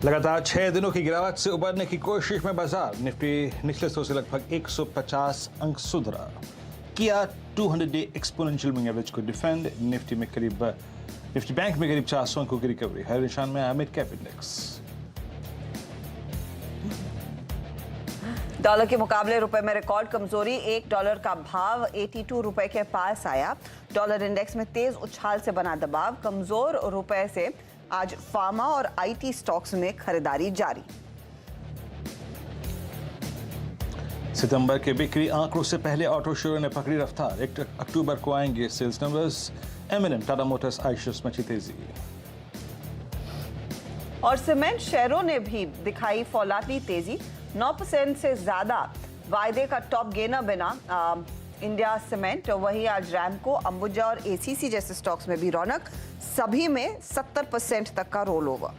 लगातार 6 दिनों की गिरावट से उबरने की कोशिश में बाजार। निफ्टी निचले स्तर से लगभग 150 अंक सुधरा। किया 200 डे एक्सपोनेंशियल मूविंग एवरेज को डिफेंड। निफ्टी बैंक में करीब 400 अंकों की रिकवरी। हर निशान में आया मिड कैप इंडेक्स। डॉलर के मुकाबले रुपए में रिकॉर्ड कमजोरी। $1 का भाव 82 रुपए के पास आया। डॉलर इंडेक्स में तेज उछाल से बना दबाव। कमजोर रुपए से आज फार्मा और आईटी स्टॉक्स में खरीदारी जारी। सितंबर के बिक्री आंकड़ों से पहले ऑटो शोरूम ने पकड़ी रफ्तार। 1 अक्टूबर को आएंगे sales numbers. M N M, Tata motors, Eichers में तेजी। और सीमेंट शेयरों ने भी दिखाई फौलादी तेजी। 9% से ज्यादा वायदे का टॉप गेनर बना इंडिया सीमेंट। वहीं आज रैमको, अंबुजा और एसीसी जैसे स्टॉक्स में भी रौनक। सभी में 70% तक का रोल ओवर।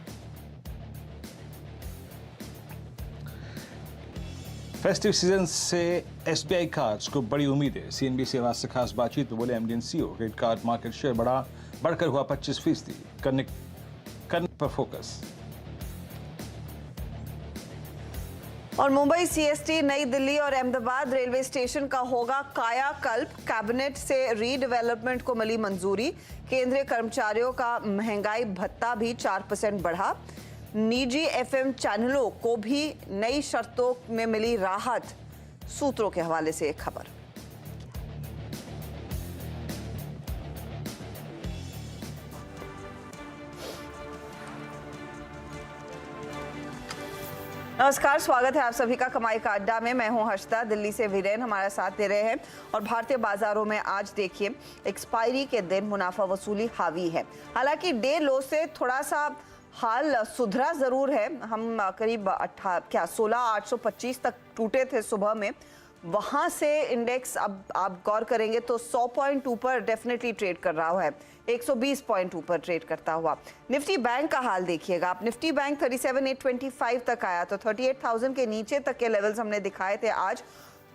फेस्टिव सीजन से एसबीआई कार्ड्स को बड़ी उम्मीद है। सीएनबीसी आवाज से खास बातचीत में बोले MD CEO. Credit card market share बढ़कर हुआ 25%। करने पर फोकस। और मुंबई सीएसटी, नई दिल्ली और अहमदाबाद रेलवे स्टेशन का होगा कायाकल्प। कैबिनेट से रीडेवलपमेंट को मिली मंजूरी। केंद्रीय कर्मचारियों का महंगाई भत्ता भी 4% बढ़ा। निजी एफएम चैनलों को भी नई शर्तों में मिली राहत। सूत्रों के हवाले से एक खबर। नमस्कार, स्वागत है आप सभी का कमाई का अड्डा में। मैं हूं हर्षिता। दिल्ली से वीरेन हमारा साथ दे रहे हैं। और भारतीय बाजारों में आज देखिए एक्सपायरी के दिन मुनाफा वसूली हावी है। हालांकि डे लो से थोड़ा सा हाल सुधरा जरूर है। हम करीब 16,825 तक टूटे थे सुबह में। वहां से इंडेक्स अब आप गौर करेंगे तो 100 पॉइंट ऊपर डेफिनेटली ट्रेड कर रहा है। 120 पॉइंट ऊपर ट्रेड करता हुआ। निफ्टी बैंक का हाल देखिएगा आप। निफ्टी बैंक 37,825 तक आया तो 38,000 के नीचे तक के लेवल्स हमने दिखाए थे। आज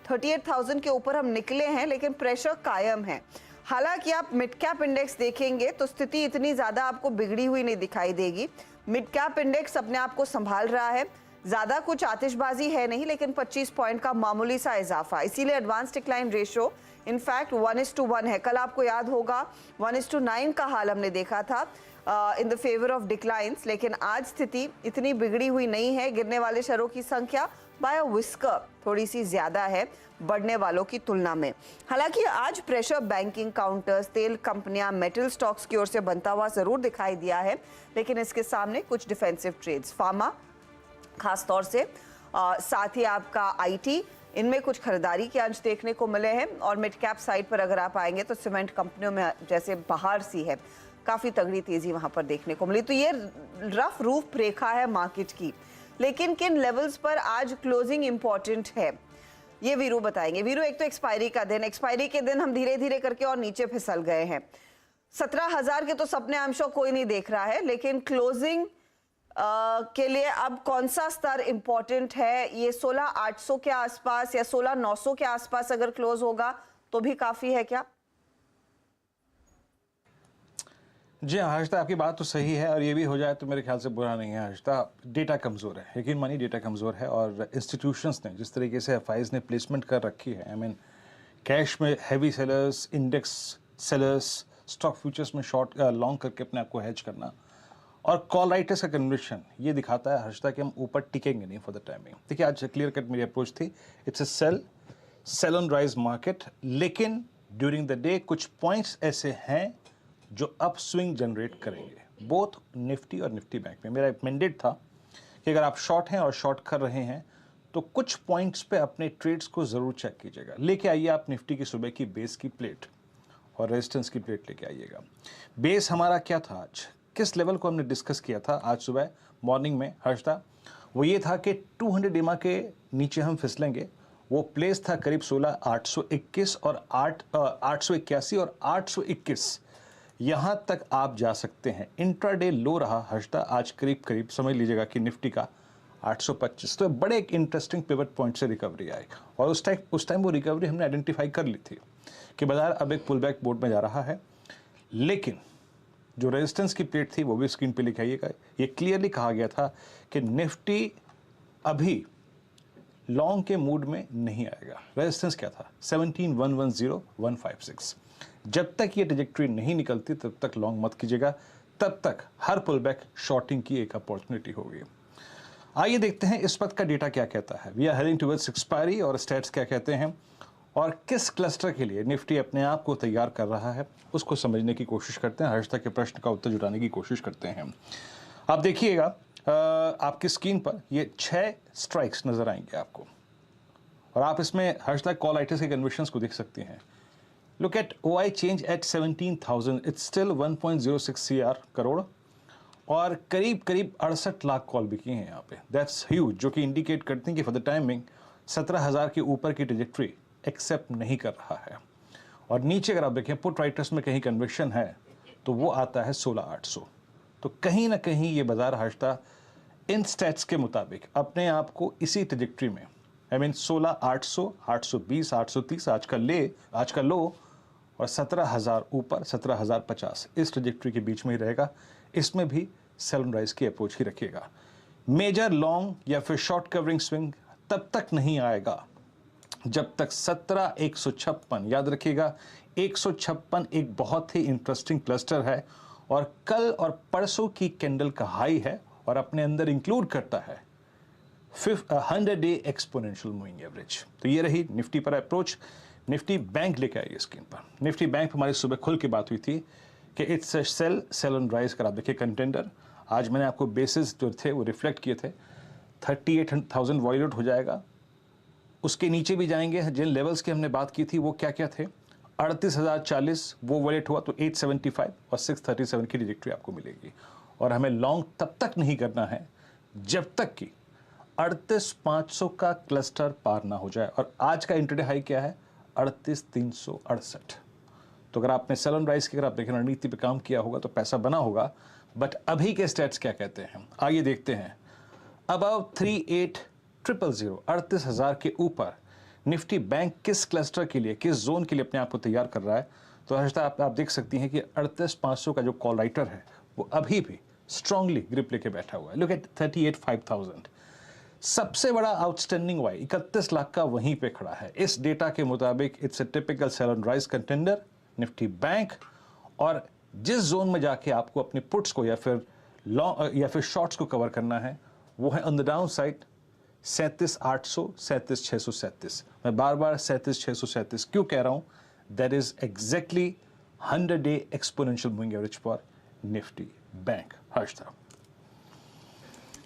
38,000 के ऊपर हम निकले हैं, लेकिन प्रेशर कायम है। हालांकि आप मिड कैप इंडेक्स देखेंगे तो स्थिति इतनी ज्यादा आपको बिगड़ी हुई नहीं दिखाई देगी। मिड कैप इंडेक्स अपने आप को संभाल रहा है। ज्यादा कुछ आतिशबाजी है नहीं, लेकिन 25 पॉइंट का मामूली सा इजाफा। इसीलिए एडवांस डिक्लाइन रेशियो इनफैक्ट 1:1 है। कल आपको याद होगा 1:9 का हाल हमने देखा था in the favour of declines. लेकिन आज स्थिति इतनी बिगड़ी हुई नहीं है। गिरने वाले शेयरों की संख्या बाय अ विस्कर थोड़ी सी ज्यादा है बढ़ने वालों की तुलना में। हालांकि आज प्रेशर बैंकिंग, काउंटर्स, तेल कंपनियां, मेटल स्टॉक्स की ओर से बनता हुआ जरूर दिखाई दिया है। लेकिन इसके सामने कुछ डिफेंसिव ट्रेड्स, फार्मा खास तौर से, साथ ही आपका आईटी, इनमें कुछ खरीदारी के अंश देखने को मिले हैं। और मिड कैप साइड पर अगर आप आएंगे तो सीमेंट कंपनियों में जैसे बाहर सी है, काफी तगड़ी तेजी वहां पर देखने को मिली। तो ये रफ रूप रेखा है मार्केट की। लेकिन किन लेवल्स पर आज क्लोजिंग इंपॉर्टेंट है ये वीरू बताएंगे। वीरू, एक तो एक्सपायरी का दिन। एक्सपायरी के दिन हम धीरे धीरे करके और नीचे फिसल गए हैं। 17,000 के तो सपने आई एम श्योर कोई नहीं देख रहा है, लेकिन क्लोजिंग के लिए अब कौन सा स्तर इंपॉर्टेंट है? ये 16,800 के आसपास या 16,900 के आसपास अगर क्लोज होगा तो भी काफी है क्या? जी हाँ हर्षिता, आपकी बात तो सही है। और ये भी हो जाए तो मेरे ख्याल से बुरा नहीं है हर्षिता। डेटा कमज़ोर है, यकीन मानिए डेटा कमज़ोर है। और इंस्टीट्यूशंस ने जिस तरीके से एफआईज ने प्लेसमेंट कर रखी है, कैश में heavy sellers, index sellers, stock futures में शॉर्ट लॉन्ग करके अपने आप को हेज करना, और कॉल राइटर्स का कन्वर्शन, ये दिखाता है हर्षिता कि हम ऊपर टिकेंगे नहीं फॉर द टाइमिंग। देखिए आज क्लियर कट मेरी अप्रोच थी, it's a sell on rise market. लेकिन ड्यूरिंग द डे कुछ पॉइंट्स ऐसे हैं जो अप स्विंग जनरेट करेंगे, बोथ निफ्टी और निफ्टी बैंक में। मेरा एक मैंडेट था कि अगर आप शॉर्ट हैं और शॉर्ट कर रहे हैं तो कुछ पॉइंट्स पे अपने ट्रेड्स को ज़रूर चेक कीजिएगा। लेके आइए आप निफ्टी की सुबह की बेस की प्लेट और रेजिस्टेंस की प्लेट लेके आइएगा। बेस हमारा क्या था आज, किस लेवल को हमने डिस्कस किया था आज सुबह मॉर्निंग में हर्षिता? वो ये था कि 200 डिमा के नीचे हम फिसलेंगे। वो प्लेस था करीब 16,821 और 881 और 821, यहाँ तक आप जा सकते हैं। इंट्राडे लो रहा हर्षिता आज करीब समझ लीजिएगा कि निफ्टी का 825। तो बड़े एक इंटरेस्टिंग पिवट पॉइंट से रिकवरी आई। और उस टाइम वो रिकवरी हमने आइडेंटिफाई कर ली थी कि बाजार अब एक पुल बैक मोड में जा रहा है। लेकिन जो रेजिस्टेंस की प्लेट थी वो भी स्क्रीन पे लिखाइएगा। ये क्लियरली कहा गया था कि निफ्टी अभी लॉन्ग के मूड में नहीं आएगा। रेजिस्टेंस क्या था? 17,110,156। जब तक ये ट्रैजेक्टरी नहीं निकलती तब तक लॉन्ग मत कीजिएगा, तब तक हर पुल बैक शॉर्टिंग की एक अपॉर्चुनिटी होगी। आइए देखते हैं इस वक्त का डेटा क्या कहता है। We are heading towards expiry और स्टैट्स क्या कहते हैं और किस क्लस्टर के लिए निफ्टी अपने आप को तैयार कर रहा है, उसको समझने की कोशिश करते हैं। हर्षता के प्रश्न का उत्तर जुटाने की कोशिश करते हैं। आप देखिएगा आपकी स्क्रीन पर ये 6 स्ट्राइक्स नजर आएंगे आपको और आप इसमें हर्षता कॉल-आइटर्स के कन्वर्शंस को देख सकते हैं। Look at OI change at 17,000, it's still 1.06 CR crore और करीब 68 लाख कॉल बिकी हैं यहाँ पे। दैट्स ह्यूज, जो कि इंडिकेट करते हैं कि फॉर द टाइमिंग 17,000 के ऊपर की ट्रैजेक्टरी एक्सेप्ट नहीं कर रहा है। और नीचे अगर आप देखें पुट राइटर्स में कहीं कन्विक्शन है तो वो आता है 16,800। तो कहीं ना कहीं ये बाजार हर्षता इन स्टैट्स के मुताबिक अपने आप को इसी ट्रैजेक्टरी में 16,800, 820, 830 आज का लो और 17,000 ऊपर 17,050 इस ट्रैजेक्टरी के बीच में ही रहेगा। इसमें भी सेल एंड राइज की अप्रोच ही रखिएगा। मेजर लॉन्ग या फिर शॉर्ट कवरिंग स्विंग तब तक नहीं आएगा जब तक 17,156, याद रखिएगा 156 एक बहुत ही इंटरेस्टिंग क्लस्टर है और कल और परसों की कैंडल का हाई है और अपने अंदर इंक्लूड करता है 100-डे एक्सपोनेंशियल मूविंग एवरेज। तो ये रही निफ्टी पर अप्रोच। निफ्टी बैंक लेके आई स्क्रीन पर। निफ्टी बैंक हमारी सुबह खुल के बात हुई थी कि इट्स सेल एंड राइज कर आप देखिए कंटेंडर। आज मैंने आपको बेसिस जो थे वो रिफ्लेक्ट किए थे। 38,000 वॉयलेट हो जाएगा, उसके नीचे भी जाएंगे। जिन लेवल्स की हमने बात की थी वो क्या क्या थे? 38,040 वो वॉयलेट हुआ तो 875 और 637 की ट्रैजेक्टरी आपको मिलेगी। और हमें लॉन्ग तब तक नहीं करना है जब तक कि 38,500 का क्लस्टर पार ना हो जाए। और आज का इंट्राडे हाई क्या है? 38,368। तो अगर आपने सेल एंड राइज की अगर आप देखें रणनीति पे काम किया होगा तो पैसा बना होगा। बट अभी के स्टैट्स क्या कहते हैं आइए देखते हैं। अबव 38,000 38,000 के ऊपर निफ्टी बैंक किस क्लस्टर के लिए, किस जोन के लिए अपने आप को तैयार कर रहा है? तो हर्षता आप देख सकती हैं कि 38,500 का जो कॉल राइटर है वो अभी भी स्ट्रांगली ग्रिप लेके बैठा हुआ है। Look at 38,500। सबसे बड़ा आउटस्टैंडिंग वाई 31 लाख का वहीं पे खड़ा है। इस डेटा के मुताबिक it's a typical sell and rise contender Nifty bank. और जिस जोन में जाके आपको अपने पुट्स को या फिर शॉर्ट्स को कवर करना है वो है ऑन द डाउन साइड 37,800, 37,637। मैं बार बार 37,637 क्यों कह रहा हूं? दैट इज एग्जैक्टली 100-डे exponential moving average for Nifty bank. हर्षता,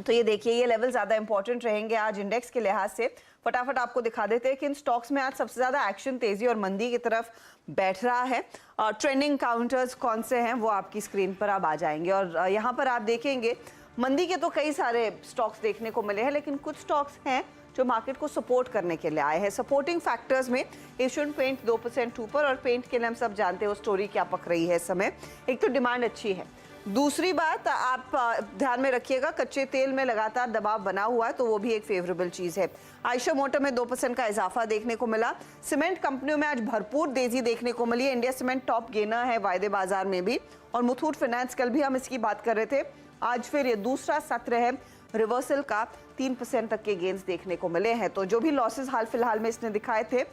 तो ये देखिए ये लेवल ज्यादा इंपॉर्टेंट रहेंगे आज इंडेक्स के लिहाज से। फटाफट आपको दिखा देते हैं कि इन स्टॉक्स में आज सबसे ज्यादा एक्शन तेजी और मंदी की तरफ बैठ रहा है। ट्रेंडिंग काउंटर्स कौन से हैं वो आपकी स्क्रीन पर अब आ जाएंगे और यहाँ पर आप देखेंगे मंदी के तो कई सारे स्टॉक्स देखने को मिले हैं, लेकिन कुछ स्टॉक्स हैं जो मार्केट को सपोर्ट करने के लिए आए हैं। सपोर्टिंग फैक्टर्स में एशियन पेंट 2% ऊपर और पेंट के लिए हम सब जानते हैं वो स्टोरी क्या पक रही है इस समय। एक तो डिमांड अच्छी है, दूसरी बात आप ध्यान में रखिएगा कच्चे तेल में लगातार दबाव बना हुआ है तो वो भी एक फेवरेबल चीज है। आयशा मोटर में 2% का इजाफा देखने को मिला। सीमेंट कंपनियों में आज भरपूर तेजी देखने को मिली है। इंडिया सीमेंट टॉप गेनर है वायदे बाजार में भी। और मुथूट फाइनेंस, कल भी हम इसकी बात कर रहे थे, आज फिर ये दूसरा सत्र है रिवर्सल का, 3% तक के गेन्स देखने को मिले हैं। तो जो भी लॉसेस हाल फिलहाल में इसने दिखाए थे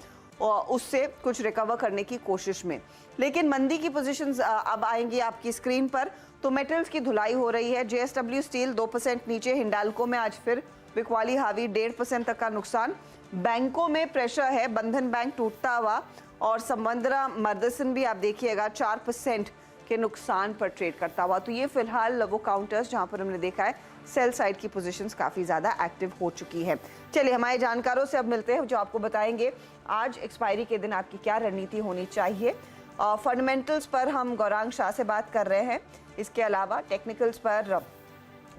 और उससे कुछ रिकवर करने की कोशिश में। लेकिन मंदी की पोजीशंस अब आएंगी आपकी स्क्रीन पर। तो मेटल्स की धुलाई हो रही है। JSW स्टील 2% नीचे। हिंडाल्को में आज फिर बिकवाली हावी 1.5% तक का नुकसान। बैंकों में प्रेशर है, बंधन बैंक टूटता हुआ और संबंद्रा मर्दसन भी आप देखिएगा 4% के नुकसान पर ट्रेड करता हुआ। तो ये फिलहाल वो काउंटर्स जहां पर हमने देखा है सेल साइड की पोजीशंस काफी ज्यादा एक्टिव हो चुकी है। चलिए हमारे जानकारों से अब मिलते हैं जो आपको बताएंगे आज एक्सपायरी के दिन आपकी क्या रणनीति होनी चाहिए। फंडामेंटल्स पर हम गौरांग शाह से बात कर रहे हैं, इसके अलावा टेक्निकल्स पर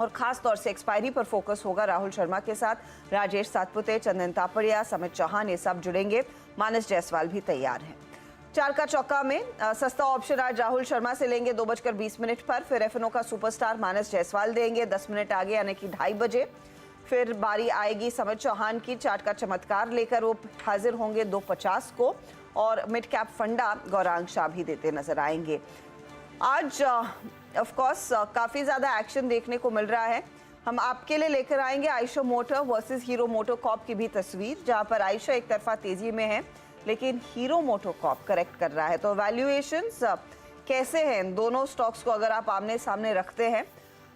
और खास तौर से एक्सपायरी पर फोकस होगा राहुल शर्मा के साथ। राजेश सातपुते, चंदन तापड़िया, समित चौहान ये सब जुड़ेंगे। मानस जायसवाल भी तैयार हैं। 4 का चौका में सस्ता ऑप्शन आज राहुल शर्मा से लेंगे 2:20 पर। फिर FNO का सुपरस्टार मानस जायसवाल देंगे 10 मिनट आगे यानी कि 2:30 बजे। फिर बारी आएगी समित चौहान की, चार्ट का चमत्कार लेकर वो हाजिर होंगे 2:50 को। और मिड कैप फंडा गौरांग शाह भी देते नजर आएंगे। आज ऑफ कोर्स काफ़ी ज़्यादा एक्शन देखने को मिल रहा है। हम आपके लिए लेकर आएंगे Ayesha motor versus hero MotoCorp की भी तस्वीर, जहां पर आयशा एक तरफा तेजी में है लेकिन हीरो मोटोकॉर्प करेक्ट कर रहा है। तो वैल्यूएशंस कैसे हैं इन दोनों स्टॉक्स को अगर आप आमने सामने रखते हैं,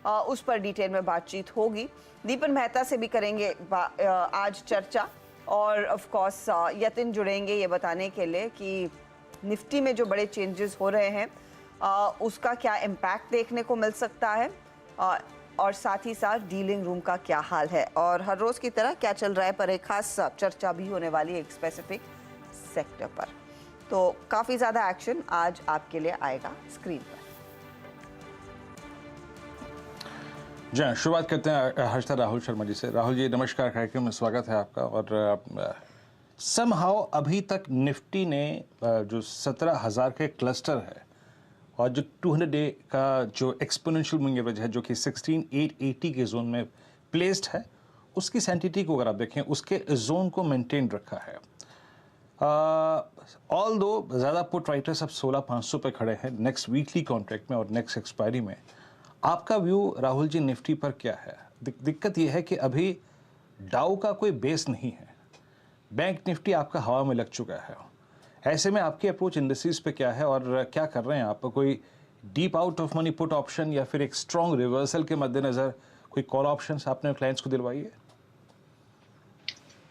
उस पर डिटेल में बातचीत होगी। दीपन मेहता से भी करेंगे आज चर्चा, और ऑफ कोर्स यतिन जुड़ेंगे ये बताने के लिए कि निफ्टी में जो बड़े चेंजेस हो रहे हैं उसका क्या इम्पैक्ट देखने को मिल सकता है, और साथ ही साथ डीलिंग रूम का क्या हाल है, और हर रोज की तरह क्या चल रहा है पर एक खास चर्चा भी होने वाली है एक स्पेसिफिक सेक्टर पर। तो काफी ज्यादा एक्शन आज आपके लिए आएगा स्क्रीन पर। जी हाँ, शुरुआत करते हैं हर्षदा राहुल शर्मा जी से। राहुल जी नमस्कार, कार्यक्रम में स्वागत है आपका। और समहाउ अभी तक निफ्टी ने जो 17,000 के क्लस्टर है और जो 200 डे का जो एक्सपोनेंशियल मूविंग एवरेज है जो कि 16,880 के जोन में प्लेस्ड है, उसकी सैंटिटी को अगर आप देखें उसके जोन को मेंटेन रखा है। ऑल दो ज़्यादा पुट राइटर्स अब 16,500 पे खड़े हैं नेक्स्ट वीकली कॉन्ट्रैक्ट में और नेक्स्ट एक्सपायरी में। आपका व्यू राहुल जी निफ्टी पर क्या है? दिक्कत यह है कि अभी डाउ का कोई बेस नहीं है, बैंक निफ्टी आपका हवा में लग चुका है। ऐसे में आपकी अप्रोच इंडस्ट्रीज पे क्या है और क्या कर रहे हैं आप? कोई deep out of money put option या फिर एक स्ट्रॉन्ग रिवर्सल के मद्देनजर कोई कॉल ऑप्शंस आपने क्लाइंट्स को दिलवाई है?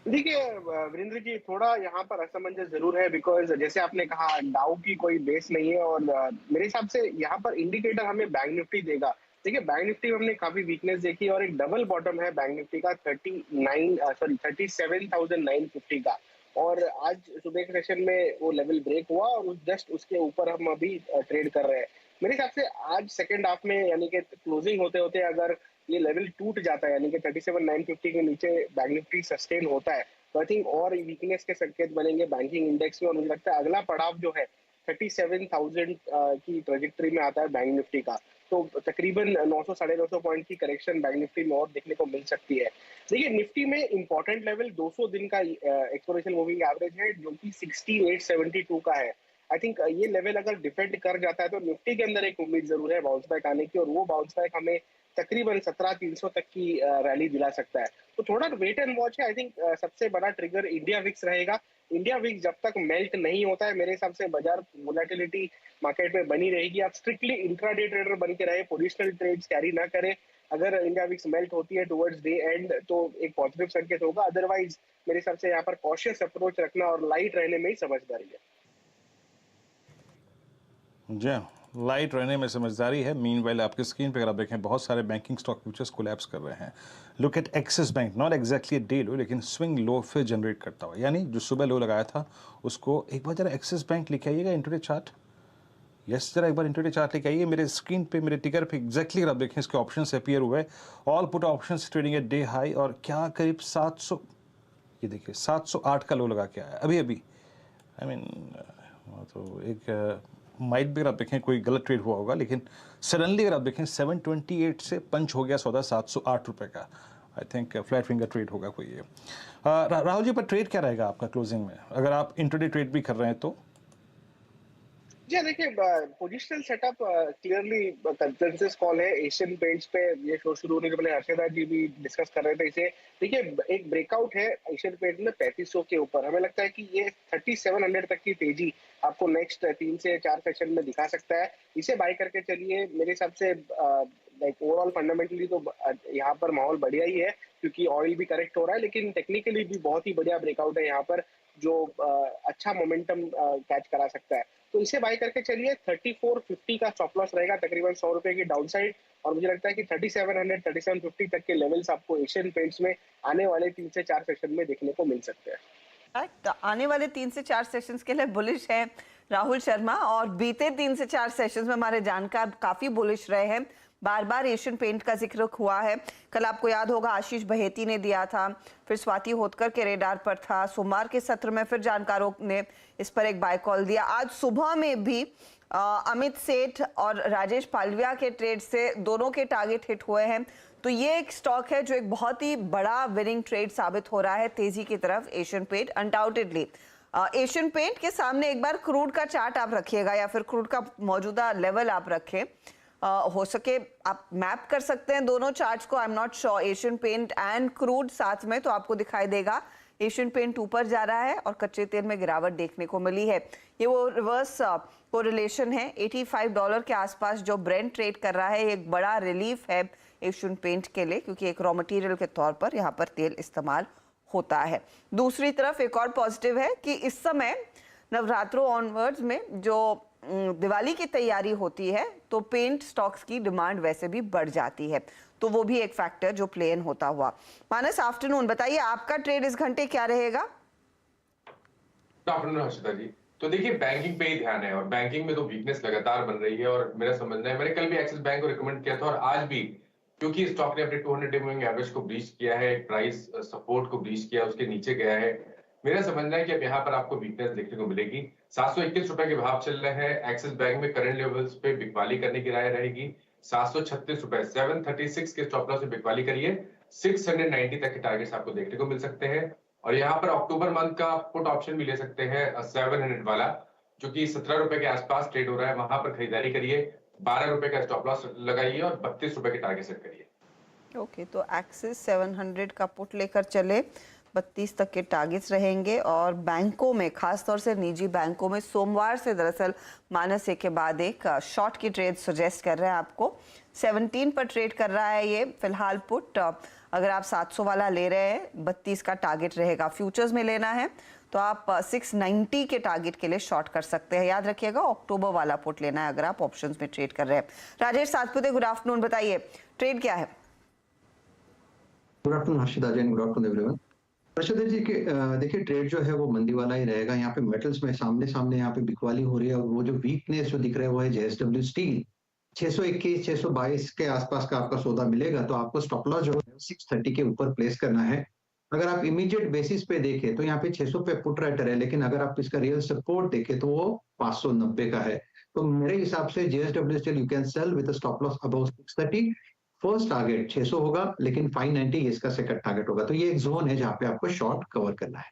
देखिए वीरेंद्र जी, थोड़ा यहाँ पर असमंजस जरूर है, बिकॉज जैसे आपने कहा डाउ की कोई बेस नहीं है, और मेरे हिसाब से यहाँ पर इंडिकेटर हमें बैंक निफ्टी देगा। देखिए बैंक निफ्टी में हमने काफी वीकनेस देखी और एक डबल बॉटम है बैंक निफ्टी का 37,950 का, और आज सुबह के सेशन में वो लेवल ब्रेक हुआ और जस्ट उसके ऊपर हम अभी ट्रेड कर रहे हैं। मेरे हिसाब से आज सेकेंड हाफ में यानी कि क्लोजिंग होते होते अगर ये लेवल टूट जाता है, यानी कि 37,950 के नीचे बैंक निफ्टी सस्टेन होता है, तो आई थिंक और वीकनेस के संकेत बनेंगे बैंकिंग इंडेक्स में, और मुझे लगता है अगला पड़ाव जो है 37,000 की ट्रेजेक्टरी में आता है बैंक निफ्टी का। तो तकरीबन 900 साढ़े 900 पॉइंट की करेक्शन बैंक निफ्टी में और देखने को मिल सकती है। देखिए निफ्टी में इंपॉर्टेंट लेवल 200 दिन का एक्सपोनेंशियल मूविंग एवरेज है जो कि 6872 का है। आई थिंक ये लेवल अगर डिफेंड कर जाता है तो निफ्टी के अंदर एक उम्मीद जरूर है बाउंस बैक आने की, और वो बाउंस बैक हमें तकरीबन 17,300 तक की रैली दिला सकता है। तो थोड़ा वेट एंड वॉच है। आई थिंक सबसे बड़ा ट्रिगर इंडिया विक्स रहेगा। इंडिया विक्स जब तक मेल्ट नहीं होता है, मेरे हिसाब से बाजार वोलेटिलिटी मार्केट में बनी रहेगी। आप स्ट्रिक्टली इंट्राडे ट्रेडर बन के रहे, पोजिशनल ट्रेड्स कैरी ना करें। अगर इंडिया विक्स मेल्ट होती है टुवर्ड्स डे एंड तो एक पॉजिटिव संकेत होगा, अदरवाइज मेरे हिसाब से यहाँ पर कॉशियस अप्रोच रखना और लाइट रहने में ही समझदारी है। जी लाइट रहने में समझदारी है। मीनवाइल आपके स्क्रीन पे अगर आप देखें बहुत सारे बैंकिंग स्टॉक फ्यूचर्स कोलैप्स कर रहे हैं। Look at axis bank, not exactly day लो लेकिन स्विंग लो फिर जनरेट करता हुआ, यानी जो सुबह लो लगाया था उसको एक बार जरा एक्सिस बैंक लेके आइएगा इंट्राडे चार्ट। यस जरा एक बार इंट्राडे चार्ट लेके आइए मेरे स्क्रीन पे, मेरे टिकर पे एग्जैक्टली अगर आप देखें इसके ऑप्शंस अपीयर हुए, all put options trading at day high, और क्या करीब 700, ये देखिए 708 का लो लगा के आया अभी अभी। आई मीन तो एक माइट भी अगर आप देखें कोई गलत ट्रेड हुआ होगा, लेकिन सडनली अगर आप देखें 728 से पंच हो गया सौदा 708 रुपये का। I think flat finger trade होगा कोई ये। राहुल जी पर ट्रेड क्या रहेगा आपका क्लोजिंग में अगर आप इंट्राडे ट्रेड भी कर रहे हैं तो? जी देखिए, positional setup clearly consensus call है। एशियन पेंट्स पे ये शो शुरू होने के पहले हर्षदा जी भी डिस्कस कर रहे थे इसे। देखिए एक ब्रेकआउट है एशियन पेंट्स में 3500 के ऊपर। हमें लगता है कि ये 3700 तक की तेजी आपको नेक्स्ट 3 से 4 सेशन में दिखा सकता है। इसे बाय करके चलिए। मेरे हिसाब से लाइक ओवरऑल फंडामेंटली तो यहाँ पर माहौल बढ़िया ही है, क्योंकि ऑयल भी करेक्ट हो रहा है, लेकिन टेक्निकली भी बहुत ही बढ़िया ब्रेकआउट है यहाँ पर जो अच्छा मोमेंटम कैच करा सकता है। तो इसे बाय करके चलिए। 3450 का स्टॉप लॉस रहेगा, तकरीबन 100 रुपए की डाउन साइड, और मुझे लगता है कि 3700 3750 तक के लेवल्स आपको एशियन पेंट्स में आने वाले 3 से 4 सेशन में देखने को मिल सकते हैं। आने वाले 3 से 4 सेशंस के लिए बुलिश है राहुल शर्मा, और बीते 3 से 4 सेशंस में हमारे जानकार काफी बुलिश रहे हैं। बार बार एशियन पेंट का जिक्र हुआ है। कल आपको याद होगा आशीष बहेती ने दिया था, फिर स्वाति होतकर के रेडार पर था। सोमवार के सत्र में फिर जानकारों ने इस पर एक बाय कॉल दिया। आज सुबह में भी अमित सेठ और राजेश पालविया के ट्रेड से दोनों के टारगेट हिट हुए हैं। तो ये एक स्टॉक है जो एक बहुत ही बड़ा विनिंग ट्रेड साबित हो रहा है तेजी की तरफ, Asian paint undoubtedly. Asian paint के सामने एक बार क्रूड का चार्ट आप रखिएगा या फिर क्रूड का मौजूदा लेवल आप रखें। हो सके आप मैप कर सकते हैं दोनों चार्ट्स को। I am not sure, Asian paint and crude साथ में, तो आपको दिखाई देगा एशियन पेंट ऊपर जा रहा है और कच्चे तेल में गिरावट देखने को मिली है। ये वो रिवर्स कोरिलेशन है। $85 के आसपास जो ब्रेंट ट्रेड कर रहा है, एक बड़ा रिलीफ है एशियन पेंट के लिए, क्योंकि एक रॉ मटेरियल के तौर पर यहाँ पर तेल इस्तेमाल होता है। दूसरी तरफ एक और पॉजिटिव है कि इस समय नवरात्रों ऑनवर्ड्स में जो दिवाली की तैयारी होती है तो पेंट स्टॉक्स की डिमांड वैसे भी बढ़ जाती है, तो वो भी एक फैक्टर जो प्ले इन होता हुआ। मानस, आफ्टरनून, बताइए आपका ट्रेड इस घंटे क्या रहेगा? गुड आफ्टरनून हर्षिता जी। तो देखिए, बैंकिंग पे ही ध्यान है और बैंकिंग में तो वीकनेस लगातार बन रही है और मेरा समझना है, मैंने कल भी एक्सिस बैंक को रिकमेंड किया था और आज भी, क्योंकि स्टॉक ने अपने 200 मूविंग एवरेज को ब्रीच किया है, प्राइस सपोर्ट को ब्रीच किया, उसके नीचे गया है, मेरा समझना है कि अब यहाँ पर आपको वीकनेस देखने को मिलेगी। 721 रुपए के भाव चल रहे हैं। एक्सिस बैंक में करंट लेवल्स पे बिकवाली करने की राय रहेगी। 736 रुपए, 736 के स्टॉप लॉस से बिकवाली करिए। 690 तक के टारगेट्स आपको देखने को मिल सकते हैं और यहाँ पर अक्टूबर मंथ का पुट ऑप्शन भी ले सकते हैं 700 वाला, जो कि 17 रुपए के आसपास ट्रेड हो रहा है। वहां पर खरीदारी करिए, 12 रुपए का स्टॉप लॉस लगाइए और 32 रुपए के टारगेट सेट करिए। ओके, तो एक्सिस 700 का पुट लेकर चले, 32 तक के टारगेट्स रहेंगे। और बैंकों में, खासतौर से निजी बैंकों में, सोमवार से दरअसल मानस एक के बाद एक शॉर्ट की ट्रेड सजेस्ट कर रहे हैं आपको। 17 पर ट्रेड कर रहा है ये फिलहाल पुट। अगर आप 700 वाला ले रहे हैं, 32 का टारगेट रहेगा। फ्यूचर्स में लेना है तो आप 690 के टारगेट के लिए शॉर्ट कर सकते हैं। याद रखिएगा, अक्टूबर वाला पुट लेना है अगर आप ऑप्शंस में ट्रेड कर रहे हैं। राजेश सातपुते, गुड आफ्टरनून, बताइए ट्रेड क्या है? गुड आफ्टरनून हर्षिता जी, गुड आफ्टरनून एवरीवन। हर्षिता जी के देखिए, ट्रेड जो है वो मंदी वाला ही रहेगा। यहाँ पे मेटल्स में सामने सामने यहाँ पे बिकवाली हो रही है और वो जो वीकनेस जो दिख रहा है वो है जेएसडब्ल्यू स्टील। 621 622 के आसपास का आपका सौदा मिलेगा तो आपको स्टॉप लॉस जो है 630 के ऊपर प्लेस करना है। अगर आप इमीडिएट बेसिस पे देखें तो यहाँ पे 600 पे पुट राइटर है, लेकिन अगर आप इसका रियल सपोर्ट देखें तो वो 590 का है। तो मेरे हिसाब से JSW still you can sell with stop loss about 630। First target 600 होगा, लेकिन 590 इसका सेकंड टारगेट होगा। तो ये एक जोन है जहां पे आपको शॉर्ट कवर करना है।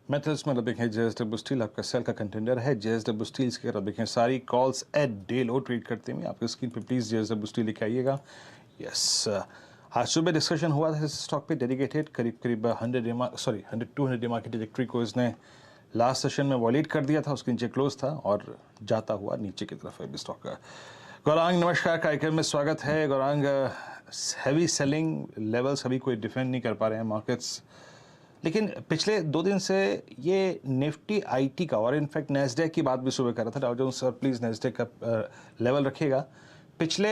मेथड्स में देखें, जेएसडब्ल्यू स्टील आपका सेल का कंटेंडर है। जेएसडब्ल्यू स्टील की अगर देखें, सारी calls at day low trade करते हैं। आपकी स्क्रीन पे प्लीज जेएसडब्ल्यू स्टील लेके आइएगा। यस, आज सुबह डिस्कशन हुआ था इस स्टॉक पे डेडिकेटेड, करीब 200 डेमा की ट्रैजेक्टरी को इसने लास्ट सेशन में वॉलेट कर दिया था, उसके नीचे क्लोज था और जाता हुआ नीचे की तरफ है स्टॉक का। गौरांग, नमस्कार, कार्यक्रम में स्वागत है। गौरांग, हैवी सेलिंग लेवल्स अभी कोई डिफेंड नहीं कर पा रहे हैं मार्केट्स, लेकिन पिछले 2 दिन से ये निफ्टी आईटी का और इनफैक्ट नेस्डेक की बात भी सुबह कर रहा था। Dow Jones sir please Nasdaq का लेवल रखिएगा। पिछले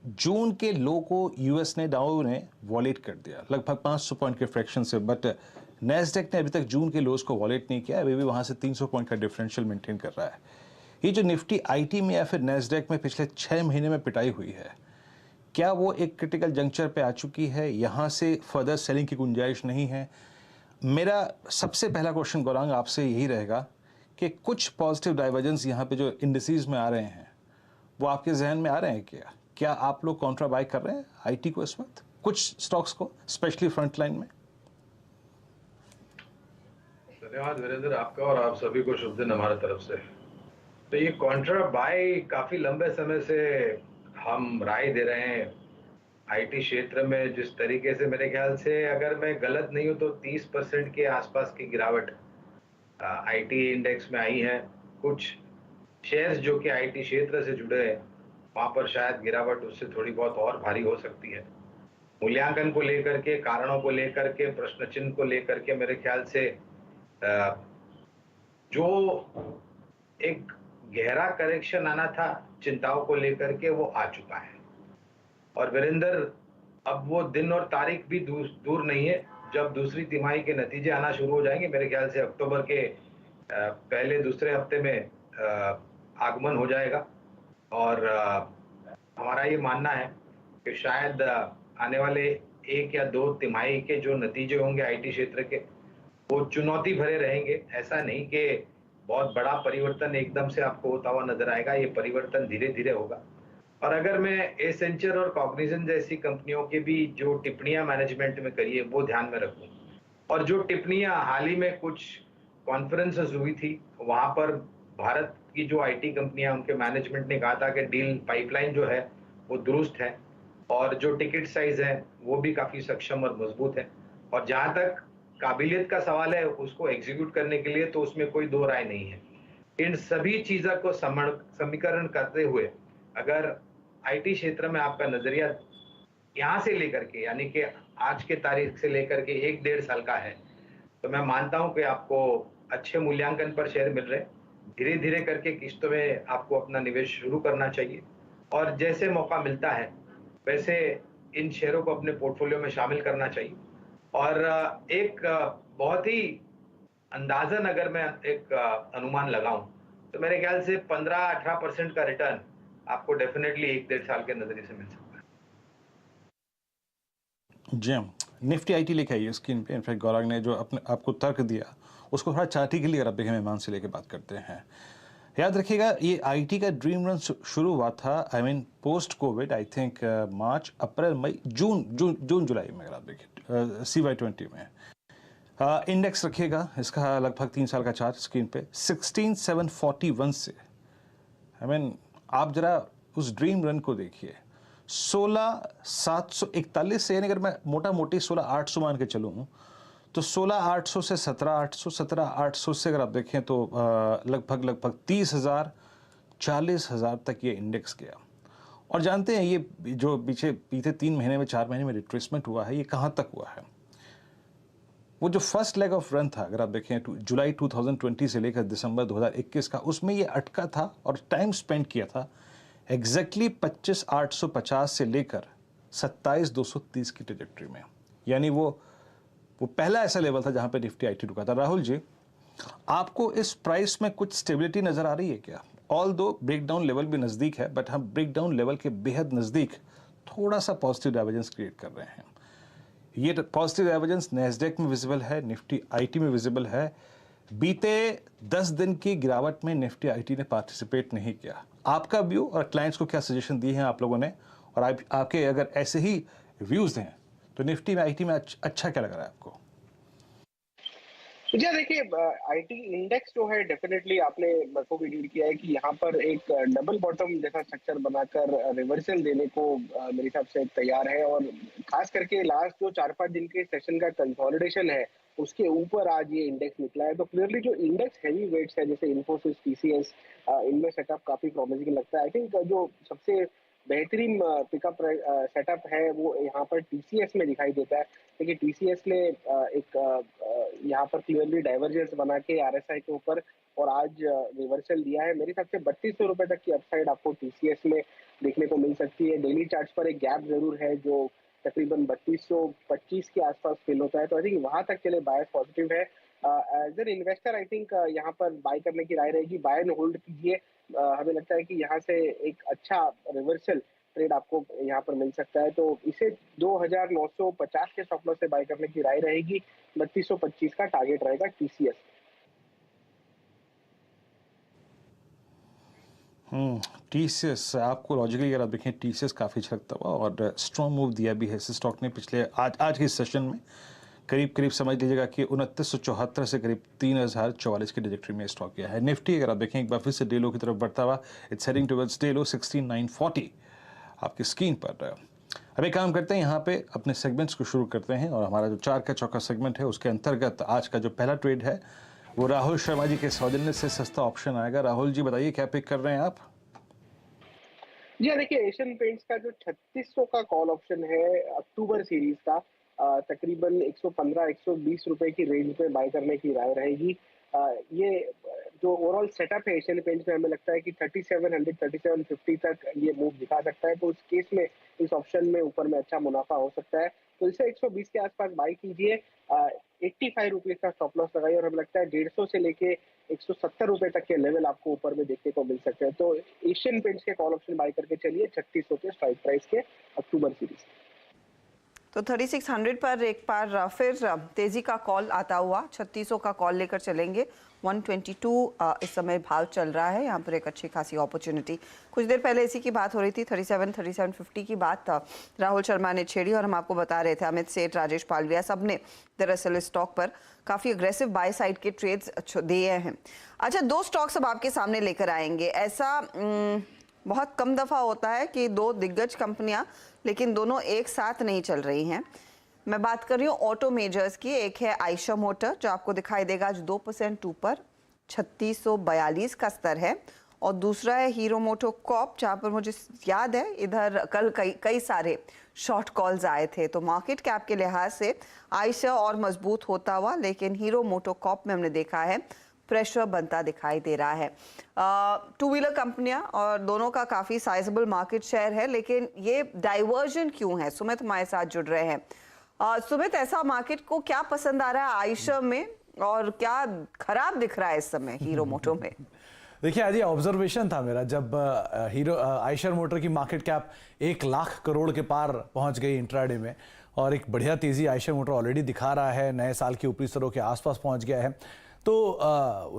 जून के लो को यूएस ने, डाउ ने वॉलेट कर दिया लगभग 500 पॉइंट के फ्रैक्शन से, बट नेस्डेक ने अभी तक जून के लोज को वॉलेट नहीं किया। अभी भी वहाँ से 300 पॉइंट का डिफरेंशियल मेंटेन कर रहा है। ये जो निफ्टी आईटी में या फिर नेस्डेक में पिछले 6 महीने में पिटाई हुई है, क्या वो एक क्रिटिकल जंक्चर पे आ चुकी है? यहाँ से फर्दर सेलिंग की गुंजाइश नहीं है? मेरा सबसे पहला क्वेश्चन गौरांग आपसे यही रहेगा कि कुछ पॉजिटिव डाइवर्जेंस यहाँ पे जो इंडिसेस में आ रहे हैं वो आपके जहन में आ रहे हैं क्या? क्या आप लोग काउंटर बाय कर रहे हैं आईटी को इस वक्त, कुछ स्टॉक्स को, स्पेशली फ्रंट लाइन में? धन्यवाद वीरेंद्र, आपका और आप सभी को शुभ दिन हमारे तरफ से। तो ये काउंटर बाय काफी लंबे समय से हम राय दे रहे हैं। आईटी क्षेत्र में जिस तरीके से, मेरे ख्याल से अगर मैं गलत नहीं हूं तो 30% के आसपास की गिरावट आईटी इंडेक्स में आई है। कुछ शेयर्स जो कि आईटी क्षेत्र से जुड़े हैं वहां पर शायद गिरावट उससे थोड़ी बहुत और भारी हो सकती है। मूल्यांकन को लेकर के, कारणों को लेकर के, प्रश्न चिन्ह को लेकर के मेरे ख्याल से जो एक गहरा करेक्शन आना था चिंताओं को लेकर के, वो आ चुका है। और वीरेंद्र, अब वो दिन और तारीख भी दूर नहीं है जब दूसरी तिमाही के नतीजे आना शुरू हो जाएंगे। मेरे ख्याल से अक्टूबर के पहले दूसरे हफ्ते में आगमन हो जाएगा और हमारा ये मानना है कि शायद आने वाले 1 या 2 तिमाही के जो नतीजे होंगे आईटी क्षेत्र के, वो चुनौती भरे रहेंगे। ऐसा नहीं कि बहुत बड़ा परिवर्तन एकदम से आपको होता हुआ नजर आएगा, ये परिवर्तन धीरे धीरे होगा। और अगर मैं एसेंचर और कॉग्निजेंट जैसी कंपनियों की भी जो टिप्पणियां मैनेजमेंट में करी है वो ध्यान में रखूं, और जो टिप्पणियां हाल ही में कुछ कॉन्फ्रेंसेस हुई थी वहां पर भारत की जो आईटी कंपनियां उनके मैनेजमेंट ने कहा था कि डील पाइपलाइन जो है वो दुरुस्त है और जो टिकट साइज है वो भी काफी सक्षम और मजबूत है, और जहां तक काबिलियत का सवाल है उसको एग्जीक्यूट करने के लिए तो उसमें कोई दो राय नहीं है। इन सभी चीजों को समीकरण करते हुए अगर आईटी क्षेत्र में आपका नजरिया यहाँ से लेकर के यानी कि आज के तारीख से लेकर के 1-1.5 साल का है, तो मैं मानता हूं कि आपको अच्छे मूल्यांकन पर शेयर मिल रहे हैं। धीरे धीरे करके किस्तों में आपको अपना निवेश शुरू करना चाहिए और जैसे मौका मिलता है वैसे इन शेयरों को अपने पोर्टफोलियो में शामिल करना चाहिए। और एक बहुत ही अंदाजन अगर मैं एक अनुमान लगाऊं तो मेरे ख्याल से 15-18% का रिटर्न आपको डेफिनेटली 1-1.5 साल के नजरिए से मिल सकता है। जी हाँ, निफ्टी आईटी लेके आई है स्क्रीन पे। इनफैक्ट गौरांग ने जो अपने आपको तर्क दिया उसको थोड़ा चाटी के लिए अगर आप देखें मेहमान से लेके बात करते हैं। याद रखिएगा ये आईटी का ड्रीम रन शुरू हुआ था I mean post covid, I think March April May June July में अगर आप देखें CY20 में। इंडेक्स रखिएगा इसका लगभग 3 साल का चार्ट स्क्रीन पे 16,741 से आई मीन आप जरा उस ड्रीम रन को देखिए 16,741 से, यानी अगर मैं मोटा मोटी 16,800 मान के चलूँ तो 16,800 से 17,800, 17,800 से अगर आप देखें तो लगभग 30,000 40,000 तक ये इंडेक्स गया। और जानते हैं ये जो बीते 3 महीने में 4 महीने में रिट्रेसमेंट हुआ है ये कहाँ तक हुआ है। वो जो फर्स्ट लेग ऑफ रन था अगर आप देखें जुलाई 2020 से लेकर दिसंबर 2021 का, उसमें ये अटका था और टाइम स्पेंड किया था एग्जैक्टली 25,850 से लेकर 27,230 की ट्रेजेक्ट्री में। यानी वो पहला ऐसा लेवल था जहां पे निफ्टी आईटी रुका था। राहुल जी, आपको इस प्राइस में कुछ स्टेबिलिटी नजर आ रही है क्या? ऑल दो ब्रेकडाउन लेवल भी नजदीक है, बट हम ब्रेकडाउन लेवल के बेहद नजदीक थोड़ा सा पॉजिटिव डाइवर्जेंस क्रिएट कर रहे हैं। ये पॉजिटिव डाइवर्जेंस नैस्डैक में विजिबल है, निफ्टी आईटी में विजिबल है। बीते 10 दिन की गिरावट में निफ्टी आईटी ने पार्टिसिपेट नहीं किया। आपका व्यू और क्लाइंट्स को क्या सजेशन दी है आप लोगों ने, और आपके अगर ऐसे ही व्यूज हैं तो निफ्टी में आईटी में अच्छा क्या लग रहा है आपको? जी देखिए, आईटी इंडेक्स जो है डेफिनेटली आपने बखूबी रीड किया है कि यहाँ पर एक डबल बॉटम जैसा स्ट्रक्चर बनाकर रिवर्सल देने को मेरे हिसाब से तैयार है, और खास करके लास्ट जो 4-5 दिन के सेशन का कंसोलिडेशन है उसके ऊपर आज ये इंडेक्स निकला है। तो क्लियरली जो इंडेक्स हैवी वेट्स है जैसे इन्फोसिस, टीसीएस, इनमें सेटअप काफी प्रॉमिसिंग लगता है। आई थिंक जो सबसे बेहतरीन पिकअप सेटअप है वो यहाँ पर टीसीएस में दिखाई देता है, क्योंकि टीसीएस ने एक यहाँ पर क्लियरली डाइवर्जेंस बना के आरएसआई के ऊपर और आज रिवर्सल दिया है। मेरे हिसाब से 3200 रुपए तक की अपसाइड आपको टीसीएस में देखने को मिल सकती है। डेली चार्ट्स पर एक गैप जरूर है जो तकरीबन 3225 के आसपास फिल होता है, तो आई थिंक वहां तक के लिए बायस पॉजिटिव है। As an investor I think यहाँ पर बाय करने की राय रहेगी, बाय एंड होल्ड कीजिए। हमें लगता है कि यहाँ से एक अच्छा रिवर्सल ट्रेड आपको यहाँ पर मिल सकता है, तो इसे 2,950 के स्टॉप लॉस से बाय करने की राय रहेगी। 3225 का टारगेट रहेगा टीसीएस। टीसीएस आपको लॉजिकली अगर आप देखें टीसीएस काफ़ी अच्छा लगता हुआ और स्ट्रॉन्ग मूव दिया भी है इस स्टॉक ने पिछले आज के सेशन में। करीब समझ लीजिएगा कि 2974 से करीब 3044 की ट्रैजेक्टरी में स्टॉक किया है। निफ्टी अगर आप देखें एक बार फिर से डे लो की तरफ बढ़ता हुआ, इट्स हेडिंग टुवर्ड्स डे लो 16,940 आपकी स्क्रीन पर। अब एक काम करते हैं, यहाँ पे अपने सेगमेंट्स को शुरू करते हैं और हमारा जो 4 का चौका सेगमेंट है उसके अंतर्गत आज का जो पहला ट्रेड है वो राहुल शर्मा जी के सौजन्य से सस्ता ऑप्शन आएगा। राहुल जी बताइए क्या पिक कर रहे हैं आप? जी हाँ, देखिए एशियन पेंट्स का जो 3600 का कॉल ऑप्शन है अक्टूबर सीरीज का, तकरीबन 115-120 रुपए की रेंज में बाय करने की राय रहेगी। ये जो ओवरऑल सेटअप है एशियन पेंट्स में हमें लगता है कि 3700 3750 तक ये मूव दिखा सकता है, तो इस केस में इस ऑप्शन में ऊपर में अच्छा मुनाफा हो सकता है, तो इसे 120 के आसपास बाय कीजिए। 85 रुपीज का स्टॉप लॉस लगाइए और हमें लगता है 150 से लेके 170 रुपए तक के लेवल आपको ऊपर में देखने को मिल सकते हैं, तो एशियन पेंट्स के कॉल ऑप्शन बाय करके चलिए 3600 के स्ट्राइक प्राइस के अक्टूबर सीरीज। तो 3600 पर एक बार फिर तेजी का कॉल आता हुआ 3600 का कॉल लेकर चलेंगे। 122 इस समय भाव चल रहा है, यहाँ पर एक अच्छी खासी अपॉर्चुनिटी। कुछ देर पहले इसी की बात हो रही थी, 3750 की बात राहुल शर्मा ने छेड़ी और हम आपको बता रहे थे अमित सेठ, राजेश पालविया सब ने दरअसल इस स्टॉक पर काफ़ी अग्रेसिव बाय साइड के ट्रेड्स दिए हैं। अच्छा, दो स्टॉक्स अब आपके सामने लेकर आएंगे। ऐसा बहुत कम दफ़ा होता है कि दो दिग्गज कंपनियां लेकिन दोनों एक साथ नहीं चल रही हैं। मैं बात कर रही हूँ ऑटो मेजर्स की। एक है आयशर मोटर जो आपको दिखाई देगा आज 2% ऊपर 3642 का स्तर है, और दूसरा है हीरो मोटोकॉर्प जहाँ पर मुझे याद है इधर कल कई सारे शॉर्ट कॉल्स आए थे। तो मार्केट कैप के लिहाज से आयशर और मजबूत होता हुआ, लेकिन हीरो मोटोकॉर्प में हमने देखा है प्रेशर बनता दिखाई दे रहा है। टू व्हीलर कंपनियां और दोनों का काफ़ी साइजेबल मार्केट शेयर है, लेकिन ये डाइवर्जन क्यों है? सुमित हमारे साथ जुड़ रहे हैं। सुमित, ऐसा मार्केट को क्या पसंद आ रहा है आयशर में और क्या खराब दिख रहा है इस समय हीरो मोटो में? देखिए, आज ये ऑब्जर्वेशन था मेरा जब आयशर मोटर की मार्केट कैप 1 लाख करोड़ के पार पहुंच गई इंट्राडे में, और एक बढ़िया तेजी आयशर मोटर ऑलरेडी दिखा रहा है, नए साल की ऊपरी स्तरों के आसपास पहुंच गया है। तो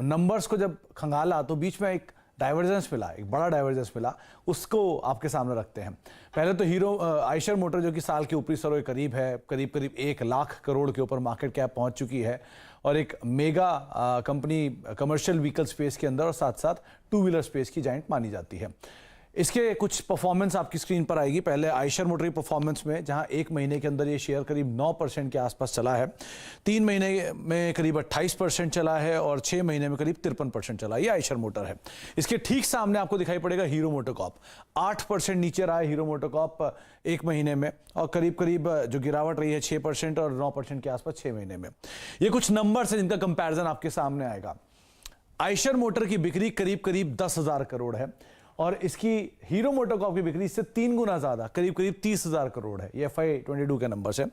नंबर्स को जब खंगाला तो बीच में एक डाइवर्जेंस मिला, एक बड़ा डाइवर्जेंस मिला, उसको आपके सामने रखते हैं। पहले तो आयशर मोटर जो कि साल के ऊपरी स्तरों के करीब है, करीब 1 लाख करोड़ के ऊपर मार्केट कैप पहुंच चुकी है, और एक mega company commercial vehicle space के अंदर और साथ साथ टू व्हीलर स्पेस की जाइंट मानी जाती है। इसके कुछ परफॉर्मेंस आपकी स्क्रीन पर आएगी। पहले आयशर मोटर की परफॉर्मेंस में, जहां 1 महीने के अंदर ये शेयर करीब 9% के आसपास चला है, 3 महीने में करीब 28% चला है, और 6 महीने में करीब 53% चला। ये आयशर मोटर है। इसके ठीक सामने आपको दिखाई पड़ेगा हीरो मोटोकॉर्प। 8% नीचे रहा है हीरो मोटोकॉर्प 1 महीने में, और करीब जो गिरावट रही है 6% और 9% के आसपास 6 महीने में। ये कुछ नंबर्स हैं जिनका कंपैरिजन आपके सामने आएगा। आयशर मोटर की बिक्री करीब 10,000 करोड़ है, और इसकी हीरो मोटोकॉर्प की बिक्री इससे 3 गुना ज्यादा करीब 30,000 करोड़ है। ये FY22 के नंबर्स है।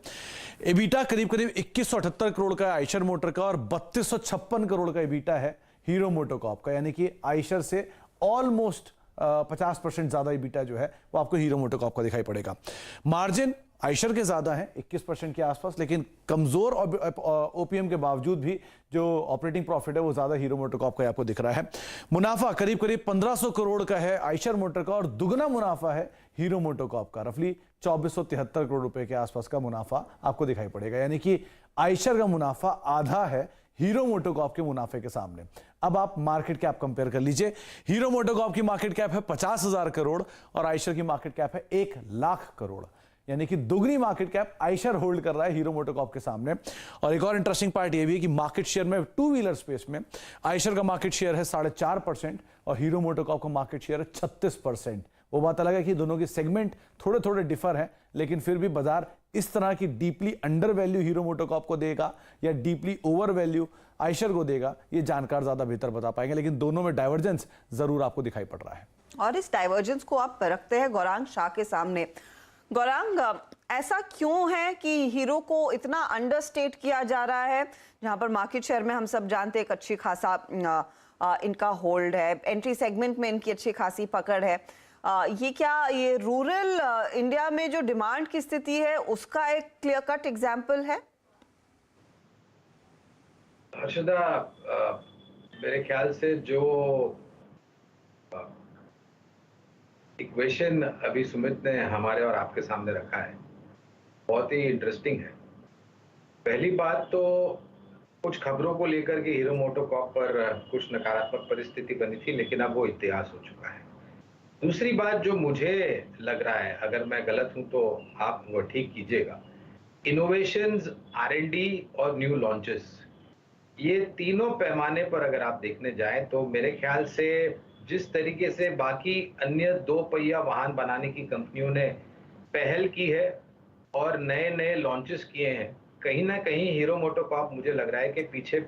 एबिटा करीब 2178 करोड़ का आयशर मोटर का, और 3256 करोड़ का एबिटा है हीरो मोटोकॉर्प का, यानी कि आयशर से ऑलमोस्ट 50% ज्यादा एबिटा जो है वो आपको हीरो मोटोकॉर्प का दिखाई पड़ेगा। मार्जिन आयशर के ज्यादा है 21% के आसपास, लेकिन कमजोर ओपीएम के बावजूद भी जो ऑपरेटिंग प्रॉफिट है वो ज्यादा हीरो मोटोकॉर्प का आपको दिख रहा है। मुनाफा करीब 1500 करोड़ का है आयशर मोटर का, और दुगना मुनाफा है हीरो मोटोकॉर्प का। रफली 2473 करोड़ रुपए के आसपास का मुनाफा आपको दिखाई पड़ेगा, यानी कि आयशर का मुनाफा आधा है हीरो मोटोकॉर्प के मुनाफे के सामने। अब आप मार्केट कैप कंपेयर कर लीजिए। हीरो मोटोकॉर्प की मार्केट कैप है 50,000 करोड़ और आयशर की मार्केट कैप है 1 लाख करोड़, यानी कि दुगनी मार्केट कैप आयशर होल्ड कर रहा है हीरो मोटोकॉर्प के सामने। और एक और इंटरेस्टिंग पार्ट ये भी है कि मार्केट शेयर में टू व्हीलर स्पेस में आयशर का मार्केट शेयर है 4.5% और हीरो मोटोकॉर्प का मार्केट शेयर है 36%। वो बात अलग है कि दोनों के सेगमेंट थोड़े डिफर हैं, लेकिन फिर भी बाजार इस तरह की deeply under value hero MotoCorp को देगा या डीपली ओवर वैल्यू आयशर को देगा, ये जानकार ज्यादा बेहतर बता पाएंगे, लेकिन दोनों में डाइवर्जेंस जरूर आपको दिखाई पड़ रहा है। और इस डाइवर्जेंस को आप रखते हैं गौरांग शाह के सामने। गौरांग, ऐसा क्यों है कि हीरो को इतना अंडरस्टेट किया जा रहा है, जहां पर मार्केट शेयर में हम सब जानते हैं एक अच्छी खासा इनका होल्ड है, एंट्री सेगमेंट में इनकी अच्छी खासी पकड़ है। ये रूरल इंडिया में जो डिमांड की स्थिति है उसका एक क्लियर कट एग्जाम्पल है? हर्षदा, मेरे ख्याल से जो इक्वेशन अभी सुमित ने हमारे और आपके सामने रखा है बहुत ही इंटरेस्टिंग है। पहली बात तो कुछ खबरों को लेकर के हीरो मोटोकॉर्प पर कुछ नकारात्मक परिस्थिति बनी थी, लेकिन अब वो इतिहास हो चुका है। दूसरी बात जो मुझे लग रहा है, अगर मैं गलत हूं तो आप वो ठीक कीजिएगा, इनोवेशंस, R&D और न्यू लॉन्चेस, ये तीनों पैमाने पर अगर आप देखने जाएं तो मेरे ख्याल से जिस तरीके से बाकी अन्य 2 पहिया वाहन बनाने की कंपनियों ने पहल की है और नए नए लॉन्चेस किए हैं, कहीं ना कहीं हीरो मोटोकॉर्प मुझे लग रहा है कि पीछे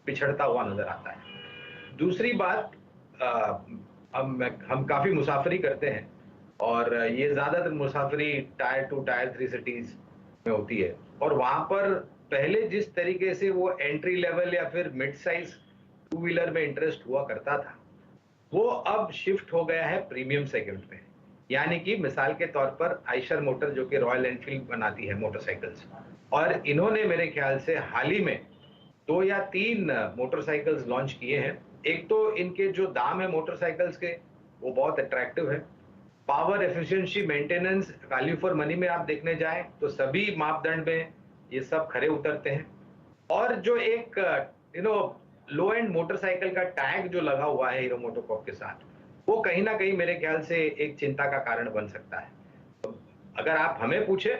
पिछड़ता हुआ नजर आता है। दूसरी बात, हम काफी मुसाफरी करते हैं और ये ज्यादातर मुसाफरी टायर 2 टायर 3 सिटीज में होती है, और वहां पर पहले जिस तरीके से वो एंट्री लेवल या फिर मिड साइज टू व्हीलर में इंटरेस्ट हुआ करता था, वो अब शिफ्ट हो गया है प्रीमियम सेगमेंट में। यानी कि मिसाल के तौर पर आइशर मोटर जो कि रॉयल एनफील्ड बनाती है मोटरसाइकिल्स, और इन्होंने मेरे ख्याल से हाल ही में 2 या 3 मोटरसाइकिल्स लॉन्च किए हैं। एक तो इनके जो दाम है मोटरसाइकिल्स के वो बहुत अट्रैक्टिव है। Power efficiency maintenance value for money में आप देखने जाएं तो सभी मापदंड में ये सब खरे उतरते हैं। और जो एक लो एंड मोटरसाइकिल का टैग जो लगा हुआ है हीरो मोटोकॉर्प के साथ, वो कहीं ना कहीं मेरे ख्याल से एक चिंता का कारण बन सकता है। तो अगर आप हमें पूछे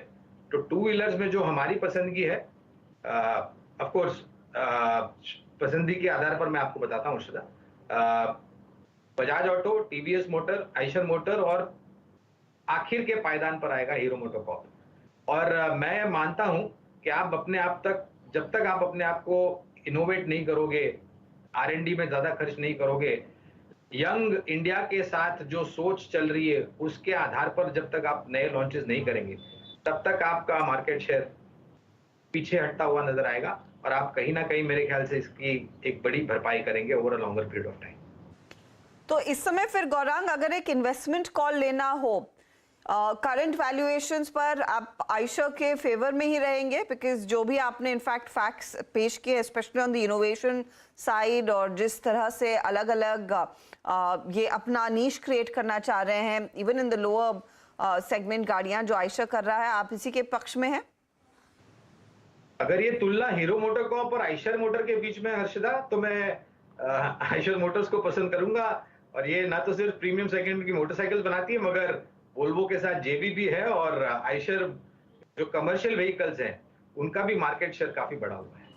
तो टू व्हीलर्स में जो हमारी पसंदगी है, ऑफ कोर्स पसंदी के आधार पर मैं आपको बताता हूँ अर्शदा, Bajaj auto, TVS motor, Eicher motor और आखिर के पायदान पर आएगा हीरो मोटोकॉर्प। और मैं मानता हूं कि आप अपने आप तक, जब तक आप अपने आप को इनोवेट नहीं करोगे, R&D में ज्यादा खर्च नहीं करोगे, यंग इंडिया के साथ जो सोच चल रही है उसके आधार पर जब तक आप नए लॉन्चेस नहीं करेंगे, तब तक आपका मार्केट शेयर पीछे हटता हुआ नजर आएगा और आप कहीं ना कहीं मेरे ख्याल से इसकी एक बड़ी भरपाई करेंगे over a longer period of time. तो इस समय फिर गौरांग अगर एक इन्वेस्टमेंट कॉल लेना हो, करंट वैल्यूएशंस पर आप आइशर के फेवर में ही रहेंगे? बिकॉज जो भी आपने इनफैक्ट फैक्ट्स पेश किए specially on the innovation side और जिस तरह से अलग अलग ये अपना नीश क्रिएट करना चाह रहे हैं even in the lower segment गाड़ियां जो आइशर कर रहा है, आप इसी के पक्ष में हैं? अगर ये तुलना हीरो मोटोकॉर्प और आइशर मोटर के बीच में हर्षदा, तो मैं आइशर मोटर्स को पसंद करूंगा। और ये ना तो सिर्फ प्रीमियम सेगमेंट की मोटरसाइकिल्स बनाती है मगर वोल्वो के साथ जेबी भी है, और आइशर जो कमर्शियल व्हीकल्स हैं उनका भी मार्केट शेयर काफी बड़ा हुआ है।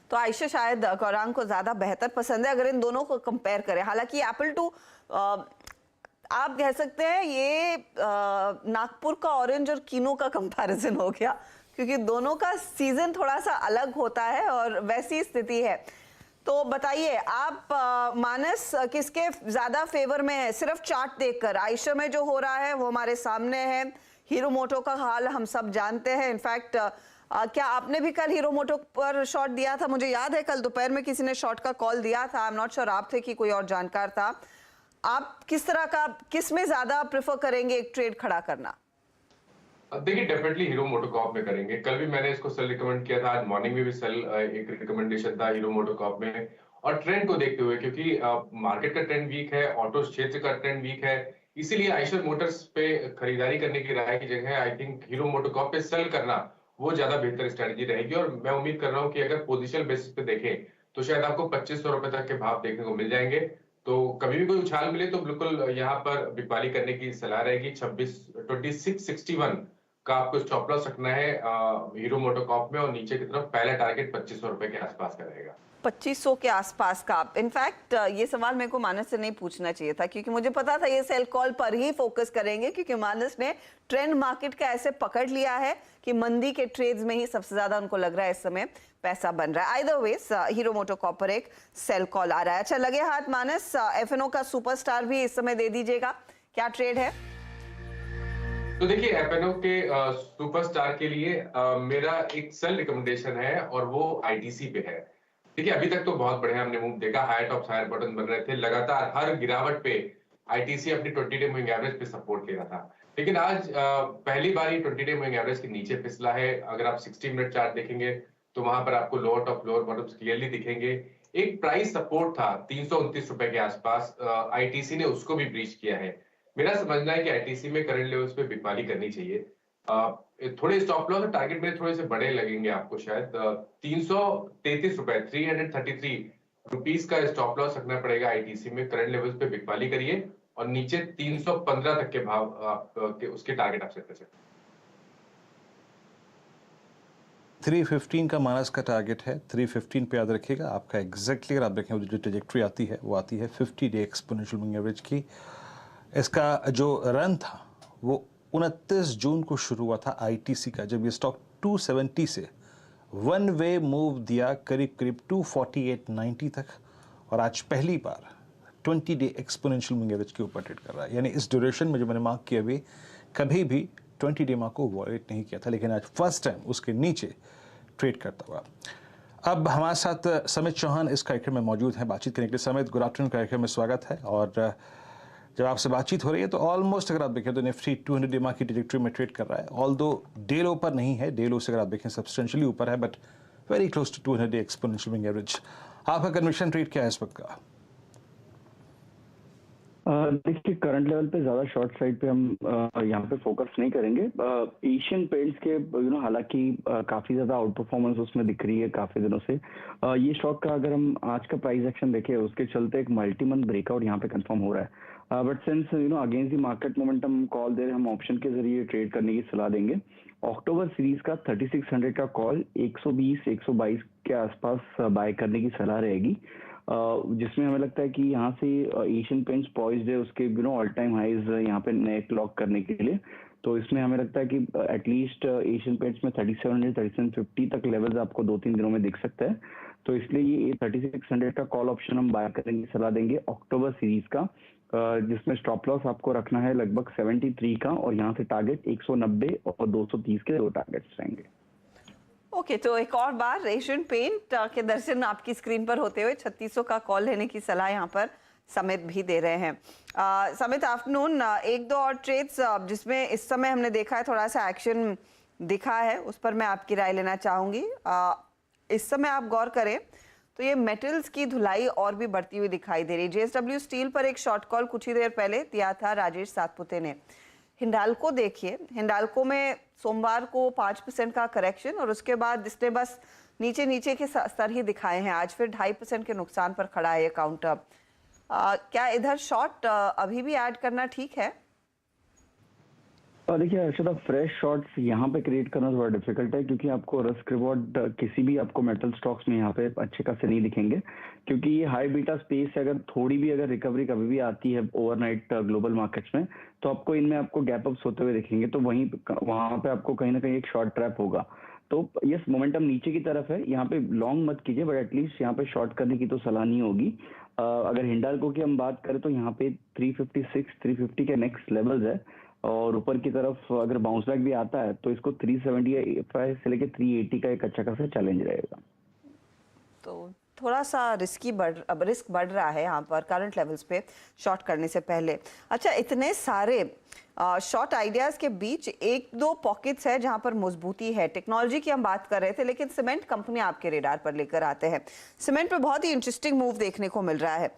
तो आइशर शायद गौरांग को ज्यादा बेहतर पसंद है अगर इन दोनों को कंपेयर करें। हालांकि एप्पल टू आप कह सकते हैं ये नागपुर का ऑरेंज और कीनो का कंपैरिजन हो गया, क्योंकि दोनों का सीजन थोड़ा सा अलग होता है और वैसी स्थिति है। तो बताइए आप मानस किसके ज्यादा फेवर में है? सिर्फ चार्ट देखकर आइशर में जो हो रहा है वो हमारे सामने है, हीरो मोटो का हाल हम सब जानते हैं। इनफैक्ट क्या आपने भी कल हीरो मोटो पर शॉट दिया था? मुझे याद है कल दोपहर में किसी ने शॉट का कॉल दिया था, आई एम नॉट श्योर आप थे कि कोई और जानकार था। आप किस तरह का, किस में ज्यादा प्रेफर करेंगे एक ट्रेड खड़ा करना? देखिए डेफिनेटली हीरो मोटोकॉर्प में करेंगे। कल भी मैंने इसको सेल रिकमेंड किया था, आज मॉर्निंग में भी सेल एक रिकमेंडेशन था हीरो मोटोकॉर्प में। और ट्रेंड को देखते हुए, क्योंकि मार्केट का ट्रेंड वीक है, ऑटो क्षेत्र का ट्रेंड वीक है, इसीलिए आइशर मोटर्स पे खरीदारी करने की राय की जगह आई थिंक हीरो मोटोकॉर्प पे सेल करना वो ज्यादा बेहतर स्ट्रेटजी रहेगी। और मैं उम्मीद कर रहा हूँ कि अगर पोजिशनल बेसिस पे देखें तो शायद आपको 2500 रुपए तक के भाव देखने को मिल जाएंगे। तो कभी भी कोई उछाल मिले तो बिल्कुल यहाँ पर बिकवाली करने की सलाह रहेगी। 2661 का आपको स्टॉप लॉस रखना है हीरो मोटोकॉर्प में, और नीचे की तरफ पहला टारगेट 2500 रुपए के आसपास का रहेगा। 2500 के आसपास का। इनफैक्ट ये सवाल मेरे को मानस से नहीं पूछना चाहिए था, क्योंकि मुझे पता था ये सेल कॉल पर ही फोकस करेंगे, क्योंकि मानस ने ट्रेंड मार्केट का ऐसे पकड़ लिया है कि मंदी के ट्रेड्स में ही सबसे ज्यादा उनको लग रहा है इस समय पैसा बन रहा है। आइदर वेज हीरो मोटोकॉर्प पर एक सेल कॉल आ रहा है। अच्छा लगे हाथ मानस, एफएनओ का सुपरस्टार भी इस समय दे दीजिएगा, क्या ट्रेड है? तो देखिए एफएनओ के सुपरस्टार के लिए मेरा एक सेल रिकमेंडेशन है और वो आईटीसी पे है। देखिए अभी तक तो बहुत बढ़िया हमने मूव देखा, हायर टॉप्स हायर बॉटम बन रहे थे, लगातार हर गिरावट पे आईटीसी अपनी 20 डे मूविंग एवरेज पे सपोर्ट ले रहा था। लेकिन आज पहली बार ही 20 डे मूविंग एवरेज के नीचे फिसला है। अगर आप 60 मिनट चार्ट देखेंगे तो वहां पर आपको lower top lower bottoms clearly दिखेंगे। एक प्राइस सपोर्ट था 329 रुपए के आसपास, आईटीसी ने उसको भी ब्रीच किया है। मेरा समझना है कि आईटीसी में करंट लेवल्स पे बिकवाली करनी चाहिए। थोड़े स्टॉप लॉस और टारगेट मेरे थोड़े से बड़े लगेंगे आपको शायद। 333 रुपए 333 रुपीस का स्टॉप लॉस रखना पड़ेगा आईटीसी में। करंट लेवल्स पे बिकवाली करिए और नीचे 315 तक के भाव आप उसके टारगेट आप सेट कर सकते हैं। 315 का मानस का टारगेट है, 315 पे याद रखिएगा आपका एग्जैक्टली। अगर आप देखें जो ट्रेजेक्ट्री आती है वो आती है 50 डे एक्सपोनेंशियल मूविंग एवरेज की। इसका जो रन था वो 29 जून को शुरू हुआ था आईटीसी का, जब ये स्टॉक 270 से वन वे मूव दिया करीब करीब 248.90 तक, और आज पहली बार 20 डे एक्सपोनेंशियल मूविंग एवरेज के ऊपर ट्रेड कर रहा है। यानी इस ड्यूरेशन में जो मैंने मार्क किया अभी, कभी भी 20 डे मार्क को वॉलेट नहीं किया था, लेकिन आज फर्स्ट टाइम उसके नीचे ट्रेड करता हुआ। अब हमारे साथ समित चौहान इस कार्यक्रम में मौजूद हैं बातचीत करने के लिए। समित, गुड आफ्टरनून, कार्यक्रम में स्वागत है। और जब आपसे बातचीत हो रही है तो ऑलमोस्ट अगर आप देखें तो निफ्टी 200 EMA की ट्रेजेक्टरी में ट्रेड कर रहा है, ऑल दो डे लो पर नहीं है, डे लो से अगर आप देखें सब्सटेंशियली ऊपर है, but very close to 200 exponential moving average. आपका कन्विक्शन ट्रेड क्या है इस वक्त का? देखिए करंट लेवल पे ज्यादा शॉर्ट साइड पे हम यहाँ पे फोकस नहीं करेंगे। एशियन पेंट्स के हालांकि काफी ज्यादा आउट परफॉर्मेंस उसमें दिख रही है काफी दिनों से। ये स्टॉक का अगर हम आज का प्राइस एक्शन देखें उसके चलते एक मल्टी मंथ ब्रेकआउट यहाँ पे कंफर्म हो रहा है, but since against the market momentum call दे हम ऑप्शन के जरिए ट्रेड करने की सलाह देंगे। अक्टूबर सीरीज का 3600 का कॉल 120-122 के आसपास बाय करने की सलाह रहेगी, जिसमें हमें लगता है कि यहाँ से एशियन पेंट्स पॉइज्ड है उसके ऑल टाइम हाइज यहाँ पे नए क्लॉक करने के लिए। तो इसमें हमें लगता है कि एटलीस्ट एशियन पेंट्स में 3700-3750 तक लेवल्स आपको 2-3 दिनों में दिख सकता है। तो इसलिए ये 3600 का कॉल ऑप्शन हम बाय करने की सलाह देंगे अक्टूबर सीरीज का, जिसमें स्टॉप लॉस आपको रखना है लगभग 73 का, और यहाँ से टारगेट 190 और 230 के 2 टारगेट्स रहेंगे। ओके, तो एक और बार एशियन पेंट के दर्शन आपकी स्क्रीन पर होते हुए 3600 का कॉल लेने की सलाह यहाँ पर समित भी दे रहे हैं। समित, आफ्टरनून एक दो और ट्रेड्स जिसमें इस समय हमने देखा है थोड़ा सा एक्शन दिखा है, उस पर मैं आपकी राय लेना चाहूंगी। इस समय आप गौर करें तो ये मेटल्स की धुलाई और भी बढ़ती हुई दिखाई दे रही है। JSW स्टील पर एक शॉर्ट कॉल कुछ ही देर पहले दिया था राजेश सातपुते ने। हिंडाल्को देखिए, हिंडाल्को में सोमवार को 5% का करेक्शन और उसके बाद इसने बस नीचे नीचे के स्तर ही दिखाए हैं। आज फिर 2.5% के नुकसान पर खड़ा है ये काउंटर। क्या इधर शॉर्ट अभी भी ऐड करना ठीक है? देखिए अर्षदा, फ्रेश शॉर्ट्स यहाँ पे क्रिएट करना थोड़ा डिफिकल्ट है, क्योंकि आपको रिस्क रिवॉर्ड किसी भी आपको मेटल स्टॉक्स में यहाँ पे अच्छे खासे नहीं दिखेंगे, क्योंकि ये हाई बीटा स्पेस है। अगर थोड़ी भी अगर रिकवरी कभी भी आती है ओवरनाइट ग्लोबल मार्केट्स में, तो आपको इनमें आपको गैप अप्स होते हुए दिखेंगे, तो वहाँ पे आपको कहीं ना कहीं एक शॉर्ट ट्रैप होगा। तो यस, मोमेंटम नीचे की तरफ है, यहाँ पे लॉन्ग मत कीजिए, बट एटलीस्ट यहाँ पे शॉर्ट करने की तो सलाह नहीं होगी। अगर हिंडाल्को की हम बात करें तो यहाँ पे 356-350 के नेक्स्ट लेवल्स है, और ऊपर की तरफ अगर बाउंस बैक भी आता है तो इसको 375 से लेके 380 का एक अच्छा खासा चैलेंज रहेगा। तो थोड़ा सा रिस्क बढ़ रहा है यहाँ पर करंट लेवल्स पे शॉर्ट करने से पहले। अच्छा, इतने सारे शॉर्ट आइडियाज के बीच एक दो पॉकेट्स है जहां पर मजबूती है। टेक्नोलॉजी की हम बात कर रहे थे, लेकिन सीमेंट कंपनी आपके रेडार पर लेकर आते हैं। सीमेंट पे बहुत ही इंटरेस्टिंग मूव देखने को मिल रहा है।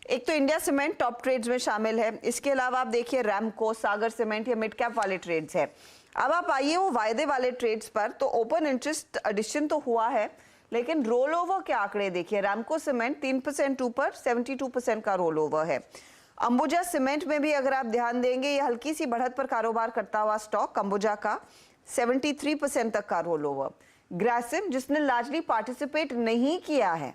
एक तो इंडिया सीमेंट टॉप ट्रेड्स में शामिल है, इसके अलावा आप देखिए रैमको, सागर सीमेंट, ये मिड कैप वाले ट्रेड्स है। अब आप आइए वो वायदे वाले ट्रेड्स पर, तो ओपन इंटरेस्ट एडिशन तो हुआ है, लेकिन रोल ओवर के आंकड़े देखिए। रैमको सीमेंट 3% ऊपर, 72% का रोल ओवर है। अंबुजा सीमेंट में भी अगर आप ध्यान देंगे, ये हल्की सी बढ़त पर कारोबार करता हुआ स्टॉक अंबुजा का 73% तक का रोल ओवर। ग्रासिम, जिसने लार्जली पार्टिसिपेट नहीं किया है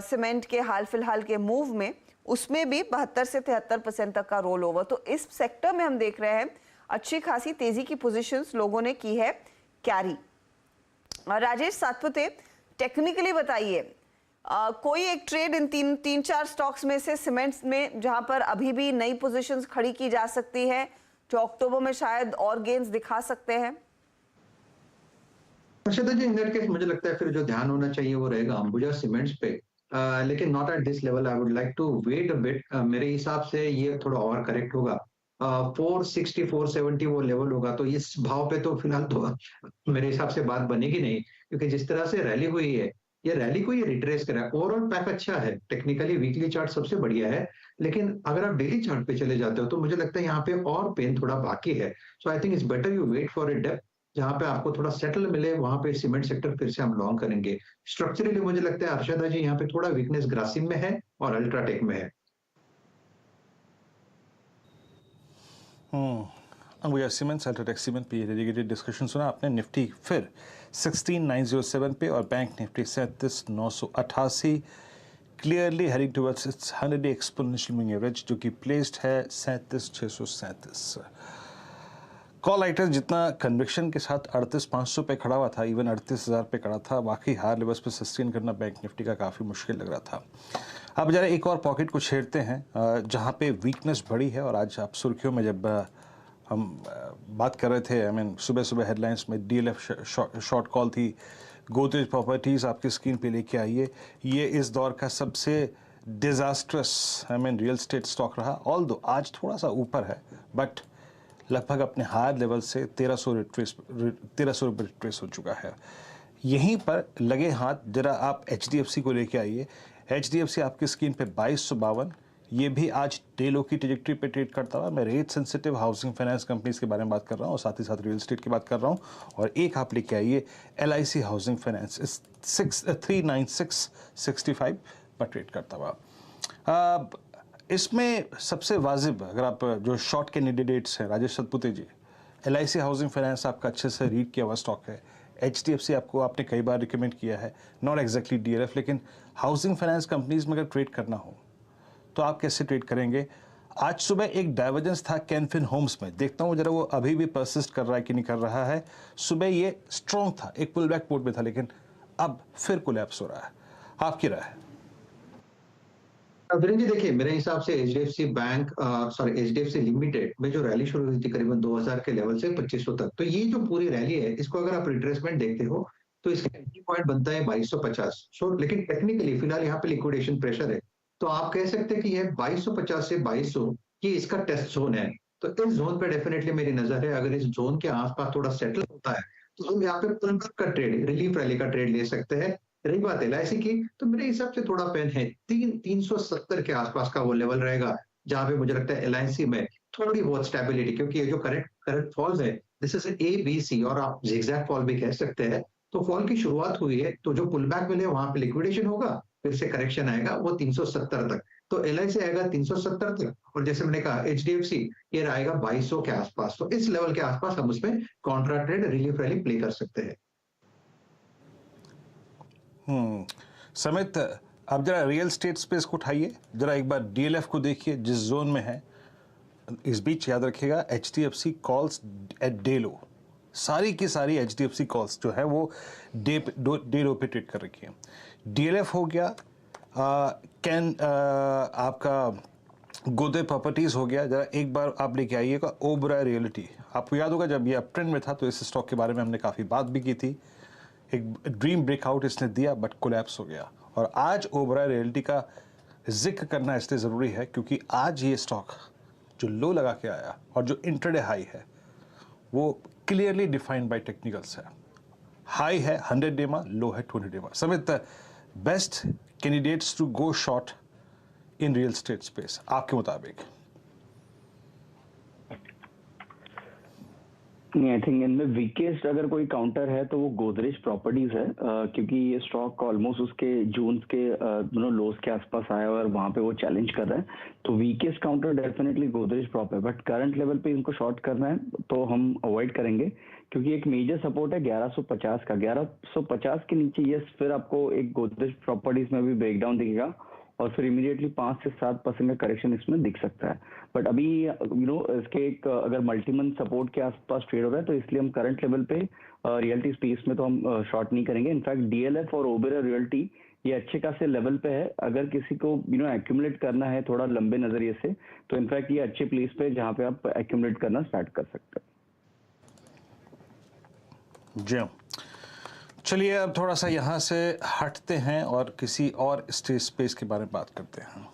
सीमेंट के हाल फिलहाल के मूव में, उसमें भी 72 से 73% तक का रोल ओवर। तो इस सेक्टर में हम देख रहे हैं अच्छी खासी तेजी की पोजीशंस लोगों ने की है कैरी। राजेश सातपुते, टेक्निकली बताइए कोई एक ट्रेड इन तीन चार स्टॉक्स में से सीमेंट्स में जहां पर अभी भी नई पोजीशंस खड़ी की जा सकती है, जो अक्टूबर में शायद और गेन्स दिखा सकते हैं? अर्षदा जी, इन दैट केस मुझे लगता है फिर जो ध्यान होना चाहिए वो रहेगा अंबुजा सीमेंट्स पे, लेकिन not at this level. I would like to wait a bit. मेरे हिसाब से ये थोड़ा और करेक्ट होगा। 460 470 वो लेवल होगा, तो इस भाव पे तो फिलहाल तो मेरे हिसाब से बात बनेगी नहीं, क्योंकि जिस तरह से रैली हुई है, ये रैली को ये रिट्रेस करा है। ओवरऑल पैक अच्छा है, टेक्निकली वीकली चार्ट सबसे बढ़िया है, लेकिन अगर आप डेली चार्ट पे चले जाते हो तो मुझे लगता है यहाँ पे और पेन थोड़ा बाकी है। So I think it's better you wait for it depth, जहाँ पे आपको थोड़ा सेटल मिले, वहां पे सीमेंट सेक्टर फिर से हम लॉन्ग करेंगे। स्ट्रक्चरली मुझे लगता है अर्षदा जी यहाँ पे थोड़ा वीकनेस ग्रासिम में है और अल्ट्राटेक में है। अंबुजा सीमेंट्स, अल्ट्राटेक सीमेंट पे डेडिकेटेड डिस्कशन सुना आपने। निफ्टी फिर 16907 पे और bank Nifty 37988, clearly heading towards it's 100 exponential moving average, जो कि प्लेस्ड है 37637। कॉल राइटर जितना कन्विक्शन के साथ 38500 पे खड़ा हुआ था, इवन 38000 पे खड़ा था, बाकी हायर लेवल्स पे सस्टेन करना बैंक निफ्टी का काफ़ी मुश्किल लग रहा था। अब जरा एक और पॉकेट को छेड़ते हैं जहाँ पे वीकनेस बढ़ी है, और आज आप सुर्खियों में जब हम बात कर रहे थे, आई मीन सुबह सुबह हेडलाइंस में DLF शॉर्ट कॉल थी, गोदरेज प्रॉपर्टीज़ आपकी स्क्रीन पे लेके आइए। ये इस दौर का सबसे डिजास्ट्रस रियल स्टेट स्टॉक रहा, ऑल्दो आज थोड़ा सा ऊपर है, बट लगभग अपने हायर लेवल से 1300 रुपये रिट्रेस हो चुका है। यहीं पर लगे हाथ जरा आप HDFC को लेके आइए। HDFC आपकी स्क्रीन पे 2252, ये भी आज डे लो की ट्रेजेक्ट्री पे ट्रेड करता हुआ। मैं rate sensitive housing finance companies के बारे में बात कर रहा हूँ और साथ ही साथ रियल एस्टेट की बात कर रहा हूँ। और एक आप लेके आइए LIC हाउसिंग फाइनेंस, इस 39665 पर ट्रेड करता हुआ। इसमें सबसे वाजिब, अगर आप जो शॉर्ट कैंडिडेट्स हैं, राजेश सतपुते जी, LIC हाउसिंग फाइनेंस आपका अच्छे से रीड किया हुआ स्टॉक है। HDFC आपने कई बार रिकमेंड किया है, नॉट एग्जैक्टली DLF, लेकिन हाउसिंग फाइनेंस कंपनीज में अगर ट्रेड करना हो तो आप कैसे ट्रेड करेंगे? आज सुबह एक डाइवर्जेंस था कैनफिन होम्स में, देखता हूँ जरा वो अभी भी परसिस्ट कर रहा है कि नहीं कर रहा है। सुबह ये स्ट्रॉन्ग था, एक पुल बैक मोड में था, लेकिन अब फिर कोलैप्स हो रहा है। आपकी राय है? वीरेंद्र जी, देखिए मेरे हिसाब से HDFC लिमिटेड में जो रैली शुरू हुई थी करीबन 2000 के लेवल से 2500 तक, तो ये जो पूरी रैली है, इसको अगर आप रिट्रेसमेंट देखते हो तो इसका एंट्री पॉइंट बनता है 2250। लेकिन टेक्निकली फिलहाल यहाँ पे लिक्विडेशन प्रेशर है, तो आप कह सकते हैं कि यह 2250 से 2200 ये इसका टेस्ट जोन है। तो इस जोन पे डेफिनेटली मेरी नजर है, अगर इस जोन के आसपास थोड़ा सेटल होता है तो हम यहाँ पे पुलबैक का ट्रेड, रिलीफ रैली का ट्रेड ले सकते हैं। रही बात LIC की, तो मेरे हिसाब से थोड़ा पेन है, 370 के आसपास का वो लेवल रहेगा जहां पे मुझे लगता है LIC में थोड़ी बहुत स्टेबिलिटी, क्योंकि ये जो करेक्ट फॉल्स है, दिस इज ABC और आप जिगजैग फॉल भी कह सकते हैं। तो फॉल की शुरुआत हुई है, तो जो पुल बैक मिले वहां पे लिक्विडेशन होगा, फिर से करेक्शन आएगा वो 370 तक, तो LIC आएगा 370 तक, और जैसे मैंने कहा HDFC ये आएगा 2200 के आसपास। तो इस लेवल के आसपास हम उसमें Contra trade, relief rally play कर सकते हैं। समित, आप जरा रियल स्टेट स्पेस को उठाइए, जरा एक बार DLF को देखिए जिस जोन में है। इस बीच याद रखिएगा HDFC calls at day low, सारी की सारी HDFC कॉल्स जो है वो डे लो पे ट्रेड कर रखी है। DLF हो गया, आपका गोदे प्रॉपर्टीज हो गया। जरा एक बार आप लेके आइएगा ओबराय रियलिटी। आपको याद होगा जब ये अप ट्रेंड में था तो इस स्टॉक के बारे में हमने काफ़ी बात भी की थी। एक ड्रीम ब्रेकआउट इसने दिया बट कोलैप्स हो गया। और आज ओबराय रियलिटी का जिक्र करना इसलिए ज़रूरी है क्योंकि आज ये स्टॉक जो लो लगा के आया और जो इंट्राडे हाई है वो क्लियरली डिफाइंड बाय टेक्निकल्स है। हाई है 100 डे में, लो है 20 डे में। Samit, best candidates to go short in real estate space आपके मुताबिक? नहीं, आई थिंक इनमें वीकेस्ट अगर कोई काउंटर है तो वो गोदरेज प्रॉपर्टीज है, क्योंकि ये स्टॉक ऑलमोस्ट उसके जून के लोस के आसपास आया और वहां पे वो चैलेंज कर रहा है। तो weakest counter definitely Godrej prop है, बट करंट लेवल पे इनको शॉर्ट करना है तो हम अवॉइड करेंगे, क्योंकि एक मेजर सपोर्ट है 1150 का। 1150 के नीचे ये फिर आपको एक गोदरेज प्रॉपर्टीज में भी ब्रेकडाउन दिखेगा और फिर इमीडिएटली 5 से 7% का करेक्शन इसमें दिख सकता है। बट अभी इसके एक अगर मल्टी मंथ सपोर्ट के आसपास ट्रेड हो रहा है, तो इसलिए हम करंट लेवल पे रियल्टी स्पेस में तो हम शॉर्ट नहीं करेंगे। इनफैक्ट DLF और ओबेरॉय रियल्टी ये अच्छे खासे लेवल पे है। अगर किसी को एक्यूमुलेट करना है थोड़ा लंबे नजरिए से, तो इनफैक्ट ये अच्छे प्लेस पे जहाँ पे आप एक्यूमुलेट करना स्टार्ट कर सकते हैं। जी, चलिए अब थोड़ा सा यहाँ से हटते हैं और किसी और स्पेस के बारे में बात करते हैं।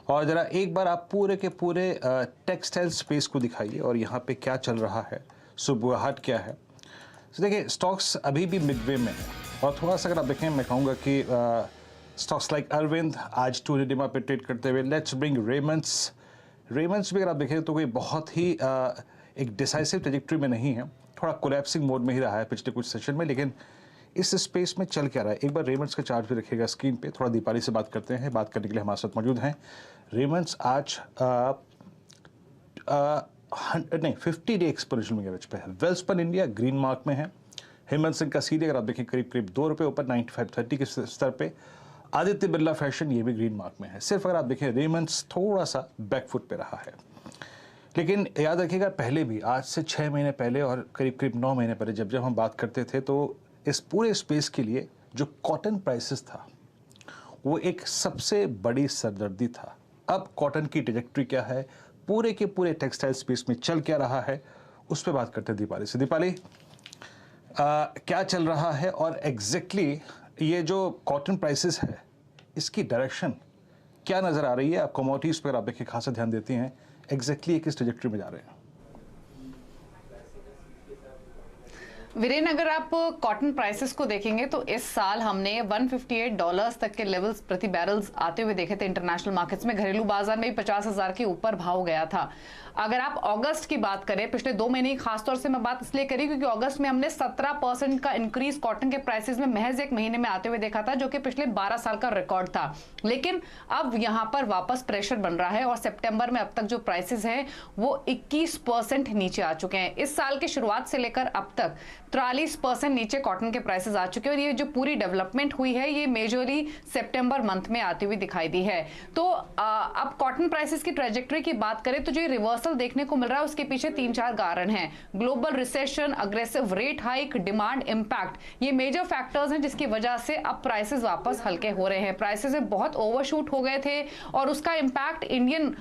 और ज़रा एक बार आप पूरे के पूरे टेक्सटाइल स्पेस को दिखाइए और यहाँ पे क्या चल रहा है, सुबुहाट क्या है। तो देखिए स्टॉक्स अभी भी मिडवे में है और थोड़ा सा अगर आप देखें, मैं कहूँगा कि स्टॉक्स लाइक अरविंद आज 200 डिमा पे ट्रेड करते हुए। लेट्स ब्रिंग रेमंड्स भी अगर आप देखें तो कोई बहुत ही एक डिसाइसिव ट्रेजेक्ट्री में नहीं है, थोड़ा कोलैप्सिंग मोड में ही रहा है पिछले कुछ सेशन में। लेकिन इस स्पेस में चल क्या रहा है, एक बार रेमंड्स का चार्ट भी रखिएगा स्क्रीन पे। थोड़ा दीपाली से बात करते हैं, बात करने के लिए हमारे साथ मौजूद हैं। रेमंड्स आज 50 डे एक्सपोनेंशियल एवरेज पे है। वेल्सपन इंडिया ग्रीन मार्क में है। हेमंत सिंह का सीधे अगर आप देखें करीब 2 रुपये ऊपर 95.30 के स्तर पे। आदित्य बिरला फैशन ये भी ग्रीन मार्क में है। सिर्फ अगर आप देखें रेमंड्स थोड़ा सा बैकफुट पे रहा है। लेकिन याद रखिएगा पहले भी, आज से 6 महीने पहले और करीब 9 महीने पहले जब हम बात करते थे, तो इस पूरे स्पेस के लिए जो कॉटन प्राइसेस था वो एक सबसे बड़ी सरदर्दी था। अब कॉटन की ट्रैजेक्टरी क्या है, पूरे के पूरे टेक्सटाइल स्पेस में चल क्या रहा है, उस पर बात करते हैं दीपाली से। दीपाली, क्या चल रहा है और एग्जैक्टली ये जो कॉटन प्राइसेस है इसकी डायरेक्शन क्या नज़र आ रही है? आप कमोडिटीज़ पर आप देखिए खासा ध्यान देती हैं, एग्जैक्टली किस ट्रजेक्टरी में जा रहे हैं? वीरेन, अगर आप कॉटन प्राइसेस को देखेंगे तो इस साल हमने $158 तक के लेवल्स प्रति बैरल्स आते हुए देखे थे इंटरनेशनल मार्केट्स में। घरेलू बाजार में भी 50,000 के ऊपर भाव गया था। अगर आप अगस्त की बात करें, पिछले 2 महीने की खासतौर से मैं बात इसलिए करी क्योंकि अगस्त में हमने 17% का इंक्रीज कॉटन के प्राइसेस में महज एक महीने में आते हुए देखा था, जो कि पिछले 12 साल का रिकॉर्ड था। लेकिन अब यहां पर वापस प्रेशर बन रहा है और सितंबर में अब तक जो प्राइसेस हैं वो 21% नीचे आ चुके हैं। इस साल की शुरुआत से लेकर अब तक 43% नीचे कॉटन के प्राइसेस आ चुके हैं और ये जो पूरी डेवलपमेंट हुई है ये मेजरली सितंबर मंथ में आती हुई दिखाई दी है। तो अब कॉटन प्राइसेस की ट्रेजेक्टरी की बात करें तो जो रिवर्सल देखने को मिल रहा है उसके पीछे 3-4 कारण हैं। Global recession, aggressive rate hike, demand impact, ये मेजर फैक्टर्स हैं जिसकी वजह से अब प्राइसेस वापस हल्के हो रहे हैं। प्राइसेस बहुत ओवरशूट हो गए थे और उसका इंपैक्ट इंडियन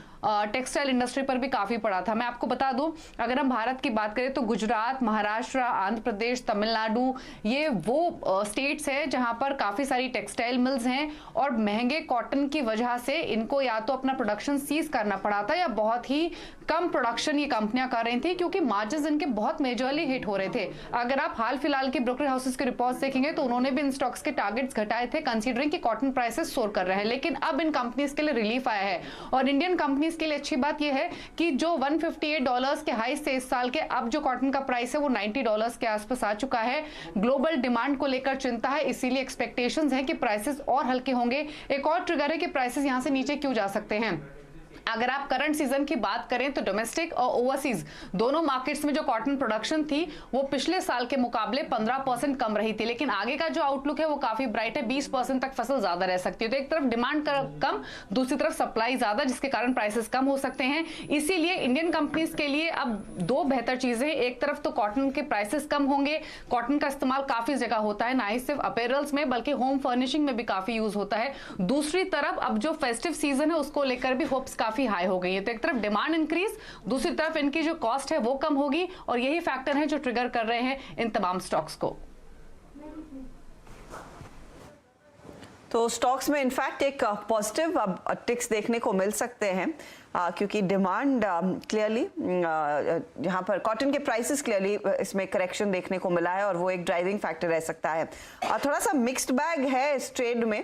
टेक्सटाइल इंडस्ट्री पर भी काफी पड़ा था। मैं आपको बता दूं, अगर हम भारत की बात करें तो गुजरात, महाराष्ट्र, आंध्र प्रदेश, तमिलनाडु, ये वो स्टेट्स हैं जहां पर काफी सारी टेक्सटाइल मिल्स हैं और महंगे कॉटन की वजह से इनको या तो अपना प्रोडक्शन सीज करना पड़ा था या बहुत ही कम प्रोडक्शन ये कंपनियां कर रही थी क्योंकि मार्जिन इनके बहुत मेजरली हिट हो रहे थे। अगर आप हाल फिलहाल के ब्रोकर हाउसेस के रिपोर्ट्स देखेंगे तो उन्होंने भी इन स्टॉक्स के टारगेट्स घटाए थे कंसीडरिंग कि कॉटन प्राइसेस सोर कर रहे हैं। लेकिन अब इन कंपनीज के लिए रिलीफ आया है और इंडियन कंपनीज के लिए अच्छी बात यह है कि जो $158 के हाई से इस साल के अब जो कॉटन का प्राइस है वो $90 के आसपास आ चुका है। ग्लोबल डिमांड को लेकर चिंता है, इसीलिए एक्सपेक्टेशंस है कि प्राइसेस और हल्के होंगे। एक और ट्रिगर है कि प्राइसेस यहां से नीचे क्यों जा सकते हैं। अगर आप करंट सीजन की बात करें तो डोमेस्टिक और ओवरसीज दोनों मार्केट्स में जो कॉटन प्रोडक्शन थी वो पिछले साल के मुकाबले 15% कम रही थी, लेकिन आगे का जो आउटलुक है वो काफी ब्राइट है। 20% तक फसल ज्यादा रह सकती है। तो एक तरफ डिमांड कम, दूसरी तरफ सप्लाई ज्यादा, जिसके कारण प्राइसेस कम हो सकते हैं। इसीलिए इंडियन कंपनीज के लिए अब 2 बेहतर चीजें हैं। एक तरफ तो कॉटन के प्राइसेस कम होंगे, कॉटन का इस्तेमाल काफी जगह होता है, ना ही सिर्फ अपैरल्स में बल्कि होम फर्निशिंग में भी काफी यूज होता है। दूसरी तरफ अब जो फेस्टिव सीजन है उसको लेकर भी होप्स काफी हाई हो गई है। तो एक तरफ डिमांड इंक्रीज, दूसरी तरफ इनकी जो कॉस्ट है वो कम होगी और यही फैक्टर है जो ट्रिगर कर रहे हैं इन तमाम स्टॉक्स को। तो स्टॉक्स में इनफैक्ट एक पॉजिटिव टिक्स देखने को मिल सकते हैं क्योंकि डिमांड क्लियरली यहाँ पर कॉटन के प्राइसेस क्लियरली इसमें करेक्शन देखने को मिला है और वो एक ड्राइविंग फैक्टर रह सकता है। थोड़ा सा मिक्स्ड बैग है इस ट्रेड में,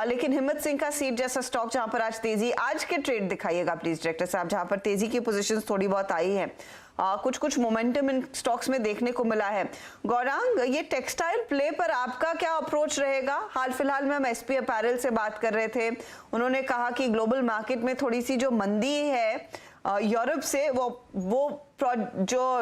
लेकिन हिम्मत सिंह का सीट जैसा स्टॉक जहां पर आज तेजी, आज के ट्रेड दिखाइएगा प्लीज डायरेक्टर साहब, जहां पर तेजी की पोजीशंस थोड़ी बहुत आई है, कुछ मोमेंटम इन स्टॉक्स में देखने को मिला है। गौरांग, ये टेक्सटाइल प्ले पर आपका क्या अप्रोच रहेगा? हाल फिलहाल में हम एसपी अपैरल से बात कर रहे थे, उन्होंने कहा कि ग्लोबल मार्केट में थोड़ी सी जो मंदी है यूरोप से वो जो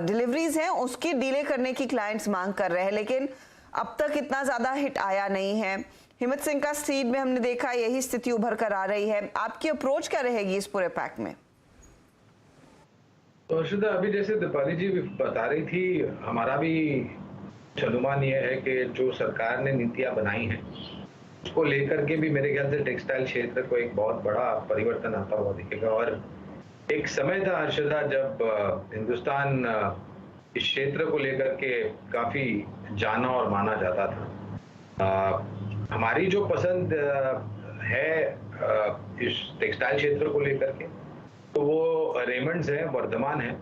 डिलीवरीज हैं उसकी डिले करने की क्लाइंट्स मांग कर रहे हैं, लेकिन अब तक इतना ज्यादा हिट आया नहीं है। हिम्मत सिंह का सीट में हमने देखा यही स्थिति उभर कर आ रही है। आपकी अप्रोच क्या रहेगी इस पूरे पैक में? तो अर्शिदा, अभी जैसे दीपाली जी बता रही थी, हमारा भी अनुमान यह है कि जो सरकार ने नीतियां बनाई हैं उसको लेकर के भी मेरे ख्याल से टेक्सटाइल क्षेत्र को एक बहुत बड़ा परिवर्तन आता हुआ दिखेगा। और एक समय था अर्शिदा जब हिंदुस्तान इस क्षेत्र को लेकर के काफी जाना और माना जाता था। हमारी जो पसंद है इस टेक्सटाइल क्षेत्र को लेकर के तो वो रेमंड्स है, वर्धमान है,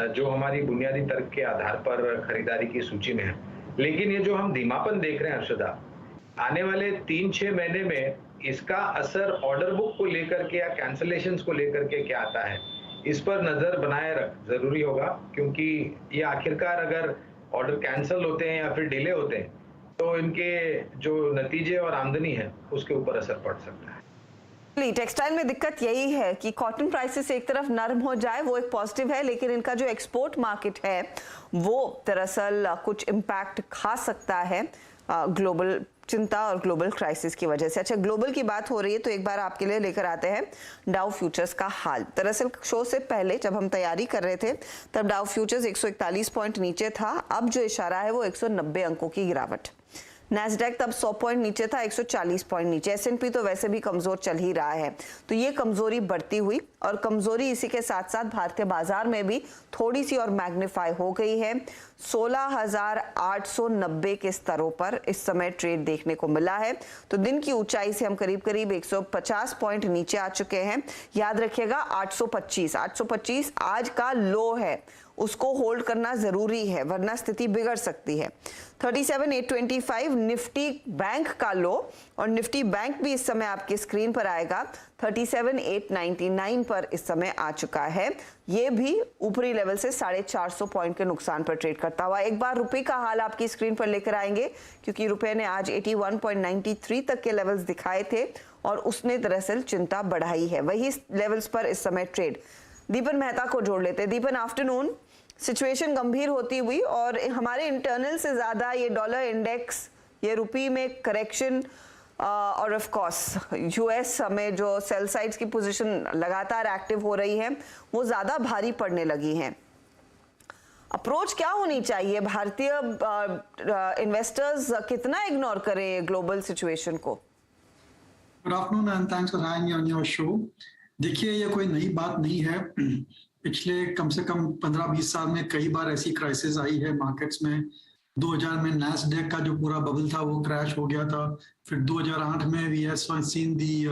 जो हमारी बुनियादी तर्क के आधार पर खरीदारी की सूची में है। लेकिन ये जो हम धीमापन देख रहे हैं अर्शदा, आने वाले 3-6 महीने में इसका असर ऑर्डर बुक को लेकर के या कैंसलेशंस को लेकर के क्या आता है, इस पर नजर बनाए रख जरूरी होगा, क्योंकि ये आखिरकार अगर ऑर्डर कैंसिल होते हैं या फिर डिले होते हैं तो इनके जो नतीजे और आमदनी है उसके ऊपर असर पड़ सकता है। टेक्सटाइल में दिक्कत यही है कि कॉटन प्राइसेस एक तरफ नरम हो जाए वो एक पॉजिटिव है, लेकिन इनका जो एक्सपोर्ट मार्केट है वो दरअसल कुछ इम्पैक्ट खा सकता है ग्लोबल चिंता और ग्लोबल क्राइसिस की वजह से। अच्छा, ग्लोबल की बात हो रही है तो एक बार आपके लिए लेकर आते हैं डाउ फ्यूचर्स का हाल। दरअसल शो से पहले जब हम तैयारी कर रहे थे तब डाउ फ्यूचर्स 141 पॉइंट नीचे था, अब जो इशारा है वो 190 अंकों की गिरावट। नैस्डैक तब 100 पॉइंट नीचे था, 140 पॉइंट नीचे। S&P तो वैसे भी कमजोर चल ही रहा है, तो ये कमजोरी बढ़ती हुई और कमजोरी इसी के साथ साथ भारतीय बाजार में भी थोड़ी सी और मैग्नीफाई हो गई है। 16,890 के स्तरों पर इस समय ट्रेड देखने को मिला है। तो दिन की ऊंचाई से हम करीब करीब 150 पॉइंट नीचे आ चुके हैं। याद रखिएगा 825 आज का लो है, उसको होल्ड करना जरूरी है वरना स्थिति बिगड़ सकती है। 37,825 निफ्टी बैंक का लो, और निफ्टी बैंक भी इस समय आपकी स्क्रीन पर आएगा 37,899 पर इस समय आ चुका है। ये भी ऊपरी लेवल से 450 पॉइंट के नुकसान पर ट्रेड करता हुआ। एक बार रुपए का हाल आपकी स्क्रीन पर लेकर आएंगे, क्योंकि रुपए ने आज 81.93 तक के लेवल्स दिखाए थे और उसने दरअसल चिंता बढ़ाई है। वही लेवल्स पर इस समय ट्रेड। दीपन मेहता को जोड़ लेते। दीपन, आफ्टरनून। सिचुएशन गंभीर होती हुई और हमारे इंटरनल से ज्यादा ये डॉलर इंडेक्स, ये रुपये में करेक्शन और ऑफ कोर्स यूएस में जो सेल साइड्स की पोजीशन लगातार एक्टिव हो रही है वो ज्यादा भारी पड़ने लगी हैं। अप्रोच क्या होनी चाहिए? भारतीय इन्वेस्टर्स कितना इग्नोर करें ग्लोबल सिचुएशन को? Good afternoon and thanks for having me on your show. देखिए, ये कोई नई बात नहीं है। पिछले कम से कम 15-20 साल में कई बार ऐसी क्राइसिस आई है मार्केट्स में। 2000 में नैस्डैक का जो पूरा बबल था वो क्रैश हो गया था। फिर 2008 में we have seen the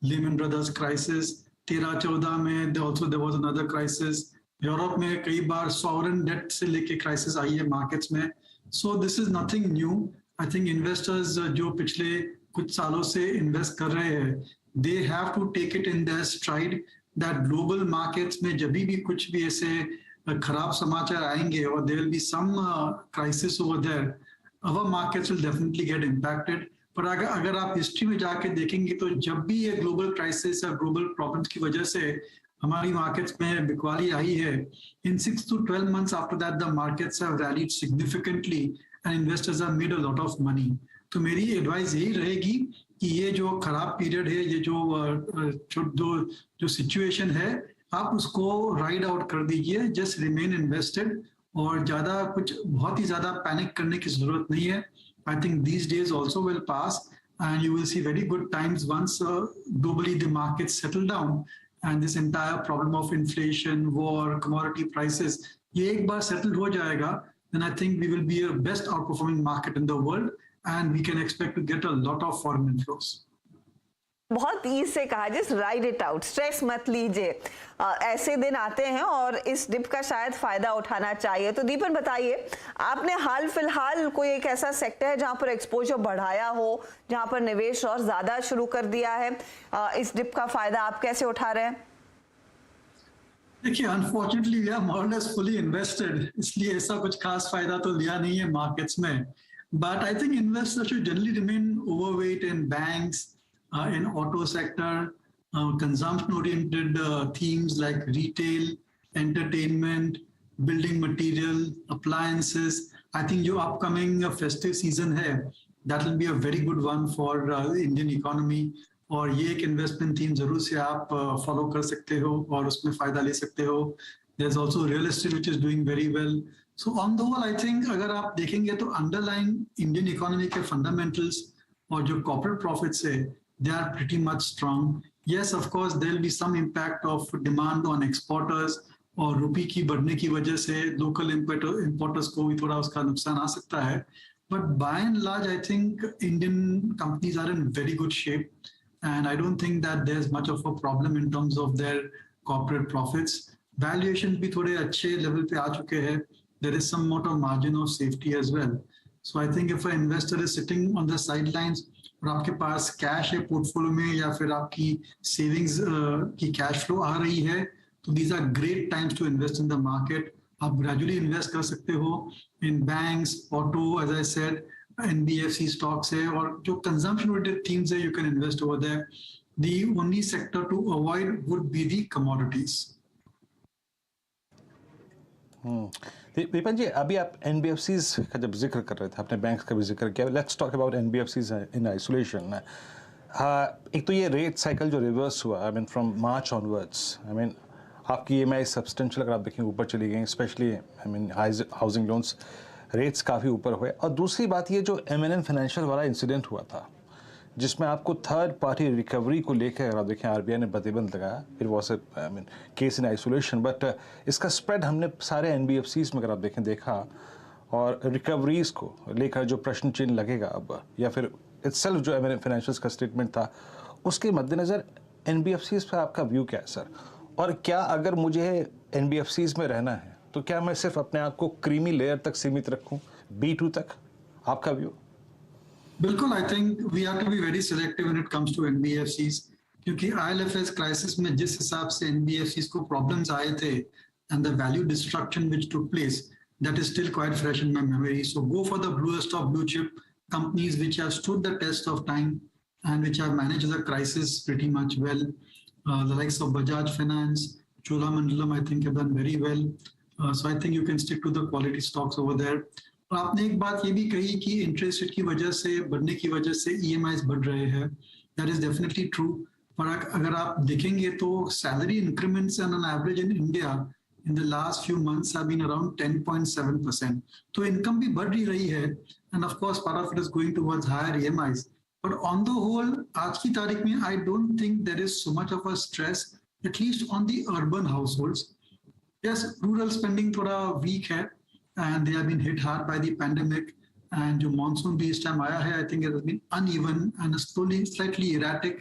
Lehman Brothers crisis. 13-14 में there was another crisis. Europe में कई बार सॉवरेन डेट से लेके क्राइसिस आई है मार्केट्स में। So this is nothing new. I think investors जो पिछले कुछ सालों से इन्वेस्ट कर रहे हैं, they have to take it in their stride that global markets में जब भी कुछ भी ऐसे खराब समाचार आएंगे और there will be some crisis over there, our markets will definitely get impacted. पर अगर आप हिस्ट्री में जाके देखेंगे तो जब भी ये ग्लोबल क्राइसिस या ग्लोबल प्रॉब्लम्स की वजह से हमारी मार्केट्स में बिकवाली आई है, इन 6 to 12 months after that the markets have rallied significantly and investors have made a lot of money. तो मेरी एडवाइस यही रहेगी कि ये जो खराब पीरियड है, ये जो सिचुएशन है, आप उसको राइड आउट कर दीजिए। जस्ट रिमेन इन्वेस्टेड और ज्यादा कुछ बहुत ही ज्यादा पैनिक करने की जरूरत नहीं है। I think these days also will pass and you will see very good times once globally the market settle down and this entire problem of inflation, war, commodity prices, ये एक बार सेटल हो जाएगा, then I think we will be a best outperforming market in the world and we can expect to get a lot of foreign inflows. बहुत ease से कहा, just ride it out, stress मत लीजिए। ऐसे दिन आते हैं और इस डिप का शायद फायदा उठाना चाहिए। तो दीपन बताइए, आपने हाल फिलहाल कोई एक ऐसा सेक्टर है जहां पर एक्सपोजर बढ़ाया हो, जहां पर निवेश और ज्यादा शुरू कर दिया है? इस डिप का फायदा आप कैसे उठा रहे हैं? देखिए, अनफॉर्चुनेटली वी आर मोर और लेस फुली इन्वेस्टेड, इसलिए ऐसा कुछ खास फायदा तो लिया नहीं है मार्केट्स में। But I think investors should generally remain overweight in banks, in auto sector, consumption oriented themes like retail, entertainment, building material, appliances. I think जो upcoming festive season है, that will be a very good one for Indian economy. और ये एक investment theme जरूर से आप follow कर सकते हो और उसमें फायदा ले सकते हो। There's also real estate which is doing very well. So on the whole, I think अगर आप देखेंगे तो underlying Indian economy के fundamentals और जो corporate profits है, they are pretty much strong. Yes, of course, there will be some impact of demand on exporters और रुपये की बढ़ने की वजह से local importers को भी थोड़ा उसका नुकसान आ सकता है. But by and large, I think Indian companies are in very good shape, and I don't think that there's much of a problem in terms of their corporate profits. Valuations भी थोड़े अच्छे level पे आ चुके हैं. There is some amount of margin of safety as well. So I think if an investor is sitting on the sidelines और आपके पास cash है portfolio में या फिर आपकी सेविंग्स की कैश फ्लो आ रही है, तो these are great times to invest in the market. आप ग्रेजुअली इन्वेस्ट कर सकते हो in banks, auto, as I said, NBFC stocks है, और जो कंजम्पशन रिलेटेड थीम्स है, you can invest over there. The only sector to avoid would be the commodities. Vipin ji, अभी आप एनबीएफसीज का जब जिक्र कर रहे थे, आपने बैंक्स का भी जिक्र किया. Let's talk about NBFCs in isolation. एक तो ये रेट साइकिल जो रिवर्स हुआ, I mean from March onwards, I mean आपकी ईएमआई सब्सटेंशियल अगर आप देखेंगे ऊपर चली गई, specially I mean housing loans rates काफ़ी ऊपर हुए. और दूसरी बात ये जो एमएनएन फाइनेंशियल वाला इंसिडेंट हुआ था, जिसमें आपको थर्ड पार्टी रिकवरी को लेकर अगर आप देखें आरबीआई ने प्रतिबंध लगाया, it was I mean case in isolation, but इसका स्प्रेड हमने सारे एनबीएफसीज में अगर आप देखें देखा, और रिकवरीज को लेकर जो प्रश्न चिन्ह लगेगा अब, या फिर इटसेल्फ जो मेरे फाइनेंशियल्स का स्टेटमेंट था, उसके मद्देनज़र एनबीएफसीज पर आपका व्यू क्या है सर? और क्या अगर मुझे एनबीएफसीज में रहना है तो क्या मैं सिर्फ अपने आप को क्रीमी लेयर तक सीमित रखूं, B2 तक? आपका व्यू? बिल्कुल, I think we have to be very selective when it comes to NBFCs, क्योंकि आईएलएफएस क्राइसिस में जिस हिसाब से एनबीएफसीज को प्रॉब्लम्स आए थे and the value destruction which took place, that is still quite fresh in my memory. So go for the bluest of blue chip companies which have stood the test of time and which have managed the crisis pretty much well. The likes of Bajaj Finance, Cholamandalam, I think have done very well. So I think you can stick to the quality stocks over there. और आपने एक बात ये भी कही कि interest rate की वजह से, बढ़ने की वजह से EMIs बढ़ रहे हैं. That is definitely true. पर अगर आप देखेंगे तो salary increments on an average in India in the last few months have been around 10.7%. तो इनकम भी बढ़ रही है, and of course part of it is going towards higher EMIs. But on the whole, आज की तारीख में I don't think there is so much of a stress, at least on the urban households. Yes, rural spending थोड़ा weak है, and they have been hit hard by the pandemic. And जो monsoon भी इस time आया है, I think it has been uneven and slowly, slightly erratic.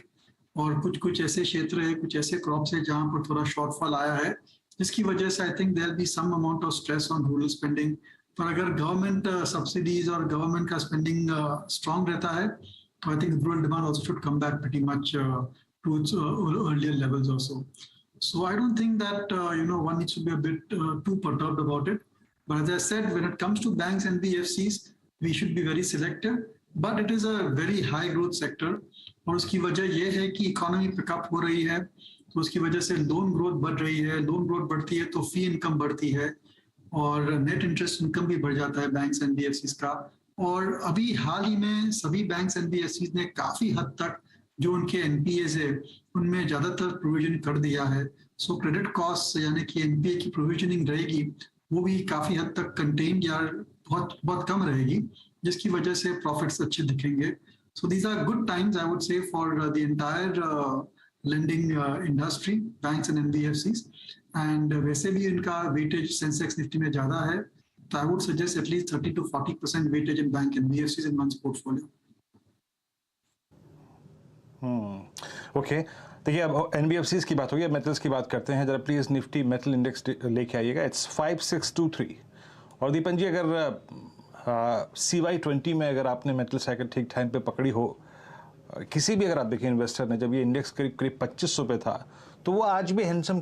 और कुछ ऐसे क्षेत्र है, कुछ ऐसे crops है जहाँ पर थोड़ा shortfall आया है, जिसकी वजह से I think there will be some amount of stress on rural spending. पर अगर government subsidies और government का spending strong रहता है, I think rural demand also should come back pretty much to its earlier levels also. So I don't think that one needs to be a bit too perturbed about it. But as I said, when it comes to banks and NBFCs, we should be very selective. But it is a very high growth sector. और उसकी वजह ये है कि economy pickup हो रही है, तो उसकी वजह से लोन ग्रोथ बढ़ रही है. लोन ग्रोथ बढ़ती है तो फी इनकम बढ़ती है, और नेट इंटरेस्ट इनकम भी बढ़ जाता है बैंक्स एंड NBFCs का. और अभी हाल ही में सभी बैंक्स NBFCs ने काफी हद तक जो उनके NPAs है उनमें ज्यादातर प्रोविजन कर दिया है. सो क्रेडिट कॉस्ट यानी कि NPA की प्रोविजनिंग रहेगी वो भी काफी हद तक कंटेन या बहुत कम रहेगी, जिसकी वजह से प्रॉफिट्स अच्छे दिखेंगे. So these are good times I would say for the entire lending industry, banks and NBFCs. And वैसे भी इनका वेटेज सेंसेक्स निफ्टी में ज्यादा है, so I would suggest at least 30 to 40% weightage in bank NBFCs in one's portfolio. Okay, देखिए अब NBFCs की बात हो गई, मेटल्स की बात करते हैं. जरा प्लीज निफ्टी मेटल इंडेक्स लेके आइएगा. इट्स 5623. और दीपन जी, अगर CY20 में अगर आपने मेटल साइकिल ठीक टाइम पे पकड़ी हो, किसी भी अगर आप देखें इन्वेस्टर ने, जब ये इंडेक्स करीब 2500 पे था, तो वो आज भी हैंडसम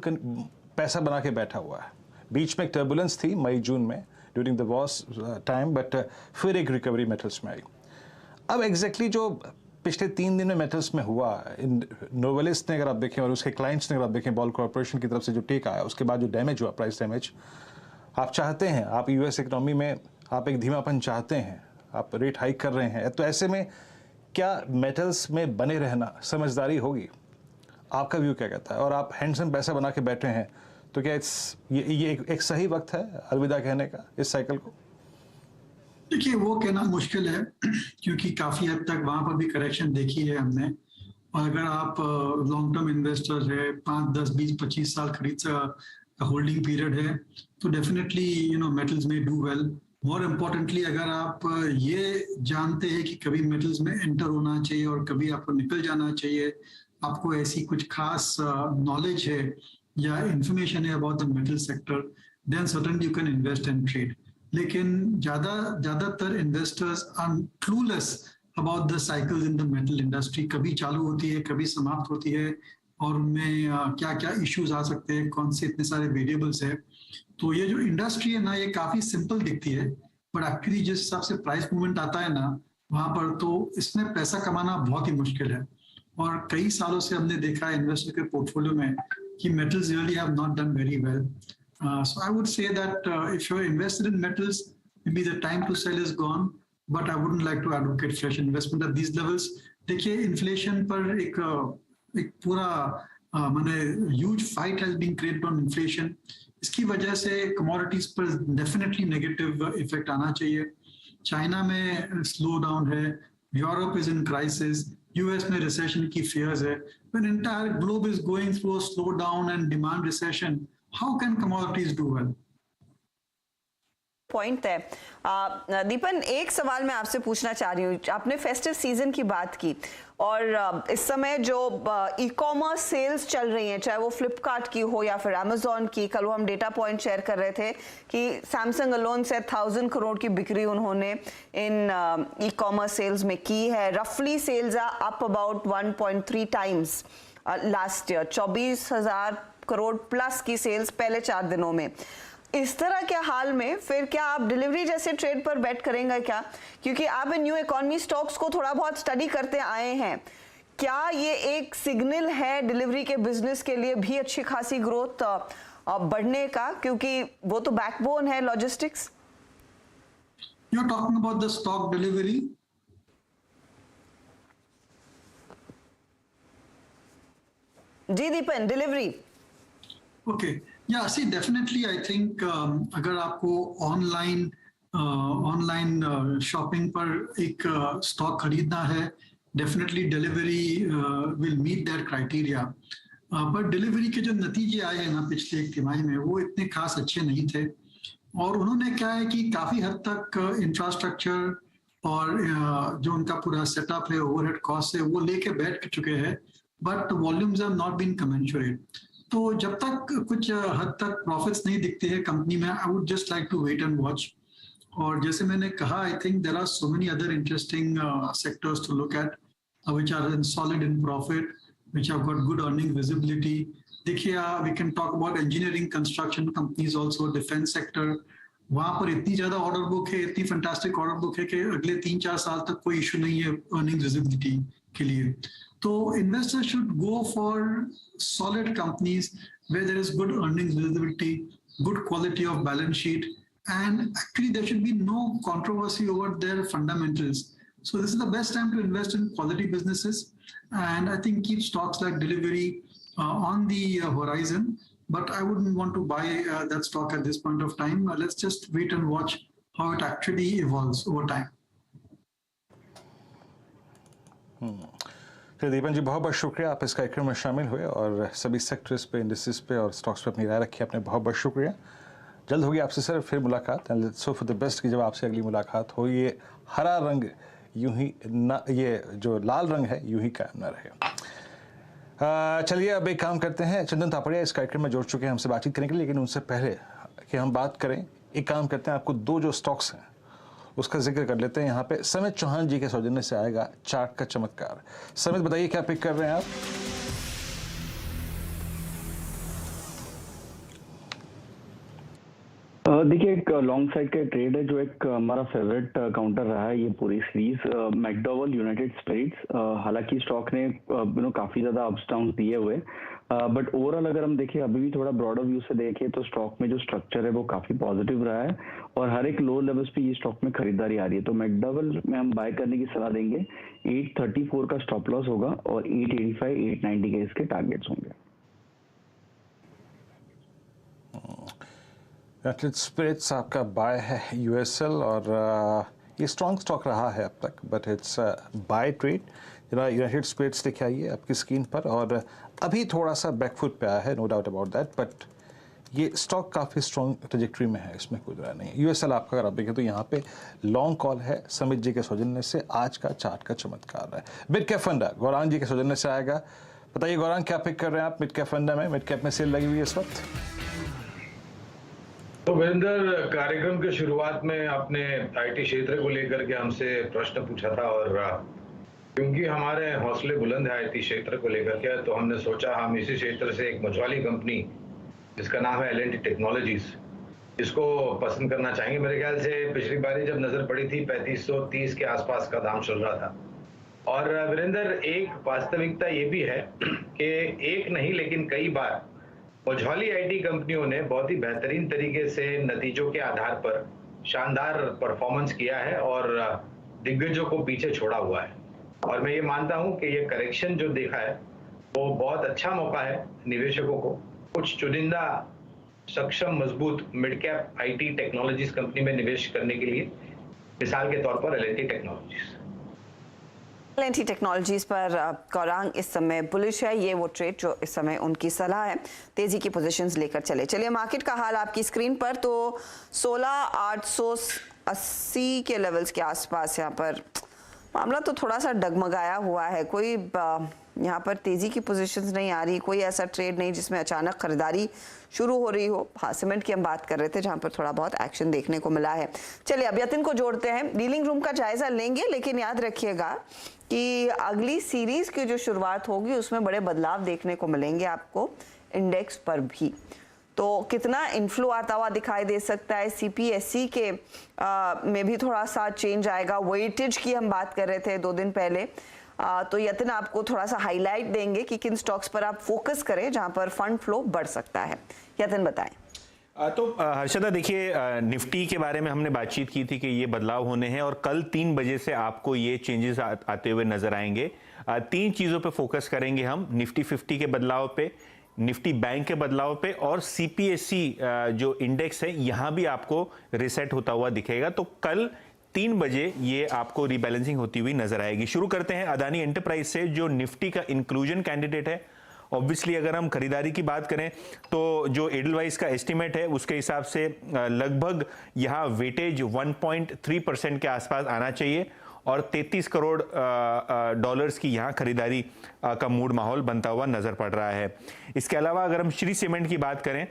पैसा बना के बैठा हुआ है. बीच में एक टर्बुलेंस थी मई जून में during the Wars time, but फिर एक रिकवरी मेटल्स में आई. अब एग्जैक्टली जो पिछले 3 दिन में मेटल्स में हुआ, नोवेलिस्ट ने अगर आप देखें और उसके क्लाइंट्स ने अगर आप देखें, बॉल कॉर्पोरेशन की तरफ से जो टेक आया, उसके बाद जो डैमेज हुआ, प्राइस डैमेज, आप चाहते हैं, आप US इकोनॉमी में आप एक धीमापन चाहते हैं, आप रेट हाइक कर रहे हैं, तो ऐसे में क्या मेटल्स में बने रहना समझदारी होगी? आपका व्यू क्या कहता है? और आप हैंडसम पैसा बना के बैठे हैं, तो क्या ये एक सही वक्त है अलविदा कहने का इस साइकिल को? देखिए, वो कहना मुश्किल है क्योंकि काफी हद तक वहां पर भी करेक्शन देखी है हमने. और अगर आप लॉन्ग टर्म इन्वेस्टर है, 5, 10, 20, 25 साल खरीद होल्डिंग पीरियड है, तो डेफिनेटली मेटल्स में डू वेल. मोर इम्पोर्टेंटली, अगर आप ये जानते हैं कि कभी मेटल्स में एंटर होना चाहिए और कभी आपको निकल जाना चाहिए, आपको ऐसी कुछ खास नॉलेज है या इंफॉर्मेशन है about the metal sector, then certainly you can invest and trade. लेकिन ज्यादातर investors are clueless about the cycles in the metal industry. कभी चालू होती है, कभी समाप्त होती है, और उनमें क्या क्या इश्यूज आ सकते हैं, कौन से इतने सारे वेरिएबल्स है. तो ये जो इंडस्ट्री है ना, ये काफी सिंपल दिखती है, बट एक्चुअली जिस हिसाब से प्राइस मूवमेंट आता है ना वहां पर, तो इसमें पैसा कमाना बहुत ही मुश्किल है. और कई सालों से हमने देखा है इन्वेस्टर के पोर्टफोलियो में कि metals really have not done very well. So I would say that if you're invested in metals, maybe the time to sell is gone, but I wouldn't like to advocate fresh investment at these levels. देखिए, inflation पर एक पूरा माने huge fight has been created on inflation. इसकी वजह से commodities पर definitely negative effect आना चाहिए. चाइना में स्लो डाउन है, Europe is in crisis, US में रिसेशन की फियर्स है, when entire globe is going through a slow down and demand recession, how can commodities do well? Point है। दीपन, एक सवाल मैं आपसे पूछना चाह रही हूँ। आपने फेस्टिव सीजन की बात की और इस समय जो ई कॉमर्स सेल्स चल रही हैं, चाहे वो फ्लिपकार्ट की हो या फिर अमेजोन की, कल हम डेटा पॉइंट शेयर कर रहे थे कि सैमसंग अलोन से 1000 करोड़ की बिक्री उन्होंने इन ई कॉमर्स सेल्स में की है। रफली sales are up about 1.3 times last year. 24,000 crore plus की सेल्स पहले 4 दिनों में। इस तरह के हाल में फिर क्या आप डिलीवरी जैसे ट्रेड पर बेट करेंगे क्या? क्योंकि आप इन न्यू इकोनॉमी स्टॉक्स को थोड़ा बहुत स्टडी करते आए हैं, क्या ये एक सिग्नल है डिलीवरी के बिजनेस के लिए भी अच्छी खासी ग्रोथ बढ़ने का, क्योंकि वो तो बैकबोन है logistics? You are talking about the stock delivery? जी दीपन, डिलीवरी। ओके, या सी डेफिनेटली आई थिंक अगर आपको ऑनलाइन शॉपिंग पर एक स्टॉक खरीदना है, definitely delivery will meet that criteria. पर डिलीवरी के जो नतीजे आए हैं ना पिछले एक तिमाही में, वो इतने खास अच्छे नहीं थे। और उन्होंने क्या है कि काफ़ी हद तक इंफ्रास्ट्रक्चर और जो उनका पूरा सेटअप है, ओवरहेड कॉस्ट है, वो लेके बैठ चुके हैं, but volumes have not been commensurate. तो जब तक कुछ हद तक प्रॉफिट्स नहीं दिखते हैं कंपनी में, I would just like to wait and watch. और जैसे मैंने कहा, I think there are so many other interesting sectors to look at which are solid in profit, which have got good earning visibility. देखिए, we can talk about engineering construction companies also, defence sector. वहाँ पर इतनी ज़्यादा order book है, इतनी fantastic order book है कि अगले 3-4 साल तक कोई इशू नहीं है अर्निंग विजिबिलिटी के लिए। So investors should go for solid companies where there is good earnings visibility, good quality of balance sheet, and actually there should be no controversy over their fundamentals. So this is the best time to invest in quality businesses, and I think keep stocks like Delivery on the horizon. But I wouldn't want to buy that stock at this point of time. Let's just wait and watch how it actually evolves over time. तो दीपन जी, बहुत बहुत शुक्रिया, आप इस कार्यक्रम में शामिल हुए और सभी सेक्टर्स पे, इंडस्ट्रीज पे और स्टॉक्स पे अपनी राय रखी आपने। बहुत बहुत शुक्रिया। जल्द होगी आपसे सर फिर मुलाकात, and let's hope for the best कि जब आपसे अगली मुलाकात हो ये हरा रंग यूं ही ना, ये जो लाल रंग है यूं ही कायम ना रहे। चलिए अब एक काम करते हैं, चंदन तापड़िया इस कार्यक्रम में जुड़ चुके हैं हमसे बातचीत करने के लिए, लेकिन उनसे पहले कि हम बात करें, एक काम करते हैं, आपको 2 जो स्टॉक्स हैं उसका जिक्र कर लेते हैं। यहाँ पे समित चौहान जी के सौजन्य से आएगा चार्ट का चमत्कार। समित, बताइए क्या पिक कर रहे हैं आप? देखिए, एक लॉन्ग साइड का ट्रेड है जो एक हमारा फेवरेट काउंटर रहा है ये पूरी सीरीज, मैकडॉवेल यूनाइटेड स्पिरिट्स। हालांकि स्टॉक ने काफी ज्यादा अप्स डाउन दिए हुए, बट ओवरऑल अगर हम देखें, अभी भी थोड़ा ब्रॉडर व्यू से देखें तो स्टॉक में जो स्ट्रक्चर है वो काफी पॉजिटिव रहा है और हर एक लो लेवल्स पे ये स्टॉक में खरीदारी आ रही है। तो मैकडॉवेल में हम बाय करने की सलाह देंगे। 834 का स्टॉप लॉस होगा और 885, 890 के इसके टारगेट्स होंगे। यूनाइटेड स्पिरिट्स आपका बाय है यूएसएल, और ये स्ट्रॉन्ग स्टॉक रहा है अब तक, बट इट्स बाय ट्रेड। जरा यूनाइटेड स्पिरिट्स दिखाइए आइए आपकी स्क्रीन पर, और अभी थोड़ा सा बैकफुट पे आया है, no doubt about that, but ये स्टॉक काफ़ी स्ट्रॉन्ग ट्रेजेक्ट्री में है, इसमें कोई नहीं है। यूएसएल आपका अगर आप देखें तो यहाँ पे लॉन्ग कॉल है समित जी के सौजन्य से, आज का चार्ट का चमत्कार है। मिड कैप फंडा गौरांग जी के सौजन्य से आएगा। बताइए गौरांग, क्या पिक कर रहे हैं आप मिड कैप फंडा में? मिड कैप में सेल लगी हुई है इस वक्त। तो वीरेंद्र, कार्यक्रम के शुरुआत में आपने आईटी क्षेत्र को लेकर के हमसे प्रश्न पूछा था, और क्योंकि हमारे हौसले बुलंद है आईटी क्षेत्र को लेकर के, तो हमने सोचा हम इसी क्षेत्र से एक मझवाली कंपनी जिसका नाम है L&T टेक्नोलॉजीज, इसको पसंद करना चाहेंगे। मेरे ख्याल से पिछली बारी जब नजर पड़ी थी 3530 के आसपास का दाम चल रहा था। और वीरेंद्र, एक वास्तविकता ये भी है कि एक नहीं लेकिन कई बार मझौली आईटी कंपनियों ने बहुत ही बेहतरीन तरीके से नतीजों के आधार पर शानदार परफॉर्मेंस किया है और दिग्गजों को पीछे छोड़ा हुआ है। और मैं ये मानता हूं कि ये करेक्शन जो देखा है वो बहुत अच्छा मौका है निवेशकों को कुछ चुनिंदा सक्षम मजबूत mid cap IT technologies company में निवेश करने के लिए, मिसाल के तौर पर L&T टेक्नोलॉजीज। एल&टी टेक्नोलॉजीज पर गौरांग इस समय बुलिश है। ये वो ट्रेड जो इस समय उनकी सलाह है, तेजी की पोजीशंस लेकर चले। चलिए मार्केट का हाल आपकी स्क्रीन पर, तो 16,880 के लेवल्स के आसपास यहाँ पर मामला तो थोड़ा सा डगमगाया हुआ है। कोई यहाँ पर तेजी की पोजीशंस नहीं आ रही, कोई ऐसा ट्रेड नहीं जिसमें अचानक खरीदारी शुरू हो रही हो। हाँ, सीमेंट की हम बात कर रहे थे जहाँ पर थोड़ा बहुत एक्शन देखने को मिला है। चलिए अब यतिन को जोड़ते हैं, डीलिंग रूम का जायजा लेंगे, लेकिन याद रखिएगा कि अगली सीरीज की जो शुरुआत होगी उसमें बड़े बदलाव देखने को मिलेंगे आपको इंडेक्स पर भी। तो कितना इन्फ्लो आता हुआ दिखाई दे सकता है, सीपीएसई के में भी थोड़ा सा चेंज आएगा। वेटेज की हम बात कर रहे थे 2 दिन पहले, तो यतिन आपको थोड़ा सा हाईलाइट देंगे कि किन स्टॉक्स पर आप फोकस करें जहां पर फंड फ्लो बढ़ सकता है। यतिन बताएं। तो हर्षदा देखिए, निफ्टी के बारे में हमने बातचीत की थी कि ये बदलाव होने हैं और कल 3 बजे से आपको ये चेंजेस आते हुए नजर आएंगे। 3 चीज़ों पे फोकस करेंगे हम, निफ्टी 50 के बदलाव पे, निफ्टी बैंक के बदलाव पे और सीपीएसई जो इंडेक्स है यहाँ भी आपको रिसेट होता हुआ दिखेगा। तो कल 3 बजे ये आपको रीबैलेंसिंग होती हुई नजर आएगी। शुरू करते हैं अदानी एंटरप्राइज से, जो निफ्टी का इंक्लूजन कैंडिडेट है। ऑब्वियसली अगर हम खरीदारी की बात करें तो जो एडलवाइस का एस्टिमेट है उसके हिसाब से लगभग यहाँ वेटेज 1.3% के आसपास आना चाहिए और 33 करोड़ डॉलर्स की यहाँ खरीदारी का मूड माहौल बनता हुआ नजर पड़ रहा है। इसके अलावा अगर हम श्री सीमेंट की बात करें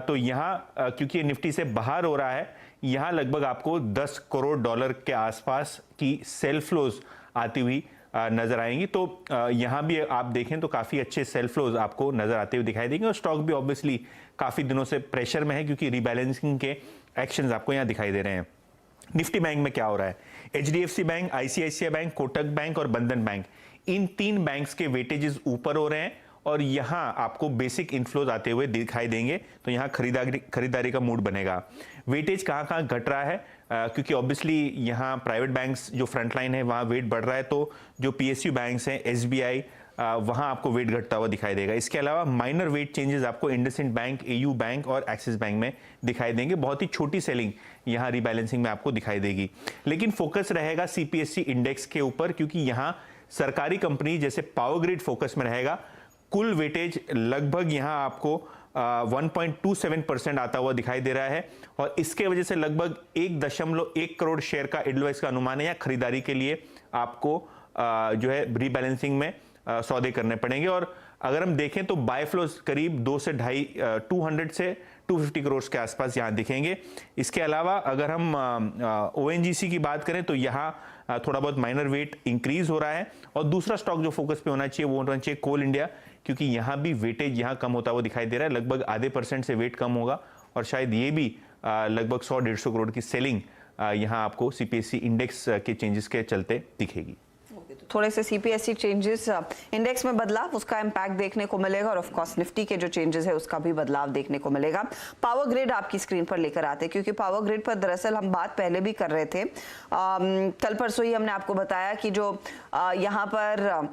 तो यहाँ क्योंकि निफ्टी से बाहर हो रहा है, यहाँ लगभग आपको 10 करोड़ डॉलर के आसपास की सेल फ्लोज आती हुई नजर आएंगी। तो यहाँ भी आप देखें तो काफ़ी अच्छे सेल फ्लोज आपको नजर आते हुए दिखाई देंगे और स्टॉक भी ऑब्वियसली काफ़ी दिनों से प्रेशर में है क्योंकि रीबैलेंसिंग के एक्शंस आपको यहाँ दिखाई दे रहे हैं। निफ्टी बैंक में क्या हो रहा है, HDFC bank, ICICI bank, Kotak bank और बंधन बैंक, इन 3 बैंक्स के वेटेजेस ऊपर हो रहे हैं और यहाँ आपको बेसिक इन्फ्लोज आते हुए दिखाई देंगे। तो यहाँ खरीदारी का मूड बनेगा। वेटेज कहाँ घट रहा है, क्योंकि ऑब्वियसली यहाँ प्राइवेट बैंक्स जो फ्रंटलाइन है वहाँ वेट बढ़ रहा है, तो जो पीएसयू बैंक्स हैं, एसबीआई, वहाँ आपको वेट घटता हुआ दिखाई देगा। इसके अलावा माइनर वेट चेंजेस आपको इंडसइंड बैंक, एयू बैंक और एक्सिस बैंक में दिखाई देंगे। बहुत ही छोटी सेलिंग यहाँ रीबैलेंसिंग में आपको दिखाई देगी, लेकिन फोकस रहेगा सीपीएसई इंडेक्स के ऊपर क्योंकि यहाँ सरकारी कंपनी जैसे पावर ग्रिड फोकस में रहेगा। कुल वेटेज लगभग यहाँ आपको 1.27% आता हुआ दिखाई दे रहा है और इसके वजह से लगभग 1.1 करोड़ शेयर का एडवाइस का अनुमान है या खरीदारी के लिए आपको जो है रीबैलेंसिंग में सौदे करने पड़ेंगे। और अगर हम देखें तो बाय फ्लोज करीब 2 से 200 से 250 करोड़ के आसपास यहाँ दिखेंगे। इसके अलावा अगर हम ओएनजीसी की बात करें तो यहाँ थोड़ा बहुत माइनर वेट इंक्रीज हो रहा है और दूसरा स्टॉक जो फोकस पे होना चाहिए वो होना चाहिए कोल इंडिया, क्योंकि यहाँ भी वेटेज यहाँ कम होता हुआ दिखाई दे रहा है। लगभग आधे % से वेट कम होगा और शायद ये भी लगभग 100-150 करोड़ की सेलिंग यहाँ आपको सीपीएसई इंडेक्स के चेंजेस के चलते दिखेगी। थोड़े से सीपीएसई चेंजेस, इंडेक्स में बदलाव, उसका इम्पैक्ट देखने को मिलेगा और ऑफ कोर्स निफ्टी के जो चेंजेस है उसका भी बदलाव देखने को मिलेगा। पावर ग्रिड आपकी स्क्रीन पर लेकर आते हैं क्योंकि पावर ग्रिड पर दरअसल हम बात पहले भी कर रहे थे। कल परसों ही हमने आपको बताया कि जो यहाँ पर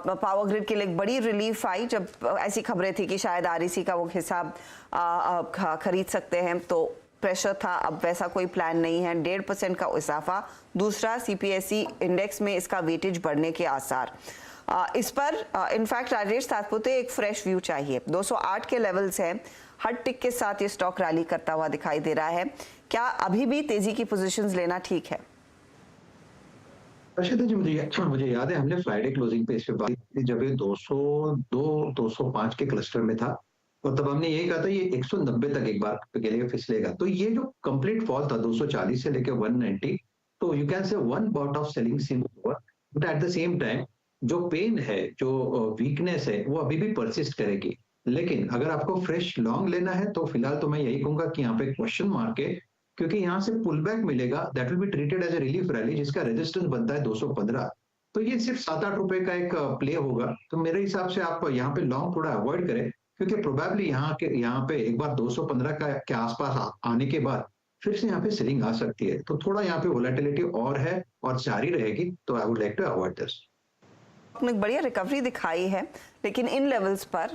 पावर ग्रिड के लिए एक बड़ी रिलीफ आई जब ऐसी खबरें थी कि शायद आरईसी का वो हिसाब खरीद सकते हैं, तो प्रेशर था। अब वैसा कोई प्लान नहीं है, 1.5% का इजाफा। दूसरा, सीपीएसई इंडेक्स में इसका वेटेज बढ़ने के आसार। इस पर इनफैक्ट राजेश सातपुते एक फ्रेश व्यू चाहिए। 208 के लेवल्स हैं, हर टिक के साथ ये स्टॉक रैली करता हुआ दिखाई दे रहा है। क्या अभी भी तेजी की पोजीशंस लेना ठीक है? अर्षिता जी, मुझे याद है हमने फ्राइडे क्लोजिंग पे इस पे बात की जब ये 202-205 के क्लस्टर में था और तब हमने यही कहा था ये 190 तक एक बार के लिए फिसलेगा। तो ये जो कंप्लीट फॉल था 240 से लेकर 190, तो you can say one bout of selling seem over, but at the same time जो पेन है, जो वीकनेस है, वो अभी भी परसिस्ट करेगी। लेकिन अगर आपको फ्रेश लॉन्ग लेना है तो फिलहाल तो मैं यही कहूंगा कि यहाँ पे क्वेश्चन मार्क है, क्योंकि यहाँ से पुल बैक मिलेगा, that will be treated as a relief rally जिसका रेजिस्टेंस बनता है 215। तो ये सिर्फ 7-8 रुपए का एक प्ले होगा। तो मेरे हिसाब से आप यहाँ पे लॉन्ग थोड़ा अवॉइड करें, क्योंकि प्रोबेबली यहाँ पे एक बार 215 के आसपास आने के बाद फिर से यहाँ पे सेलिंग आ सकती है। तो थोड़ा यहाँ पे वोलेटिलिटी और है और जारी रहेगी, तो I would like to avoid this. आपने बढ़िया रिकवरी दिखाई है, लेकिन इन लेवल्स पर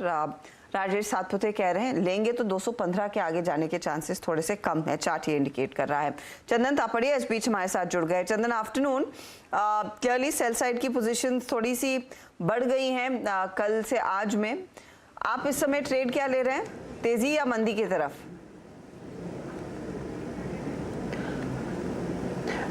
राजेश सातपुते कह रहे हैं लेंगे तो 215 के आगे जाने के चांसेस थोड़े से कम है, चार्ट ये इंडिकेट कर रहा है। चंदन तापड़िया इस बीच हमारे साथ जुड़ गए। चंदन, आफ्टरनून। क्लियरली सेल साइड की पोजीशन थोड़ी सी बढ़ गई हैं कल से आज में। आप इस समय ट्रेड क्या ले रहे हैं, तेजी या मंदी की तरफ?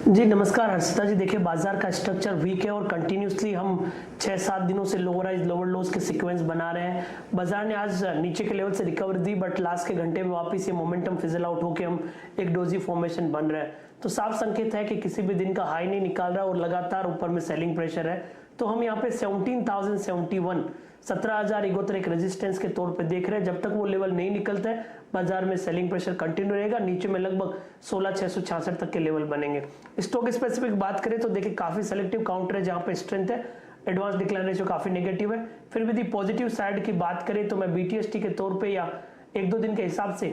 जी नमस्कार हर्षिता जी। देखिए बाजार का स्ट्रक्चर वीक है और कंटिन्यूसली हम 6-7 दिनों से लोअर राइज लोअर लोज के सीक्वेंस बना रहे हैं। बाजार ने आज नीचे के लेवल से रिकवरी दी, बट लास्ट के घंटे में वापस ये मोमेंटम फिजल आउट होकर हम एक डोजी फॉर्मेशन बन रहे हैं। तो साफ संकेत है कि किसी भी दिन का हाई नहीं निकाल रहा और लगातार ऊपर में सेलिंग प्रेशर है। तो हम यहाँ पे 17,071 17,071 एक रेजिस्टेंस के तौर पे देख रहे हैं। जब तक वो लेवल नहीं निकलता है बाजार में सेलिंग प्रेशर कंटिन्यू रहेगा। नीचे में लगभग 16,666 तक के लेवल बनेंगे। स्टॉक स्पेसिफिक बात करें तो देखिए काफी सेलेक्टिव काउंटर है जहां पे स्ट्रेंथ है, एडवांस डिक्लाइन रेशियो काफी नेगेटिव है। फिर भी पॉजिटिव साइड की बात करें तो मैं बीटीएसटी के तौर पे या 1-2 दिन के हिसाब से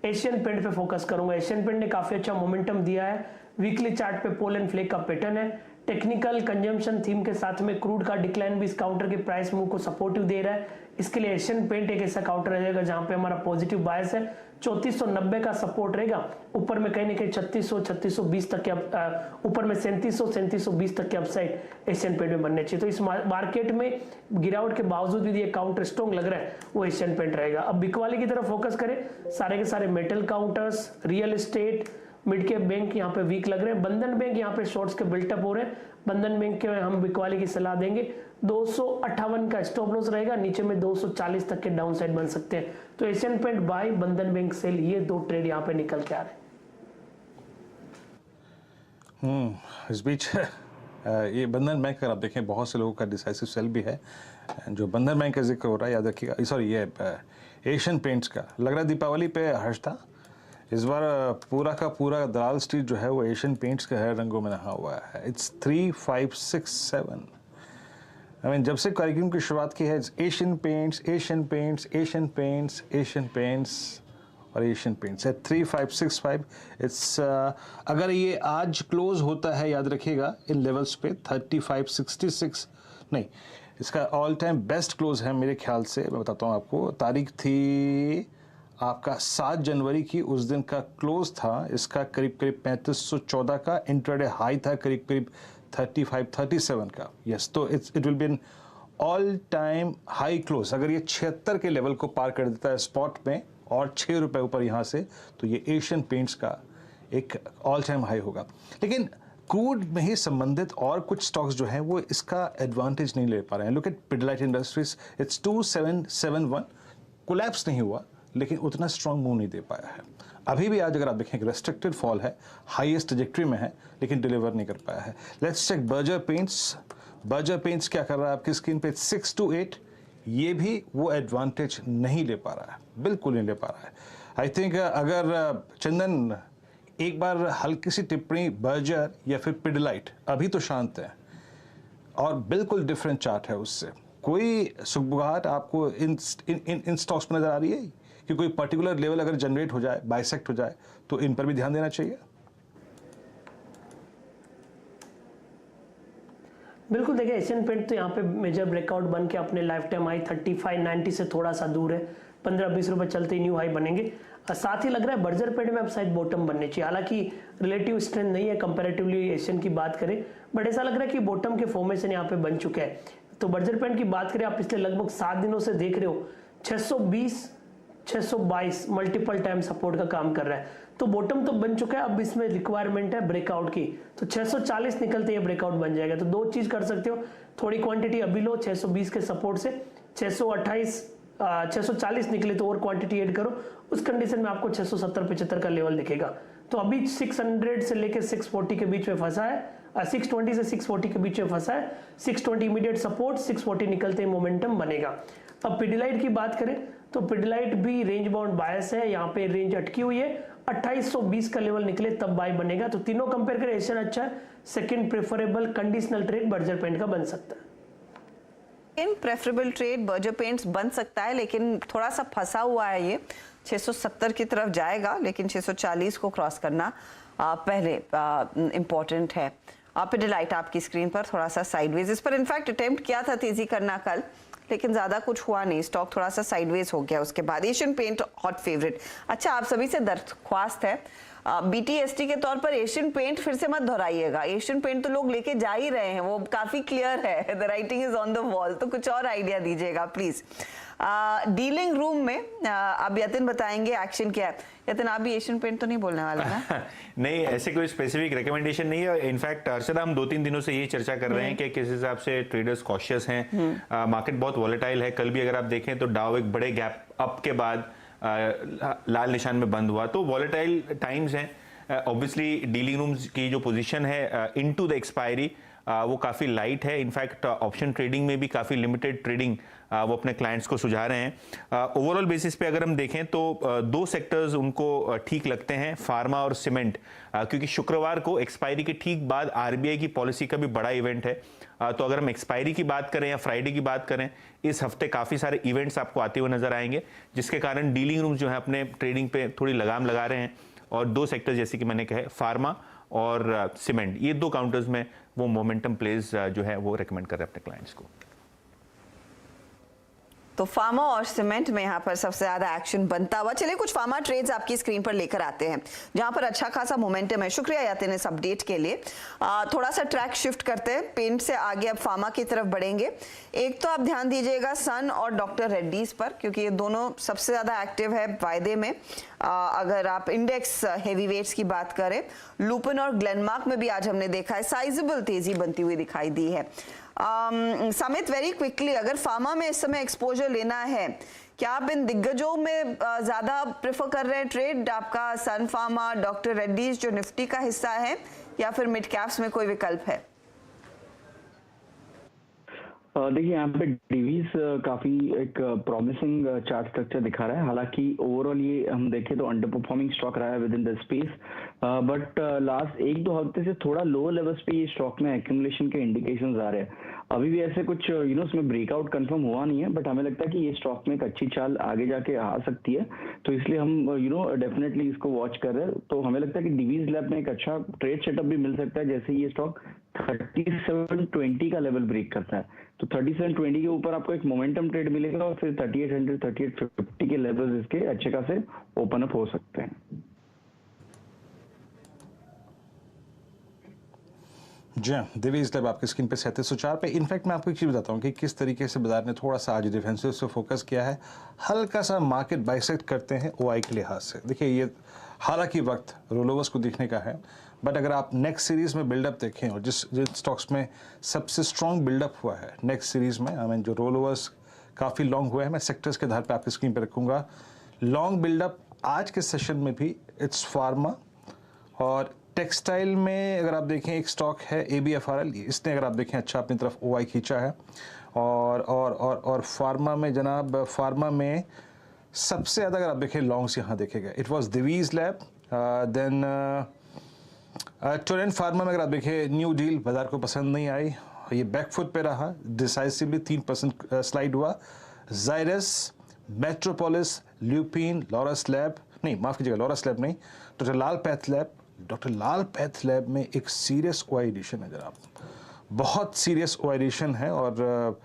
एशियन पेंट पे फोकस करूंगा। एशियन पेंट ने काफी अच्छा मोमेंटम दिया है। वीकली चार्ट पे पोल एंड फ्लेक का पैटर्न है। टेक्निकल कंजम्पशन थीम के साथ में क्रूड का डिक्लाइन भी इस काउंटर के प्राइस मूव को सपोर्टिव दे रहा है। इसके लिए एशियन पेंट एक ऐसा काउंटर रहेगा जहां पे हमारा पॉजिटिव बायस है। 3490 का सपोर्ट रहेगा। ऊपर में कहीं ना कहीं 3600-3620 तक के ऊपर में 3700-3720 तक के अपसाइड एशियन पेंट में बनने चाहिए। तो इस मार्केट में गिरावट के बावजूद भी ये काउंटर स्ट्रॉन्ग लग रहा है, वो एशियन पेंट रहेगा। अब बिकवाली की तरफ फोकस करें, सारे के सारे metal counters, real estate, mid cap bank यहाँ पे वीक लग रहे हैं। बंधन बैंक यहाँ पे शॉर्ट्स के बिल्टअप हो रहे हैं। बंधन बैंक के हम बिकवाली की सलाह देंगे। 258 का स्टॉप लॉस रहेगा, नीचे में 240 तक के डाउन साइड बन सकते हैं। तो एशियन पेंट बाय, बंधन बैंक सेल, ये 2 ट्रेड यहाँ पे निकल के आ रहे हैं। इस बीच ये बंधन बैंक अगर आप देखें बहुत से लोगों का डिसाइसिव सेल भी है। जो बंधन बैंक का जिक्र हो रहा है याद रखिएगा, सॉरी ये एशियन पेंट्स का लग रहा है दीपावली पे हर्ष था। इस बार पूरा का पूरा दलाल स्ट्रीट जो है वो एशियन पेंट्स के हरे रंगों में नहा हुआ है। इट्स 3567। जब से कार्यक्रम की शुरुआत की है Asian paints, Asian paints, Asian paints, Asian paints और एशियन पेंट्स है 3565। इट्स अगर ये आज क्लोज होता है याद रखिएगा इन लेवल्स पे 3566 नहीं, इसका ऑल टाइम बेस्ट क्लोज है मेरे ख्याल से। मैं बताता हूँ आपको, तारीख थी आपका 7 जनवरी की, उस दिन का क्लोज था इसका करीब 3514 का। इंट्राडे हाई था करीब 3537 का। यस, तो it will be an all time high close. अगर ये 76 के लेवल को पार कर देता है स्पॉट में और 6 रुपए ऊपर यहाँ से, तो ये एशियन पेंट्स का एक ऑल टाइम हाई होगा। लेकिन क्रूड में ही संबंधित और कुछ स्टॉक्स जो हैं वो इसका एडवांटेज नहीं ले पा रहे हैं। Look at Pidilite industries, it's 2771, collapse नहीं हुआ लेकिन उतना स्ट्रॉन्ग मूव नहीं दे पाया है। अभी भी आज अगर आप देखें रेस्ट्रिक्टेड फॉल है, हाईएस्ट ट्रजेक्टरी में है लेकिन डिलीवर नहीं कर पाया है। Let's check Berger paints. Berger paints क्या कर रहा है आपकी स्क्रीन पे, 628। ये भी वो एडवांटेज नहीं ले पा रहा है, बिल्कुल नहीं ले पा रहा है। आई थिंक अगर चंदन एक बार हल्की सी टिप्पणी बर्जर या फिर पिडिलाइट, अभी तो शांत है और बिल्कुल डिफरेंट चार्ट है उससे। कोई सुगबुगाहट आपको इन स्टॉक्स में नजर आ रही है कि कोई पर्टिकुलर लेवल अगर जनरेट हो जाए, बाइसेक्ट हो जाए, तो इन पर भी ध्यान देना चाहिए? बिल्कुल, देखिए एशियन पेंट तो यहाँ पे मेजर ब्रेकआउट बन के अपने लाइफ टाइम हाई 3590 से थोड़ा सा दूर है। 15-20 रुपए चलते ही न्यू हाई बनेंगे। साथ ही लग रहा है बर्जर पेंट में अब शायद बॉटम बनने चाहिए। हालांकि रिलेटिव स्ट्रेंथ नहीं है कंपैरेटिवली एशियन की बात करें, बट ऐसा लग रहा है कि बॉटम के फॉर्मेशन यहाँ पे बन चुके हैं। तो बर्जर पेंट की बात करें, आप पिछले लगभग 7 दिनों से देख रहे हो 620 622 मल्टीपल टाइम सपोर्ट का काम कर रहा है। तो बॉटम तो बन चुका है, अब इसमें रिक्वायरमेंट है ब्रेकआउट की। तो 640 निकलते ही ब्रेकआउट बन जाएगा। तो 2 चीज कर सकते हो, थोड़ी क्वांटिटी अभी लो 620 के सपोर्ट से, 640 निकले तो और क्वांटिटी ऐड करो, उस कंडीशन में आपको 670-75 का लेवल दिखेगा। तो अभी 600 से लेकर 640 के बीच में फंसा है, 620 से 640 के बीच में फंसा है। 620 इमीडिएट सपोर्ट, 640 निकलते ही मोमेंटम बनेगा। अब पिडिलाइट की बात करें तो पिडिलाइट भी रेंज बाउंड बायस है, यहाँ पे रेंज अटकी हुई है। 2820 का लेवल निकले तब बाय बनेगा। तो तीनों कंपेयर करें, एशियन अच्छा है, second preferable conditional trade Berger paint का बन सकता है। इन प्रेफरेबल ट्रेड बर्जर पेंट्स बन सकता है, लेकिन थोड़ा सा फंसा हुआ है ये। 670 की तरफ जाएगा लेकिन 640 को क्रॉस करना पहले इंपॉर्टेंट है। पिडिलाइट आपकी स्क्रीन पर थोड़ा सा साइडवेज, इस पर इनफैक्ट अटेम्प्ट किया था तेजी करना कल, लेकिन ज़्यादा कुछ हुआ नहीं, स्टॉक थोड़ा सा साइडवेज हो गया उसके बाद। Asian paint hot favourite. अच्छा, आप सभी से दरख्वास्त है, BTST के तौर पर एशियन पेंट फिर से मत दोहराइएगा। एशियन पेंट तो लोग लेके जा ही रहे हैं, वो काफ़ी क्लियर है, the writing is on the wall, तो कुछ और आइडिया दीजिएगा प्लीज़। डीलिंग रूम में अब यतिन बताएंगे एक्शन क्या है। यतिन, आप भी एशियन पेंट तो नहीं बोलने वाला ना? नहीं, ऐसे कोई स्पेसिफिक रिकमेंडेशन नहीं है। इनफैक्ट हर्षदा, हम 2-3 दिनों से ये चर्चा कर रहे हैं कि किस हिसाब से ट्रेडर्स कॉशियस हैं। मार्केट बहुत वॉलेटाइल है। कल भी अगर आप देखें तो डाउ एक बड़े गैप अप के बाद लाल निशान में बंद हुआ, तो वॉलेटाइल टाइम्स हैं। ऑब्वियसली डीलिंग रूम्स की जो पोजीशन है इनटू द एक्सपायरी वो काफ़ी लाइट है। इनफैक्ट ऑप्शन ट्रेडिंग में भी काफ़ी लिमिटेड ट्रेडिंग वो अपने क्लाइंट्स को सुझा रहे हैं। ओवरऑल बेसिस पे अगर हम देखें तो 2 सेक्टर्स उनको ठीक लगते हैं, फार्मा और सीमेंट, क्योंकि शुक्रवार को एक्सपायरी के ठीक बाद RBI की पॉलिसी का भी बड़ा इवेंट है। तो अगर हम एक्सपायरी की बात करें या फ्राइडे की बात करें, इस हफ्ते काफ़ी सारे इवेंट्स आपको आते हुए नजर आएंगे, जिसके कारण डीलिंग रूम्स जो है अपने ट्रेडिंग पे थोड़ी लगाम लगा रहे हैं। और 2 सेक्टर जैसे कि मैंने कहा, फार्मा और सीमेंट, ये 2 काउंटर्स में वो मोमेंटम प्लेज जो है वो रेकमेंड कर रहे हैं अपने क्लाइंट्स को। तो फार्मा और सीमेंट में यहाँ पर सबसे ज्यादा एक्शन बनता हुआ। चलिए कुछ फार्मा ट्रेड्स आपकी स्क्रीन पर लेकर आते हैं जहां पर अच्छा खासा मोमेंटम है। शुक्रिया यतिन इस अपडेट के लिए। थोड़ा सा ट्रैक शिफ्ट करते हैं, पेंट से आगे अब फार्मा की तरफ बढ़ेंगे। एक तो आप ध्यान दीजिएगा सन और डॉक्टर रेड्डीज पर, क्योंकि ये दोनों सबसे ज्यादा एक्टिव है वायदे में। अगर आप इंडेक्स हेवी वेट्स की बात करें, लुपिन और ग्लेनमार्क में भी आज हमने देखा है साइजेबल तेजी बनती हुई दिखाई दी है। समित, वेरी क्विकली, अगर फार्मा में इस समय एक्सपोजर लेना है, क्या आप इन दिग्गजों में ज्यादा प्रेफर कर रहे हैं ट्रेड? आपका सन फार्मा, डॉक्टर रेड्डीज जो निफ्टी का हिस्सा है, या फिर मिड कैप्स में कोई विकल्प है? देखिए, यहाँ पे डिवीज काफी एक प्रॉमिसिंग चार्ट स्ट्रक्चर दिखा रहा है। हालांकि ओवरऑल ये हम देखें तो अंडर परफॉर्मिंग स्टॉक रहा है with in the space, but last 1-2 हफ्ते से थोड़ा लो लेवल्स पे ये स्टॉक में एक्यूमुलेशन के इंडिकेशंस आ रहे हैं। अभी भी ऐसे कुछ उसमें ब्रेकआउट कंफर्म हुआ नहीं है, बट हमें लगता है कि ये स्टॉक में एक अच्छी चाल आगे जाके आ सकती है, तो इसलिए हम डेफिनेटली इसको वॉच कर रहे हैं। तो हमें लगता है कि डिवीज लैब में एक अच्छा ट्रेड सेटअप भी मिल सकता है जैसे ये स्टॉक 3720 का लेवल ब्रेक करता है। तो 3720 के ऊपर आपको एक मोमेंटम ट्रेड मिलेगा और फिर 3800 3850 के लेवल्स इसके अच्छे खासे ओपन अप हो सकते हैं। जी हाँ, दिवीज लैब आपकी स्क्रीन पे 3704 पे। इनफैक्ट मैं आपको एक चीज़ बताता हूँ कि किस तरीके से बाजार ने थोड़ा सा आज डिफेंसिव से फोकस किया है। हल्का सा मार्केट बाइसेक्ट करते हैं OI के लिहाज से। देखिए, ये हालांकि वक्त रोलोवर्स को दिखने का है, बट अगर आप नेक्स्ट सीरीज में बिल्डअप देखें और जिन स्टॉक्स में सबसे स्ट्रॉन्ग बिल्डअप हुआ है नेक्स्ट सीरीज में, आई मीन जो रोलोवर्स काफ़ी लॉन्ग हुए हैं, मैं सेक्टर्स के आधार पर आपकी स्क्रीन पर रखूँगा। लॉन्ग बिल्डअप आज के सेशन में भी इट्स फार्मा, और टेक्सटाइल में अगर आप देखें एक स्टॉक है ABFRL, इसने अगर आप देखें अच्छा अपनी तरफ OI खींचा है। और फार्मा में जनाब, फार्मा में सबसे ज़्यादा अगर आप देखें लॉन्ग्स यहाँ देखेगा, it was Divi's lab, then Torrent pharma में अगर आप देखें न्यू डील बाजार को पसंद नहीं आई, ये बैकफुट पे रहा, डिसाइसिवली 3% स्लाइड हुआ। जायरस, मेट्रोपोलिस, ल्यूपिन, लॉरस लैब, नहीं माफ़ कीजिएगा, लॉरस लैब नहीं, डॉक्टर लाल पैथ लैब। डॉक्टर लाल पैथ लैब में एक सीरियस OI एडिशन है जनाब, बहुत सीरियस OI एडिशन है, और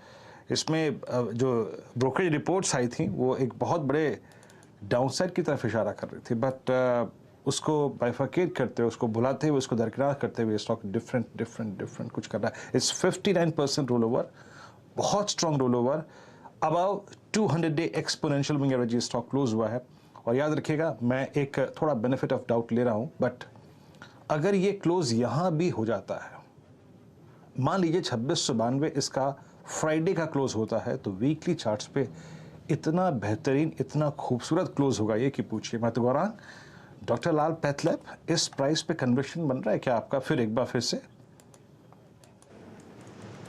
इसमें जो ब्रोकरेज रिपोर्ट्स आई थी वो एक बहुत बड़े डाउनसाइड की तरफ इशारा कर रही थी, बट उसको बाइफर्केट करते हुए, उसको भुलाते हुए, उसको दरकिनार करते हुए स्टॉक डिफरेंट कुछ कर रहा है। इट्स 59% रोल ओवर, बहुत strong roll over, about 200 day exponential moving average stock close हुआ है। और याद रखिएगा, मैं एक थोड़ा बेनिफिट ऑफ डाउट ले रहा हूँ, बट अगर ये क्लोज यहाँ भी हो जाता है, मान लीजिए 2692 इसका फ्राइडे का क्लोज होता है, तो वीकली चार्ट्स पे इतना बेहतरीन, इतना खूबसूरत क्लोज होगा ये कि पूछिए मत। गौरांग, डॉक्टर लाल पैथ लैब इस प्राइस पे कन्विक्शन बन रहा है क्या आपका फिर एक बार फिर से?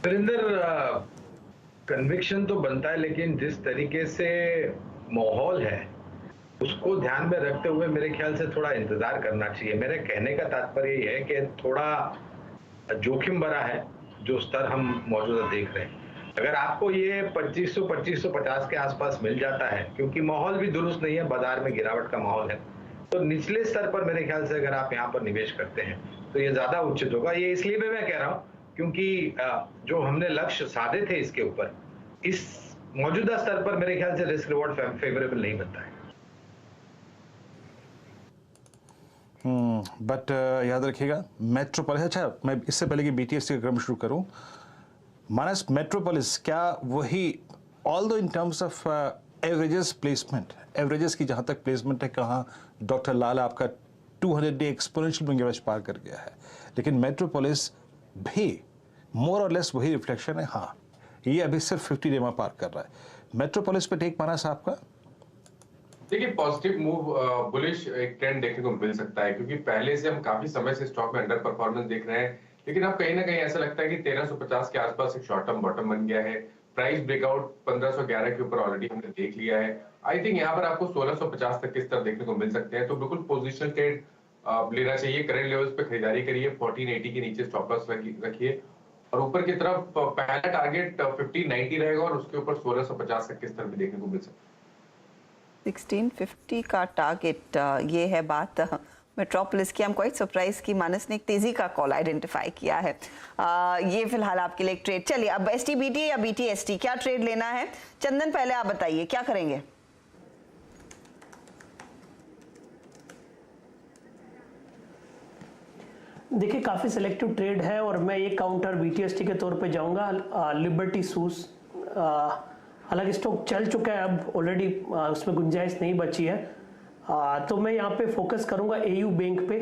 वीरेंद्र, कन्विक्शन तो बनता है, लेकिन जिस तरीके से माहौल है उसको ध्यान में रखते हुए मेरे ख्याल से थोड़ा इंतजार करना चाहिए। मेरे कहने का तात्पर्य ये है कि थोड़ा जोखिम भरा है जो स्तर हम मौजूदा देख रहे हैं। अगर आपको ये 2550 के आसपास मिल जाता है, क्योंकि माहौल भी दुरुस्त नहीं है, बाजार में गिरावट का माहौल है, तो निचले स्तर पर मेरे ख्याल से अगर आप यहाँ पर निवेश करते हैं तो ये ज्यादा उचित होगा। ये इसलिए भी मैं कह रहा हूँ क्योंकि जो हमने लक्ष्य साधे थे इसके ऊपर, इस मौजूदा स्तर पर मेरे ख्याल से रिस्क रिवॉर्ड फेवरेबल नहीं बनता है। बट याद रखिएगा मेट्रोपोलिस, अच्छा मैं इससे पहले कि BTST का क्रम शुरू करूं, मानस मेट्रोपोलिस क्या वही ऑल दो in terms of averages placement, averages की जहां तक प्लेसमेंट है, कहाँ डॉक्टर लाल आपका 200 डे एक्सपोनेंशियल मूविंग एवरेज पार कर गया है, लेकिन मेट्रोपोलिस भी मोर और लेस वही रिफ्लेक्शन है। हाँ, ये अभी सिर्फ 50 डे में पार कर रहा है। मेट्रोपोलिस पे टेक मानस आपका? देखिए पॉजिटिव मूव, बुलिश एक ट्रेंड देखने को मिल सकता है, क्योंकि पहले से हम काफी समय से स्टॉक में अंडर परफॉर्मेंस देख रहे हैं, लेकिन अब कहीं ना कहीं ऐसा लगता है कि 1350 के आसपास एक शॉर्ट टर्म बॉटम बन गया है। प्राइस ब्रेकआउट 1511 के ऊपर ऑलरेडी हमने देख लिया है। आई थिंक यहाँ पर आपको 1650 तक के स्तर देखने को मिल सकते हैं, तो बिल्कुल पोजिशनल ट्रेड लेना चाहिए। करंट लेवल्स पे खरीदारी करिए, 1480 के नीचे स्टॉप लॉस रखिए, और ऊपर की तरफ पहला टारगेट 1590 रहेगा और उसके ऊपर 1650 तक के स्तर भी देखने को मिल सकता है। 1650 का टारगेट, ये है बात मेट्रोपोलिस की। हम क्वाइट सरप्राइज की मानस ने एक तेजी का कॉल आइडेंटिफाई किया है। ये फिलहाल आपके लिए एक ट्रेड। चलिए अब STBT या BTST क्या ट्रेड लेना है? चंदन पहले आप बताइए क्या करेंगे? देखिए काफ़ी सिलेक्टिव ट्रेड है और मैं ये काउंटर BTST के तौर पे जाऊंगा, लिबर्टी सूस। हालांकि स्टॉक चल चुका है, अब ऑलरेडी उसमें गुंजाइश नहीं बची है, तो मैं यहाँ पे फोकस करूंगा AU बैंक पे।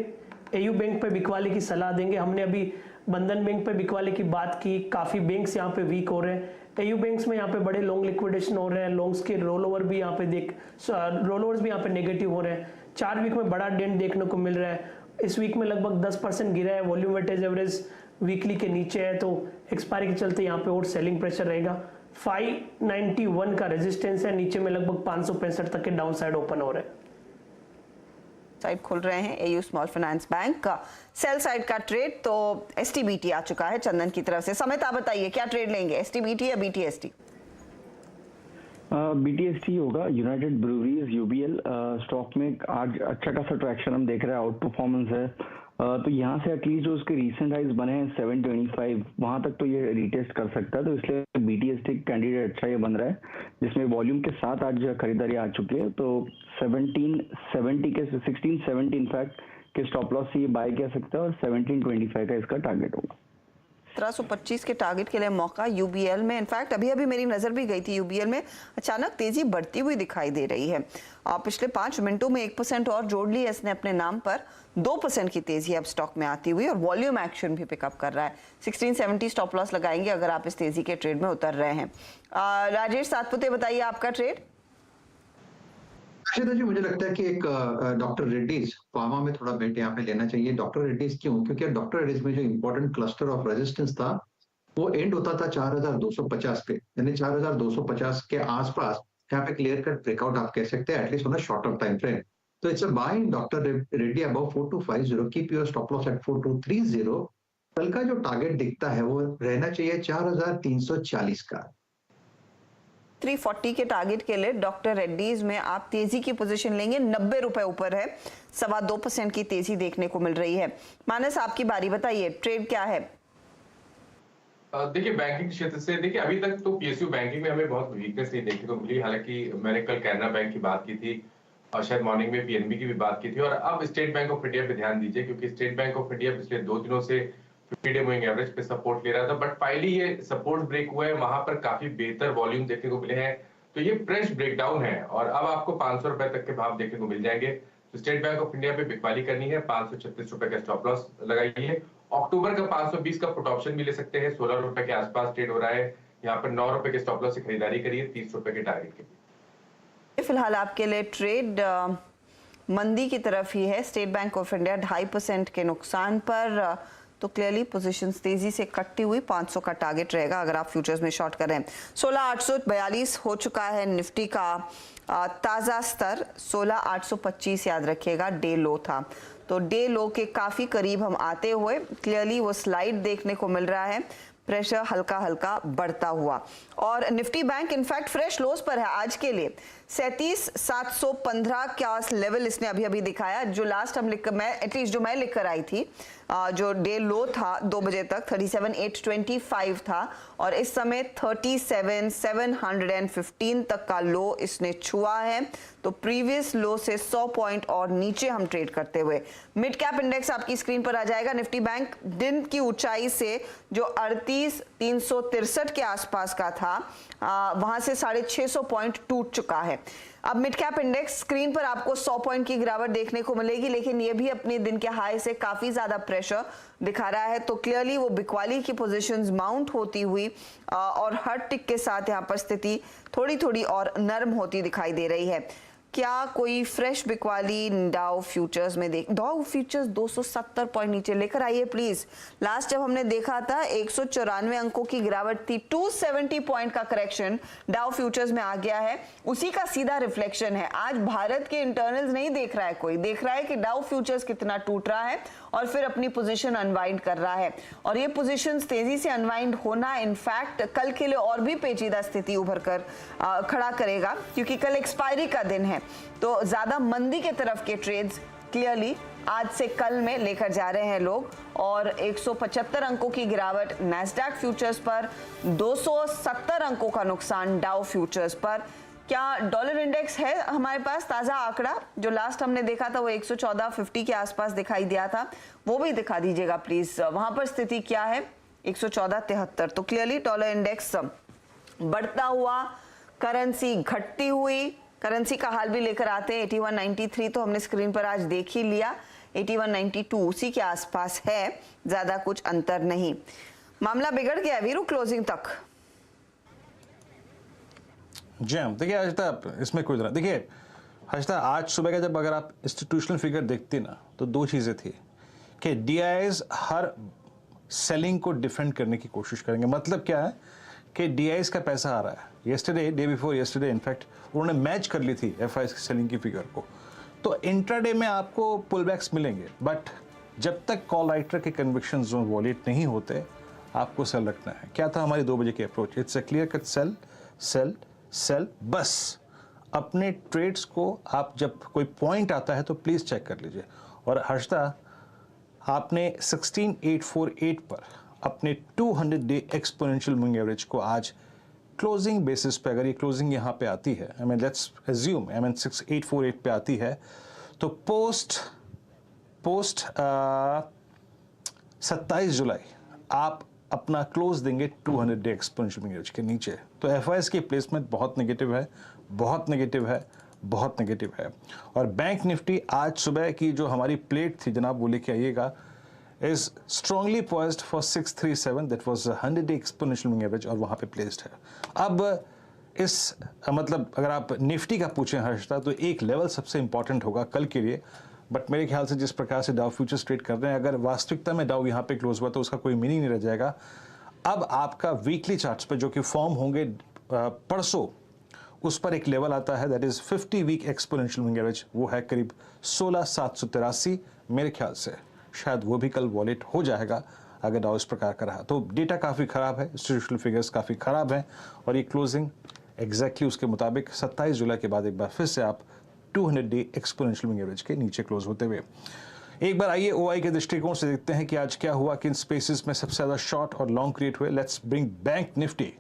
AU बैंक पे बिकवाली की सलाह देंगे। हमने अभी बंधन बैंक पे बिकवाली की बात की, काफ़ी बैंक्स यहाँ पे वीक हो रहे हैं। AU बैंक्स में यहाँ पे बड़े लॉन्ग लिक्विडेशन हो रहे हैं, लॉन्ग्स के रोल ओवर्स भी यहाँ पे नेगेटिव हो रहे हैं। 4 वीक में बड़ा डेंट देखने को मिल रहा है। इस वीक में लगभग 10% गिरा है, वॉल्यूम वेटेज एवरेज वीकली के नीचे है, तो एक्सपायरी के चलते यहाँ पे और सेलिंग प्रेशर रहेगा। 591 का रेजिस्टेंस है, नीचे में लगभग 565 तक के डाउन साइड ओपन हो रहे हैं। साइड खोल रहे हैं AU स्मॉल फाइनेंस बैंक का सेल साइड का ट्रेड। तो STBT आ चुका है चंदन की तरफ से। समित आप बताइए क्या ट्रेड लेंगे, STBT या BTST? BTST होगा। यूनाइटेड ब्रूवरीज UBL स्टॉक में आज अच्छा खासा ट्रैक्शन हम देख रहे हैं, आउट परफॉर्मेंस है, तो यहाँ से एटलीस्ट जो उसके रीसेंट हाइज बने हैं 725 वहां तक तो ये रिटेस्ट कर सकता है, तो इसलिए BTST कैंडिडेट अच्छा ये बन रहा है, जिसमें वॉल्यूम के साथ आज खरीदारी आ चुकी है। तो 1770 के 1670 इनफैक्ट के स्टॉप लॉस से ये बाय किया सकता है और 1725 का इसका टारगेट होगा। 1725 के टारगेट के लिए मौका UBL में। इनफैक्ट अभी मेरी नजर भी गई थी, UBL में अचानक तेजी बढ़ती हुई दिखाई दे रही है। पिछले 5 मिनटों में 1% और जोड़ ली है इसने अपने नाम पर। 2% की तेजी अब स्टॉक में आती हुई और वॉल्यूम एक्शन भी पिकअप कर रहा है। 1670 स्टॉप लॉस लगाएंगे अगर आप इस तेजी के ट्रेड में उतर रहे हैं। राजेश सातपुते बताइए आपका ट्रेड। जी मुझे लगता है कि एक डॉक्टर रेड्डीज फार्मा में थोड़ा बेट यहाँ पे लेना चाहिए। डॉक्टर रेड्डीज क्यों? क्योंकि डॉक्टर रेड्डीज में जो इंपॉर्टेंट क्लस्टर ऑफ रेजिस्टेंस था वो एंड होता था 4250 पे, यानी 4250 के आसपास यहाँ पे क्लियर कट ब्रेकआउट आप कह सकते हैं, at least on a short term time frame. तो it's a buy in doctor Reddy above 4250, keep your stop loss at 4230। कल का जो टारगेट दिखता है वो रहना चाहिए 4340 का। 340 के टारगेट के लिए डॉक्टर रेड्डीज में आप तेजी की पोजीशन लेंगे। 90 रुपए ऊपर है, 2.25% की तेजी देखने को मिल रही है। मानस आपकी बारी, बताइए ट्रेड क्या है? देखिए बैंकिंग क्षेत्र से, देखिए अभी तक तो PSU बैंकिंग में हमें बहुत वीकनेस नहीं देखने को मिली। हालांकि मैंने कल कैनरा बैंक की बात की थी और शायद मॉर्निंग में PNB की भी बात की थी, और अब स्टेट बैंक ऑफ इंडिया पे ध्यान दीजिए, क्योंकि स्टेट बैंक ऑफ इंडिया पिछले 2 दिनों से 50 डे मूविंग एवरेज पे सपोर्ट ले रहा था, बट फाइनली ये सपोर्ट ब्रेक हुआ है, वहां पर काफी बेहतर वॉल्यूम देखने को मिले हैं, तो ये फ्रेश ब्रेकडाउन है और अब आपको 500 रुपए तक के भाव देखने को मिल जाएंगे। तो स्टेट बैंक ऑफ इंडिया पे बिकवाली करनी है, 536 रुपए का स्टॉप लॉस लगाइए। अक्टूबर का 520 का पुट ऑप्शन भी ले सकते हैं, 16 रुपए के आसपास ट्रेड हो रहा है, यहाँ पर 9 रुपए के स्टॉप लॉस से खरीदारी करिए 30 रुपए के टारगेट के लिए। फिलहाल आपके लिए ट्रेड मंदी की तरफ ही है। स्टेट बैंक ऑफ इंडिया 2.5% के नुकसान पर, तो क्लियरली पोजीशंस तेजी से कटती हुई 500 का टारगेट रहेगा अगर आप फ्यूचर्स में शॉर्ट करें। 16842 हो चुका है निफ्टी का ताज़ा स्तर, 16825 याद रखिएगा डे लो था, तो डे लो के काफ़ी करीब हम आते हुए क्लियरली वो स्लाइड देखने को मिल रहा है, प्रेशर हल्का हल्का बढ़ता हुआ। और निफ्टी बैंक इनफैक्ट फ्रेश लोज पर है आज के लिए, 37,715 का लेवल इसने अभी दिखाया। जो लास्ट हम मैं एटलीस्ट जो मैं लिख कर आई थी जो डे लो था 2 बजे तक 37,825 था और इस समय 37,715 तक का लो इसने छुआ है। तो प्रीवियस लो से 100 पॉइंट और नीचे हम ट्रेड करते हुए। मिड कैप इंडेक्स आपकी स्क्रीन पर आ जाएगा। निफ्टी बैंक दिन की ऊंचाई से जो 38,363 के आसपास का था वहां से 650 पॉइंट टूट चुका है। अब मिड कैप इंडेक्स स्क्रीन पर आपको 100 पॉइंट की गिरावट देखने को मिलेगी, लेकिन ये भी अपने दिन के हाई से काफी ज्यादा प्रेशर दिखा रहा है। तो क्लियरली वो बिकवाली की पोजीशंस माउंट होती हुई और हर टिक के साथ यहाँ पर स्थिति थोड़ी थोड़ी और नरम होती दिखाई दे रही है। क्या कोई फ्रेश बिकवाली डाउ फ्यूचर्स में देख, डाउ फ्यूचर्स 270 पॉइंट नीचे लेकर आइए प्लीज। लास्ट जब हमने देखा था 194 अंकों की गिरावट थी, 270 पॉइंट का करेक्शन डाउ फ्यूचर्स में आ गया है। उसी का सीधा रिफ्लेक्शन है। आज भारत के इंटरनल्स नहीं देख रहा है, कोई देख रहा है कि डाउ फ्यूचर्स कितना टूट रहा है और फिर अपनी पोजीशन अनवाइंड कर रहा है। और ये पोजीशंस तेजी से अनवाइंड होना इनफैक्ट कल के लिए और भी पेचीदा स्थिति उभर कर खड़ा करेगा, क्योंकि कल एक्सपायरी का दिन है। तो ज्यादा मंदी के तरफ के ट्रेड्स क्लियरली आज से कल में लेकर जा रहे हैं लोग। और 175 अंकों की गिरावट नैस्डैक फ्यूचर्स पर, 270 अंकों का नुकसान डाउ फ्यूचर्स पर। क्या डॉलर इंडेक्स है हमारे पास ताजा आंकड़ा? जो लास्ट हमने देखा था वो 114.50 के आसपास दिखाई दिया था, वो भी दिखा दीजिएगा प्लीज। वहां पर स्थिति क्या है? 114.73। तो क्लियरली डॉलर इंडेक्स बढ़ता हुआ, करेंसी घटती हुई, करेंसी का हाल भी लेकर आते हैं। 81.93 तो हमने स्क्रीन पर आज देख ही लिया, 81.92 उसी के आसपास है, ज्यादा कुछ अंतर नहीं। मामला बिगड़ गया वीरू क्लोजिंग तक। जी हाँ, देखिए हर्षिता, इसमें कोई तरह, देखिए हर्षिता, आज सुबह का जब अगर आप इंस्टीट्यूशनल फिगर देखते ना तो दो चीज़ें थी कि डीआईज हर सेलिंग को डिफेंड करने की कोशिश करेंगे। मतलब क्या है कि डीआईज का पैसा आ रहा है। Yesterday, day before yesterday in fact उन्होंने मैच कर ली थी एफआईज की सेलिंग की फिगर को। तो इंट्राडे में आपको पुलबैक्स मिलेंगे, बट जब तक कॉल राइटर के कन्विक्शन जोन वॉलेट नहीं होते आपको सेल रखना है। क्या था हमारी 2 बजे की approach? It's a clear cut sell sell sell. बस अपने ट्रेड्स को आप जब कोई पॉइंट आता है तो प्लीज चेक कर लीजिए। और हर्षदा, आपने 16848 पर अपने 200 डे एक्सपोनेंशियल मूविंग एवरेज को आज क्लोजिंग बेसिस पे, अगर ये क्लोजिंग यहाँ पे आती है, आई मीन लेट्स अज्यूम 6848 पे आती है, तो पोस्ट 27 जुलाई आप अपना क्लोज देंगे 200 डे एक्सपोनेंशियल मूविंग एवरेज के नीचे। तो एफआईएस की प्लेसमेंट बहुत नेगेटिव है, बहुत नेगेटिव है, बहुत नेगेटिव है। और बैंक निफ्टी आज सुबह की जो हमारी प्लेट थी जनाब, वो लेके आइएगा, is strongly poised for 637, that was a 100-day exponential moving average और वहाँ पे placed है। अब इस मतलब अगर आप निफ्टी का पूछें हर्षिता, तो एक लेवल सबसे इंपॉर्टेंट होगा कल के लिए, बट मेरे ख्याल से जिस प्रकार से डाउ फ्यूचर्स ट्रेड कर रहे हैं, अगर वास्तविकता में डाउ यहाँ पे क्लोज हुआ तो उसका कोई मीनिंग नहीं रह जाएगा। अब आपका वीकली चार्ट्स पे जो कि फॉर्म होंगे परसों, उस पर एक लेवल आता है, that is 50 week exponential moving average, वो है करीब 16,783। मेरे ख्याल से शायद वो भी कल वॉलेट हो जाएगा अगर डाउ इस प्रकार का रहा। तो डेटा काफ़ी ख़राब है, इंस्टीट्यूशनल फिगर्स काफ़ी ख़राब हैं, और ये क्लोजिंग एग्जैक्टली उसके मुताबिक 27 जुलाई के बाद एक बार फिर से आप 200 डे एक्सपोनेंशियल मूविंग एवरेज के नीचे क्लोज होते हुए। एक बार आइए ओआई के दृष्टिकोण से देखते हैं कि आज क्या हुआ, किन स्पेसेस में सबसे ज़्यादा शॉर्ट और लॉन्ग क्रिएट हुए। Let's bring bank Nifty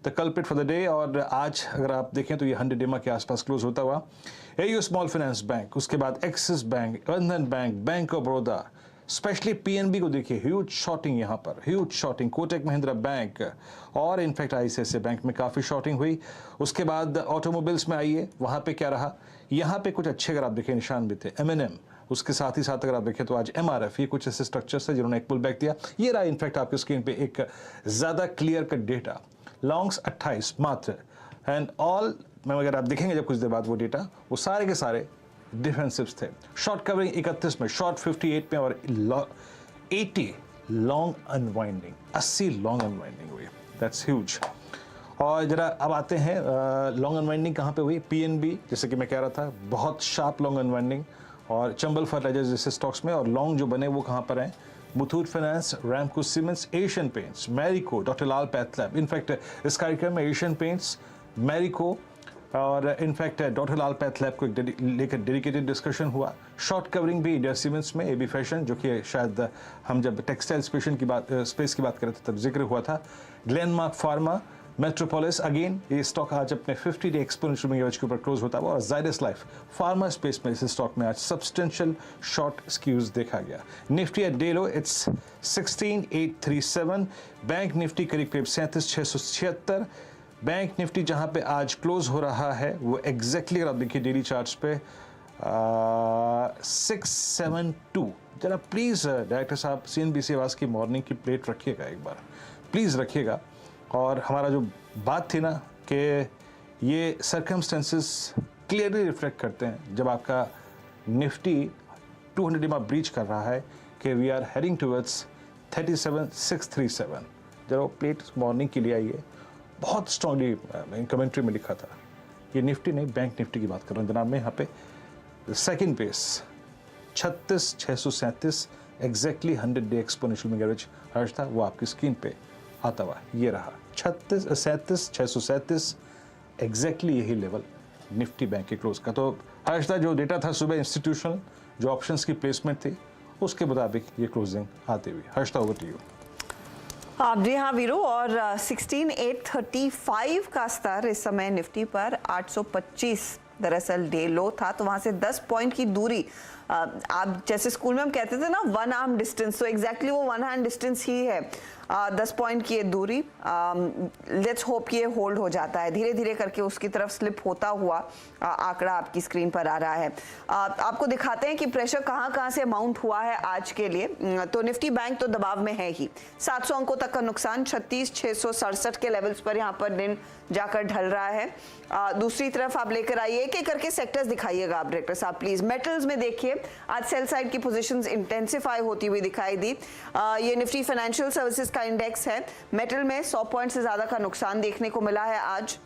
the culprit for the day. और आज अगर आप देखें तो ये 100 डेमा के आसपास क्लोज होता हुआ। एयू स्मॉल फाइनेंस बैंक, उसके बाद Axis bank, Bandhan bank, bank of Baroda, specially PNB को देखिए, ह्यूज शॉर्टिंग यहाँ पर, huge shorting. Kotak Mahindra bank और इनफैक्ट आईसीआईसीआई बैंक में काफ़ी शॉर्टिंग हुई। उसके बाद ऑटोमोबाइल्स में आइए, वहाँ पे क्या रहा, यहाँ पे कुछ अच्छे अगर आप देखें निशान भी थे, एमएनएम, उसके साथ ही साथ अगर आप देखें तो आज एमआरएफ, ये कुछ ऐसे स्ट्रक्चर्स है जिन्होंने एक पुल बैक दिया। ये रहा इनफैक्ट आपकी स्क्रीन पे एक ज़्यादा क्लियर कट डेटा, लॉन्ग्स 28 मात्र, एंड ऑल में अगर आप देखेंगे जब कुछ देर बाद वो डेटा, वो सारे के सारे डिफेंसिव्स थे। शॉर्ट कवरिंग 31 में, शॉर्ट 58 में, और 80 लॉन्ग अनवाइंडिंग, 80 लॉन्ग अनवाइंडिंग हुई, दैट्स ह्यूज। और जरा अब आते हैं लॉन्ग अनवाइंडिंग कहाँ पे हुई। पीएनबी, जैसे कि मैं कह रहा था, बहुत शार्प लॉन्ग अनवाइंडिंग, और चंबल फर्टिलाइजर्स जैसे स्टॉक्स में, और लॉन्ग जो बने वो कहाँ पर हैं, Muthoot finance, Ramco cements, Asian paints, Marico, doctor Lal pathlab. In fact इस कार्यक्रम में एशियन पेंट्स, मैरिको, और इनफैक्ट डॉक्टर लाल पैथलैब को लेकर डेडिकेटेड डिस्कशन हुआ। शॉर्ट कवरिंग भी इंडिया सीमेंट्स में, एबी फैशन, जो कि शायद हम जब टेक्सटाइल स्पेस की बात कर रहे थे तब जिक्र हुआ था। ग्लेनमार्क फार्मा, मेट्रोपोलिस, अगेन ये स्टॉक आज अपने 50-डे एक्सपोनेंशियल मूविंग एवरेज के ऊपर क्लोज होता हुआ। और जायडस लाइफ फार्मा स्पेस में इस स्टॉक में आज सब्सटेंशियल शॉर्ट स्क्यूज देखा गया। Nifty at day low it's 16,837, bank Nifty करीब 37,676। बैंक निफ्टी जहां पे आज क्लोज हो रहा है वो एग्जैक्टली अगर आप देखिए डेली चार्ट्स पे 672। जरा प्लीज़ डायरेक्टर साहब CNBC आवाज़ की मॉर्निंग की प्लेट रखिएगा, एक बार प्लीज़ रखिएगा। और हमारा जो बात थी ना कि ये सर्कमस्टेंसेस क्लियरली रिफ्लेक्ट करते हैं जब आपका निफ्टी 200 EMA ब्रीच कर रहा है कि वी आर हेडिंग टुवर्ड्स 37,637। जरा वो प्लेट मॉर्निंग के लिए आइए। बहुत स्ट्रांगली कमेंट्री में लिखा था, ये निफ्टी नहीं बैंक निफ्टी की बात कर रहा हूँ जनाब। मैं यहाँ पे सेकंड पेस 36,637 एग्जैक्टली 100-डे एक्सपोनेंशियल मूविंग एवरेज हर्ष था, वो आपकी स्क्रीन पे आता हुआ ये रहा 37,637 एग्जैक्टली यही लेवल निफ्टी बैंक के क्लोज का। तो हर्ष था जो डेटा था सुबह इंस्टीट्यूशनल जो ऑप्शंस की प्लेसमेंट थी उसके मुताबिक ये क्लोजिंग आती हुई। हर्ष था ओवर टू यू। जी हाँ वीरू, और 16,835 का स्तर इस समय निफ्टी पर 825 दरअसल डे लो था, तो वहां से 10 पॉइंट की दूरी, आप जैसे स्कूल में हम कहते थे ना 1 आर्म डिस्टेंस, तो एग्जैक्टली वो 1 हैंड डिस्टेंस ही है। 10 पॉइंट की ये दूरी, लेट्स होप कि ये होल्ड हो जाता है। धीरे धीरे करके उसकी तरफ स्लिप होता हुआ आंकड़ा आपकी स्क्रीन पर आ रहा है। आपको दिखाते हैं कि प्रेशर कहां से माउंट हुआ है आज के लिए। तो निफ्टी बैंक तो दबाव में है ही, 700 अंकों तक का नुकसान 36,667 के लेवल्स पर यहाँ पर दिन जाकर ढल रहा है। दूसरी तरफ आप लेकर आइए, एक एक करके सेक्टर्स दिखाइएगा आप डायरेक्टर साहब प्लीज। मेटल्स में देखिए आज सेल साइड की पोजीशंस इंटेंसिफाई होती हुई दिखाई दी। ये निफ्टी फाइनेंशियल सर्विसेज का इंडेक्स है, मेटल में 100 पॉइंट से ज्यादा का नुकसान देखने को मिला है आज।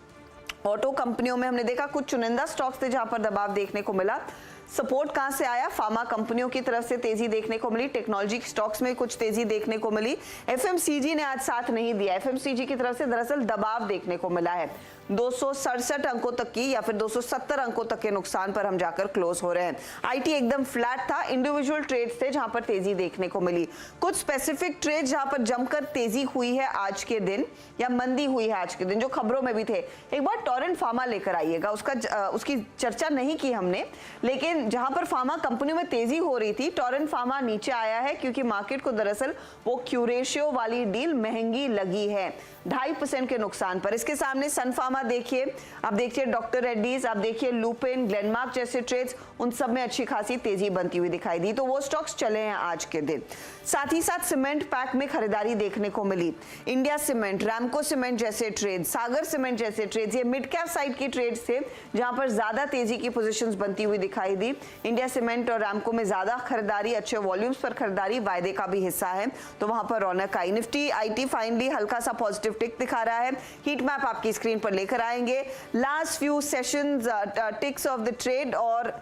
ऑटो कंपनियों में हमने देखा कुछ चुनिंदा स्टॉक्स थे जहां पर दबाव देखने को मिला। सपोर्ट कहां से आया? फार्मा कंपनियों की तरफ से तेजी देखने को मिली, टेक्नोलॉजी स्टॉक्स में कुछ तेजी देखने को मिली। एफएमसीजी ने आज साथ नहीं दिया, एफएमसीजी की तरफ से दरअसल दबाव देखने को मिला है। 267 अंकों तक की या फिर 270 अंकों तक के नुकसान पर हम जाकर क्लोज हो रहे हैं। आईटी एकदम फ्लैट था, इंडिविजुअल ट्रेड्स थे जहां पर तेजी देखने को मिली। कुछ स्पेसिफिक ट्रेड जहां पर जमकर तेजी हुई है आज के दिन या मंदी हुई है आज के दिन, जो खबरों में भी थे। एक बार टोरेंट फार्मा लेकर आइएगा, उसकी चर्चा नहीं की हमने, लेकिन जहां पर फार्मा कंपनियों में तेजी हो रही थी, टोरेंट फार्मा नीचे आया है क्योंकि मार्केट को दरअसल वो क्यू रेशियो वाली डील महंगी लगी है 2.5% के नुकसान पर। इसके सामने सन फार्मा देखिए, आप देखिए डॉक्टर रेड्डीज, आप देखिए लुपिन, ग्लेनमार्क जैसे ट्रेड्स, उन सब में अच्छी खासी तेजी बनती हुई दिखाई दी। तो वो स्टॉक्स चले हैं आज के दिन। साथ ही साथ सीमेंट पैक में खरीदारी देखने को मिली। इंडिया सीमेंट, रैमको सीमेंट जैसे ट्रेड, सागर सीमेंट जैसे ट्रेड्स, ये मिड कैप साइड की ट्रेड्स थे जहां पर ज्यादा तेजी की पोजीशंस बनती हुई दिखाई दी। इंडिया सीमेंट और रैमको में ज्यादा खरीदारी, अच्छे वॉल्यूम्स पर खरीदारी वायदे का भी हिस्सा है, तो वहां पर रौनक आई। निफ्टी आईटी फाइनली हल्का सा पॉजिटिव टिक दिखा रहा है। हीट मैप आपकी स्क्रीन पर लेकर आएंगे। Last few sessions ticks of the trade, और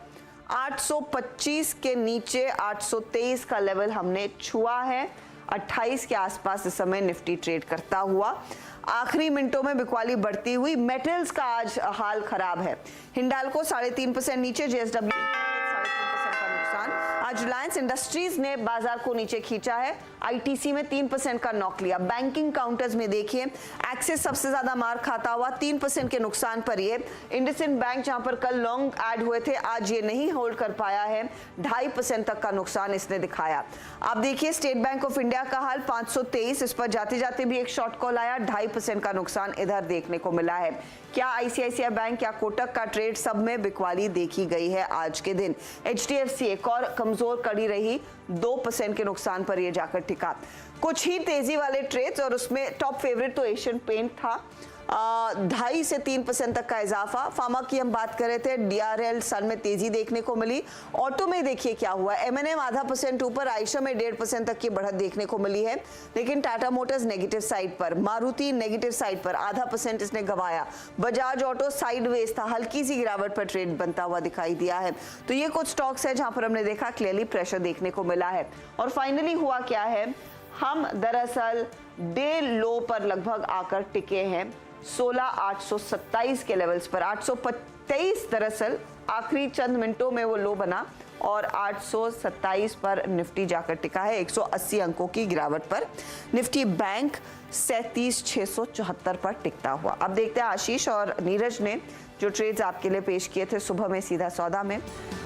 825 के नीचे 823 का लेवल हमने छुआ है। 28 के आसपास इस समय निफ्टी ट्रेड करता हुआ। आखिरी मिनटों में बिकवाली बढ़ती हुई। मेटल्स का आज हाल खराब है। हिंडाल्को 3.5% नीचे, जेएसडब्ल्यू 3.5% का नुकसान। आज रिलायंस इंडस्ट्रीज ने बाजार को नीचे खींचा है। आईटीसी में 3% का नॉक लिया। बैंकिंग काउंटर्स में देखिए एक्सिस सबसे ज्यादा मार खाता हुआ 3% के नुकसान पर। ये इंडसइंड बैंक जहां पर कल लॉन्ग ऐड हुए थे, आज ये नहीं होल्ड कर पाया है, 2.5% तक का नुकसान इसने दिखाया। आप देखिए स्टेट बैंक ऑफ इंडिया का हाल 523, इस पर जाते जाते भी एक शॉर्ट कॉल आया, 2.5% का नुकसान इधर देखने को मिला है। क्या आईसीआईसीआई बैंक या कोटक का ट्रेड, सब में बिकवाली देखी गई है आज के दिन। एचडीएफसी एक और कमजोर कड़ी रही, 2% के नुकसान पर ये जाकर टिका। कुछ ही तेजी वाले ट्रेड्स, और उसमें टॉप फेवरेट तो एशियन पेंट था, 2.5 से 3% तक का इजाफा। फार्मा की हम बात कर रहे थे, डीआरएल सन में तेजी देखने को मिली। ऑटो में देखिए क्या हुआ, एमएनएम 0.5% ऊपर, आयशा में 1.5% तक की बढ़त देखने को मिली है, लेकिन टाटा मोटर्स नेगेटिव साइड पर, मारुति नेगेटिव साइड पर, 0.5% इसने गवाया। बजाज ऑटो साइडवेज था, हल्की सी गिरावट पर ट्रेड बनता हुआ दिखाई दिया है। तो ये कुछ स्टॉक्स है जहां पर हमने देखा क्लियरली प्रेशर देखने को मिला है। और फाइनली हुआ क्या है, हम दरअसल डे लो पर लगभग आकर टिके हैं 16,827 के लेवल्स पर। 823 दरअसल आखिरी चंद मिनटों में वो लो बना और 827 पर निफ्टी जाकर टिका है 180 अंकों की गिरावट पर। निफ्टी बैंक 37,674 पर टिकता हुआ। अब देखते हैं आशीष और नीरज ने जो ट्रेड्स आपके लिए पेश किए थे सुबह में सीधा सौदा में,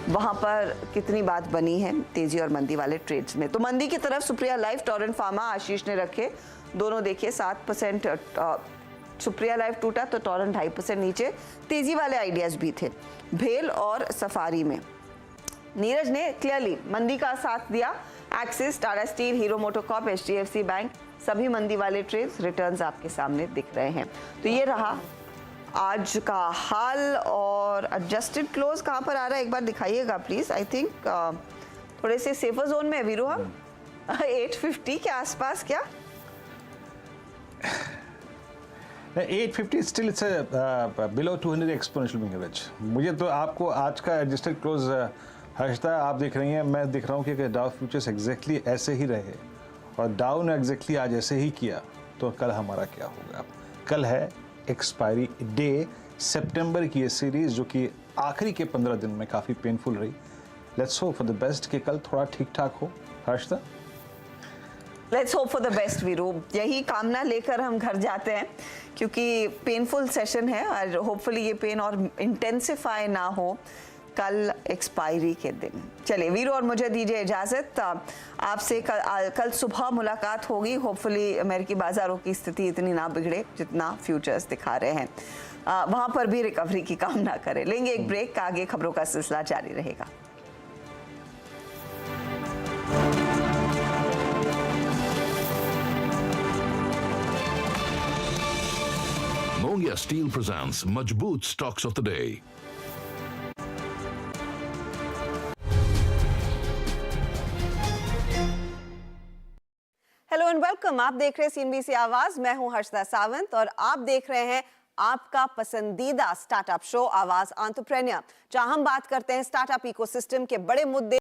वहां पर कितनी बात बनी है तेजी और मंदी वाले ट्रेड्स में। तो मंदी की तरफ सुप्रिया लाइफ, टोरेंट फार्मा आशीष ने रखे, दोनों देखिए 7%। सुप्रिया लाइफ टूटा तो टोरेंट 2.5% नीचे। तेजी वाले आइडियाज भी थे भेल और सफारी में। नीरज ने क्लियरली मंदी का साथ दिया। Axis, Tata steel, hero MotoCorp, HDFC bank, सभी मंदी वाले ट्रेड्स, रिटर्न्स आपके सामने दिख रहे हैं। तो ये रहा आज का हाल। और एडजस्टेड क्लोज कहां पर आ रहा है एक बार दिखाइएगा प्लीज। आई थिंक थोड़े से सेफर जोन में वीरू हम 850 के आसपास क्या? 850 still it's below 200 exponential moving average. मुझे तो आपको आज का एडजस्टेड क्लोज हर्षदा आप देख रही हैं, मैं दिख रहा हूँ कि डाउ फ्यूचर्स एग्जैक्टली ऐसे ही रहे और डाउ ने एग्जैक्टली आज ऐसे ही किया तो कल हमारा क्या होगा? कल है एक्सपायरी डे, सितंबर की ये सीरीज जो कि आखिरी के 15 दिन में काफ़ी पेनफुल रही। Let's hope for the best कि कल थोड़ा ठीक ठाक हो। Harshada, let's hope for the best Veeru, यही कामना लेकर हम घर जाते हैं क्योंकि पेनफुल सेशन है और होपफुली ये पेन और इंटेंसिफाई ना हो कल एक्सपायरी के दिन। चलिए वीरू और मुझे दीजिए इजाजत, आपसे कल सुबह मुलाकात होगी। होपफुली अमेरिकी बाजारों की स्थिति इतनी ना बिगड़े जितना फ्यूचर्स दिखा रहे हैं, वहां पर भी रिकवरी की कामना करें। लेंगे एक ब्रेक, आगे खबरों का सिलसिला जारी रहेगा। Mongia Steel presents Majboot Stocks of the Day. Hello and welcome, आप देख रहे हैं CNBC आवाज, मैं हूं हर्षदा सावंत और आप देख रहे हैं आपका पसंदीदा स्टार्टअप शो आवाज एंटरप्रेन्योर, जहां हम बात करते हैं स्टार्टअप इकोसिस्टम के बड़े मुद्दे